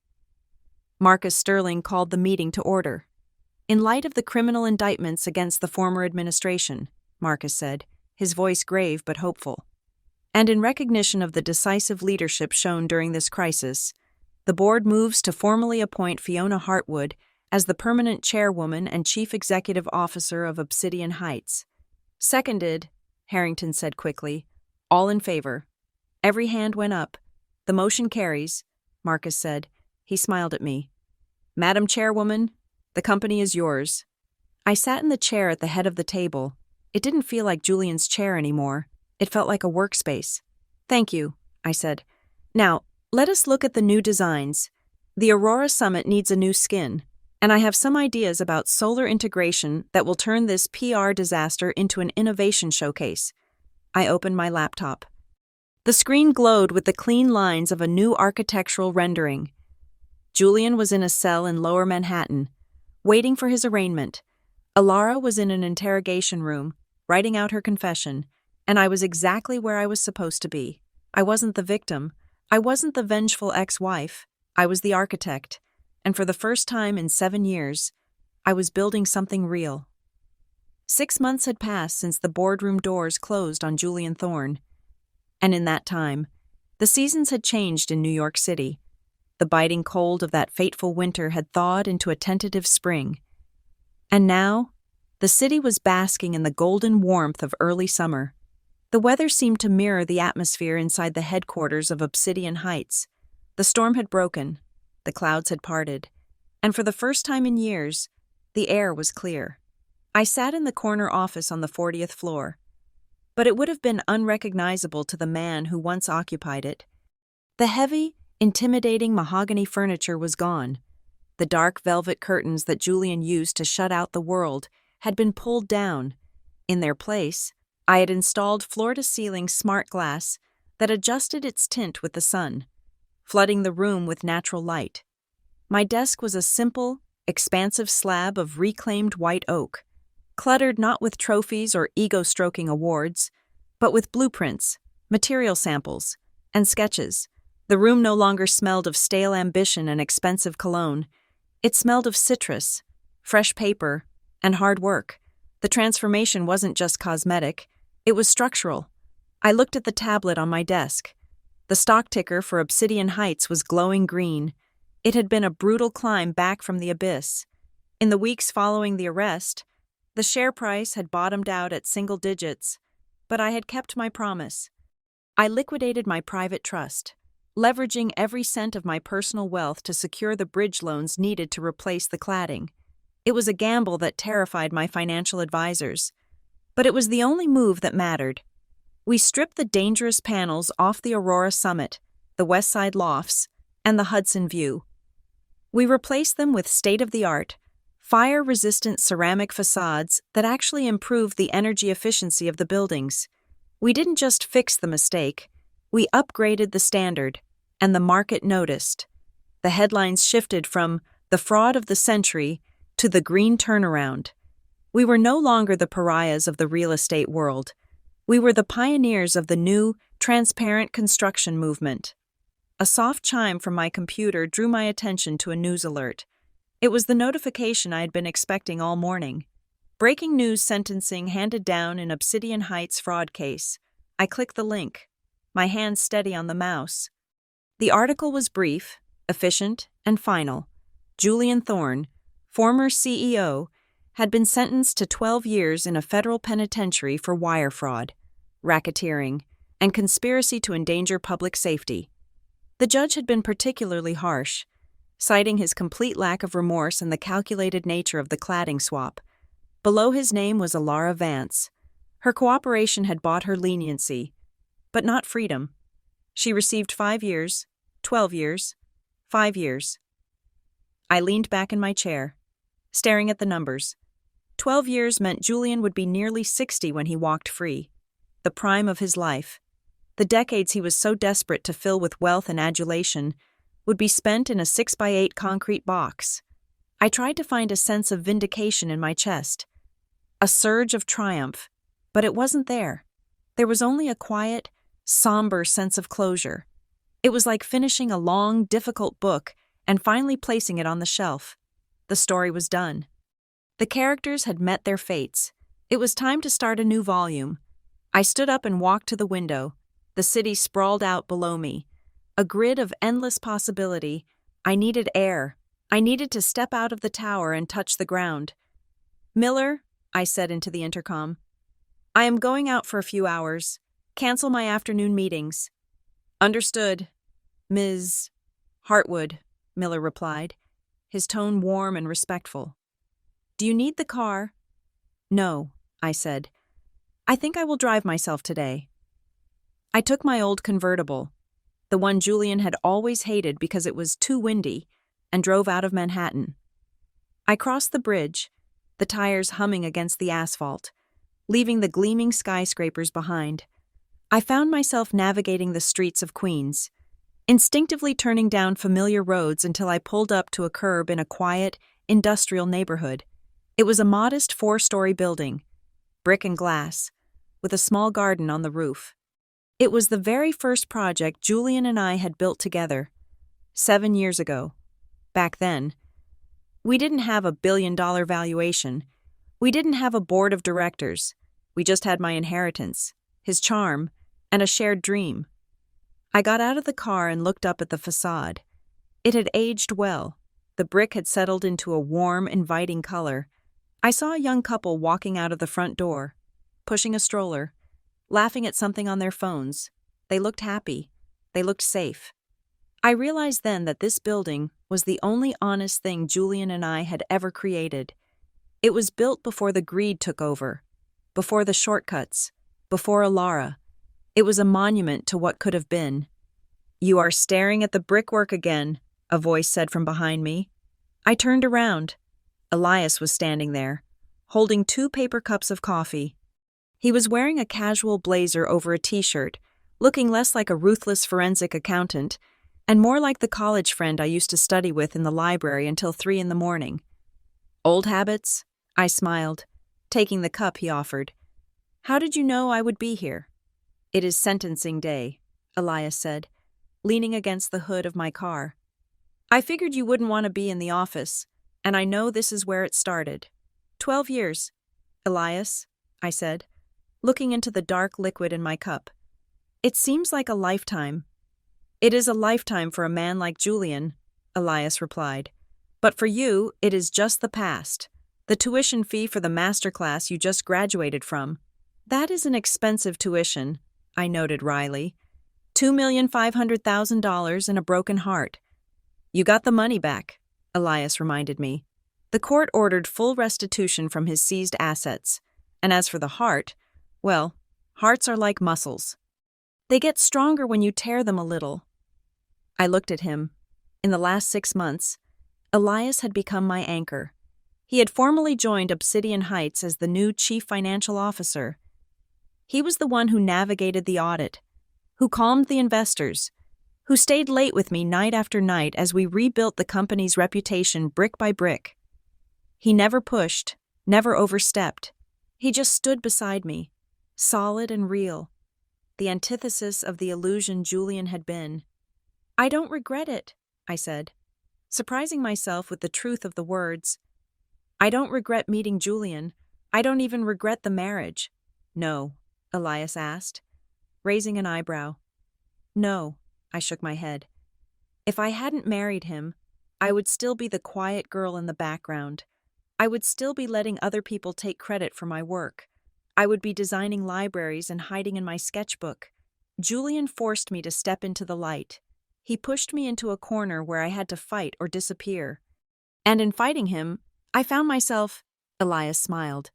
Marcus Sterling called the meeting to order. "In light of the criminal indictments against the former administration," Marcus said, his voice grave but hopeful, "and in recognition of the decisive leadership shown during this crisis, the board moves to formally appoint Fiona Hartwood as the permanent chairwoman and chief executive officer of Obsidian Heights." "Seconded," Harrington said quickly. "All in favor." Every hand went up. "The motion carries," Marcus said. He smiled at me. "Madam Chairwoman, the company is yours." I sat in the chair at the head of the table. It didn't feel like Julian's chair anymore. It felt like a workspace. "Thank you," I said. "Now, let us look at the new designs. The Aurora Summit needs a new skin, and I have some ideas about solar integration that will turn this PR disaster into an innovation showcase." I opened my laptop. The screen glowed with the clean lines of a new architectural rendering. Julian was in a cell in Lower Manhattan, waiting for his arraignment. Alara was in an interrogation room, writing out her confession, and I was exactly where I was supposed to be. I wasn't the victim. I wasn't the vengeful ex-wife, I was the architect, and for the first time in 7 years, I was building something real. 6 months had passed since the boardroom doors closed on Julian Thorne, and in that time, the seasons had changed in New York City. The biting cold of that fateful winter had thawed into a tentative spring. And now, the city was basking in the golden warmth of early summer. The weather seemed to mirror the atmosphere inside the headquarters of Obsidian Heights. The storm had broken, the clouds had parted, and for the first time in years, the air was clear. I sat in the corner office on the 40th floor, but it would have been unrecognizable to the man who once occupied it. The heavy, intimidating mahogany furniture was gone. The dark velvet curtains that Julian used to shut out the world had been pulled down. In their place, I had installed floor-to-ceiling smart glass that adjusted its tint with the sun, flooding the room with natural light. My desk was a simple, expansive slab of reclaimed white oak, cluttered not with trophies or ego-stroking awards, but with blueprints, material samples, and sketches. The room no longer smelled of stale ambition and expensive cologne. It smelled of citrus, fresh paper, and hard work. The transformation wasn't just cosmetic, it was structural. I looked at the tablet on my desk. The stock ticker for Obsidian Heights was glowing green. It had been a brutal climb back from the abyss. In the weeks following the arrest, the share price had bottomed out at single digits, but I had kept my promise. I liquidated my private trust, leveraging every cent of my personal wealth to secure the bridge loans needed to replace the cladding. It was a gamble that terrified my financial advisors, but it was the only move that mattered. We stripped the dangerous panels off the Aurora Summit, the West Side Lofts, and the Hudson View. We replaced them with state-of-the-art, fire-resistant ceramic facades that actually improved the energy efficiency of the buildings. We didn't just fix the mistake, we upgraded the standard, and the market noticed. The headlines shifted from "the fraud of the century" to "the green turnaround." We were no longer the pariahs of the real estate world. We were the pioneers of the new, transparent construction movement. A soft chime from my computer drew my attention to a news alert. It was the notification I had been expecting all morning. Breaking news sentencing handed down in Obsidian Heights fraud case. I clicked the link, my hand steady on the mouse. The article was brief, efficient, and final. Julian Thorne, former CEO, had been sentenced to 12 years in a federal penitentiary for wire fraud, racketeering, and conspiracy to endanger public safety. The judge had been particularly harsh, citing his complete lack of remorse and the calculated nature of the cladding swap. Below his name was Alara Vance. Her cooperation had bought her leniency, but not freedom. She received 5 years, 12 years, 5 years. I leaned back in my chair, staring at the numbers. 12 years meant Julian would be nearly 60 when he walked free, the prime of his life. The decades he was so desperate to fill with wealth and adulation would be spent in a 6x8 concrete box. I tried to find a sense of vindication in my chest, a surge of triumph, but it wasn't there. There was only a quiet, somber sense of closure. It was like finishing a long, difficult book and finally placing it on the shelf. The story was done. The characters had met their fates. It was time to start a new volume. I stood up and walked to the window. The city sprawled out below me, a grid of endless possibility. I needed air. I needed to step out of the tower and touch the ground. "Miller," I said into the intercom, "I am going out for a few hours. Cancel my afternoon meetings." "Understood, Ms. Hartwood," Miller replied, his tone warm and respectful. "Do you need the car?" "No," I said. "I think I will drive myself today." I took my old convertible, the one Julian had always hated because it was too windy, and drove out of Manhattan. I crossed the bridge, the tires humming against the asphalt, leaving the gleaming skyscrapers behind. I found myself navigating the streets of Queens, instinctively turning down familiar roads until I pulled up to a curb in a quiet, industrial neighborhood. It was a modest 4-story building, brick and glass, with a small garden on the roof. It was the very first project Julian and I had built together, 7 years ago. Back then, we didn't have a billion-dollar valuation. We didn't have a board of directors. We just had my inheritance, his charm, and a shared dream. I got out of the car and looked up at the facade. It had aged well. The brick had settled into a warm, inviting color. I saw a young couple walking out of the front door, pushing a stroller, laughing at something on their phones. They looked happy. They looked safe. I realized then that this building was the only honest thing Julian and I had ever created. It was built before the greed took over, before the shortcuts, before Alara. It was a monument to what could have been. "You are staring at the brickwork again," a voice said from behind me. I turned around. Elias was standing there, holding 2 paper cups of coffee. He was wearing a casual blazer over a t-shirt, looking less like a ruthless forensic accountant and more like the college friend I used to study with in the library until 3 in the morning. "Old habits?" I smiled, taking the cup he offered. "How did you know I would be here?" "It is sentencing day," Elias said, leaning against the hood of my car. "I figured you wouldn't want to be in the office, and I know this is where it started. 12 years, Elias," I said, looking into the dark liquid in my cup. "It seems like a lifetime." "It is a lifetime for a man like Julian," Elias replied. "But for you, it is just the past. The tuition fee for the masterclass you just graduated from." "That is an expensive tuition," I noted wryly. $2,500,000 and a broken heart." "You got the money back," Elias reminded me. "The court ordered full restitution from his seized assets. And as for the heart, well, hearts are like muscles. They get stronger when you tear them a little." I looked at him. In the last 6 months, Elias had become my anchor. He had formally joined Obsidian Heights as the new chief financial officer. He was the one who navigated the audit, who calmed the investors, who stayed late with me night after night as we rebuilt the company's reputation brick by brick. He never pushed, never overstepped. He just stood beside me, solid and real, the antithesis of the illusion Julian had been. "I don't regret it," I said, surprising myself with the truth of the words. "I don't regret meeting Julian. I don't even regret the marriage." "No?" Elias asked, raising an eyebrow. "No," I shook my head. "If I hadn't married him, I would still be the quiet girl in the background. I would still be letting other people take credit for my work. I would be designing libraries and hiding in my sketchbook. Julian forced me to step into the light. He pushed me into a corner where I had to fight or disappear. And in fighting him, I found myself," Elias smiled,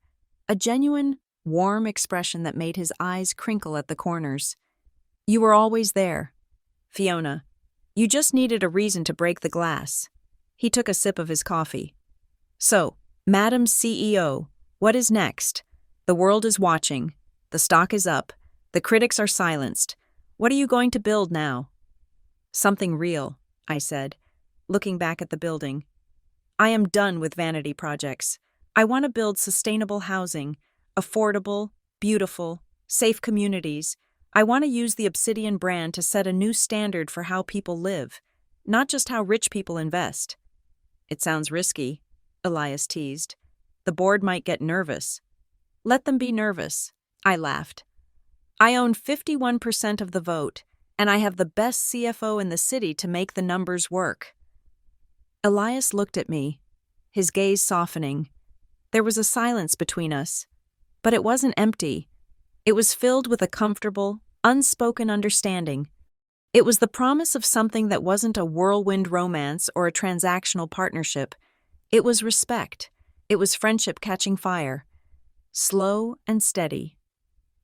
a genuine, warm expression that made his eyes crinkle at the corners. "You were always there, Fiona. You just needed a reason to break the glass." He took a sip of his coffee. "So, Madam CEO, what is next? The world is watching. The stock is up. The critics are silenced. What are you going to build now?" "Something real," I said, looking back at the building. "I am done with vanity projects. I want to build sustainable housing, affordable, beautiful, safe communities. I want to use the Obsidian brand to set a new standard for how people live, not just how rich people invest." "It sounds risky," Elias teased. "The board might get nervous." "Let them be nervous," I laughed. "I own 51% of the vote, and I have the best CFO in the city to make the numbers work." Elias looked at me, his gaze softening. There was a silence between us, but it wasn't empty. It was filled with a comfortable, unspoken understanding. It was the promise of something that wasn't a whirlwind romance or a transactional partnership. It was respect. It was friendship catching fire. Slow and steady.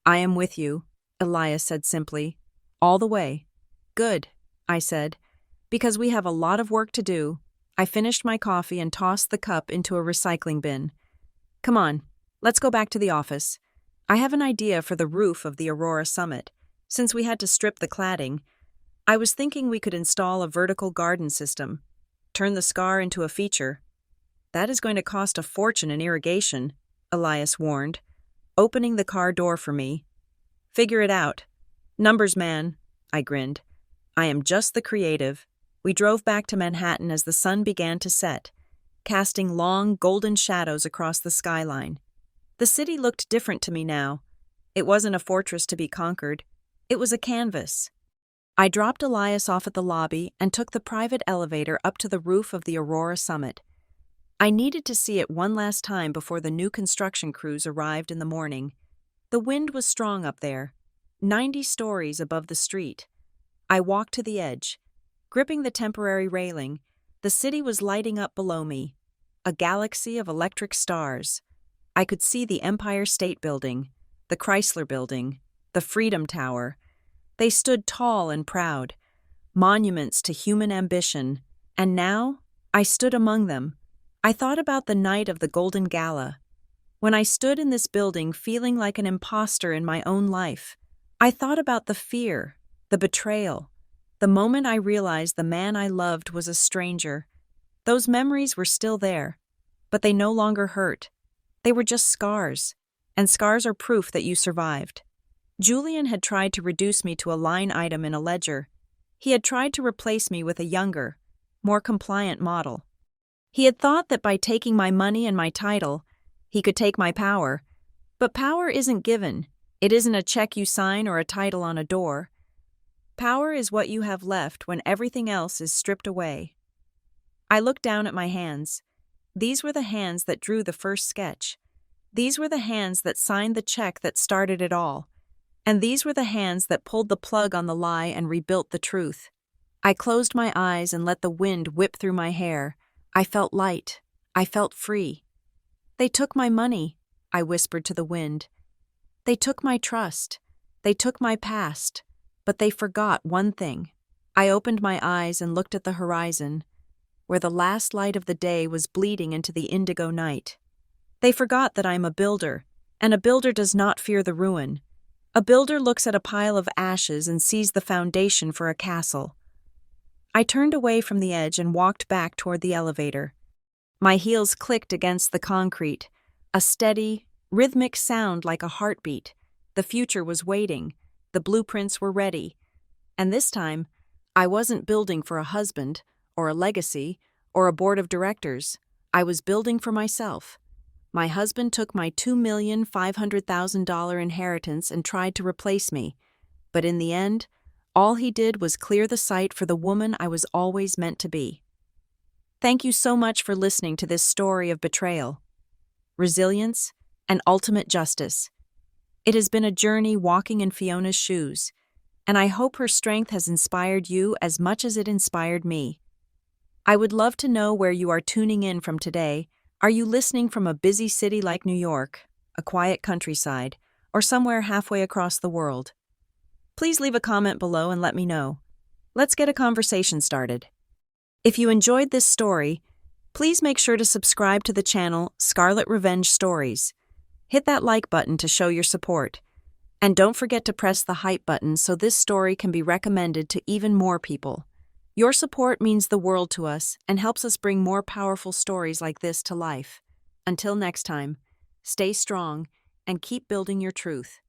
"I am with you," Elias said simply. "All the way." "Good," I said, "because we have a lot of work to do." I finished my coffee and tossed the cup into a recycling bin. "Come on, let's go back to the office. I have an idea for the roof of the Aurora Summit. Since we had to strip the cladding, I was thinking we could install a vertical garden system, turn the scar into a feature." "That is going to cost a fortune in irrigation," Elias warned, opening the car door for me. "Figure it out. Numbers, man, I grinned. I am just the creative. We drove back to Manhattan as the sun began to set, casting long, golden shadows across the skyline. The city looked different to me now. It wasn't a fortress to be conquered. It was a canvas. I dropped Elias off at the lobby and took the private elevator up to the roof of the Aurora Summit. I needed to see it one last time before the new construction crews arrived in the morning. The wind was strong up there, 90 stories above the street. I walked to the edge. Gripping the temporary railing, the city was lighting up below me, a galaxy of electric stars. I could see the Empire State Building, the Chrysler Building, the Freedom Tower. They stood tall and proud, monuments to human ambition, and now I stood among them. I thought about the night of the Golden Gala, when I stood in this building feeling like an imposter in my own life. I thought about the fear, the betrayal, the moment I realized the man I loved was a stranger. Those memories were still there, but they no longer hurt. They were just scars, and scars are proof that you survived. Julian had tried to reduce me to a line item in a ledger. He had tried to replace me with a younger, more compliant model. He had thought that by taking my money and my title, he could take my power. But power isn't given. It isn't a check you sign or a title on a door. Power is what you have left when everything else is stripped away. I looked down at my hands. These were the hands that drew the first sketch. These were the hands that signed the check that started it all. And these were the hands that pulled the plug on the lie and rebuilt the truth. I closed my eyes and let the wind whip through my hair. I felt light. I felt free. They took my money, I whispered to the wind. They took my trust. They took my past. But they forgot one thing. I opened my eyes and looked at the horizon, where the last light of the day was bleeding into the indigo night. They forgot that I'm a builder, and a builder does not fear the ruin. A builder looks at a pile of ashes and sees the foundation for a castle. I turned away from the edge and walked back toward the elevator. My heels clicked against the concrete, a steady, rhythmic sound like a heartbeat. The future was waiting. The blueprints were ready. And this time, I wasn't building for a husband, or a legacy, or a board of directors. I was building for myself. My husband took my $2,500,000 inheritance and tried to replace me. But in the end, all he did was clear the site for the woman I was always meant to be. Thank you so much for listening to this story of betrayal, resilience, and ultimate justice. It has been a journey walking in Fiona's shoes, and I hope her strength has inspired you as much as it inspired me. I would love to know where you are tuning in from today. Are you listening from a busy city like New York, a quiet countryside, or somewhere halfway across the world? Please leave a comment below and let me know. Let's get a conversation started. If you enjoyed this story, please make sure to subscribe to the channel Scarlet Revenge Stories. Hit that like button to show your support. And don't forget to press the hype button so this story can be recommended to even more people. Your support means the world to us and helps us bring more powerful stories like this to life. Until next time, stay strong and keep building your truth.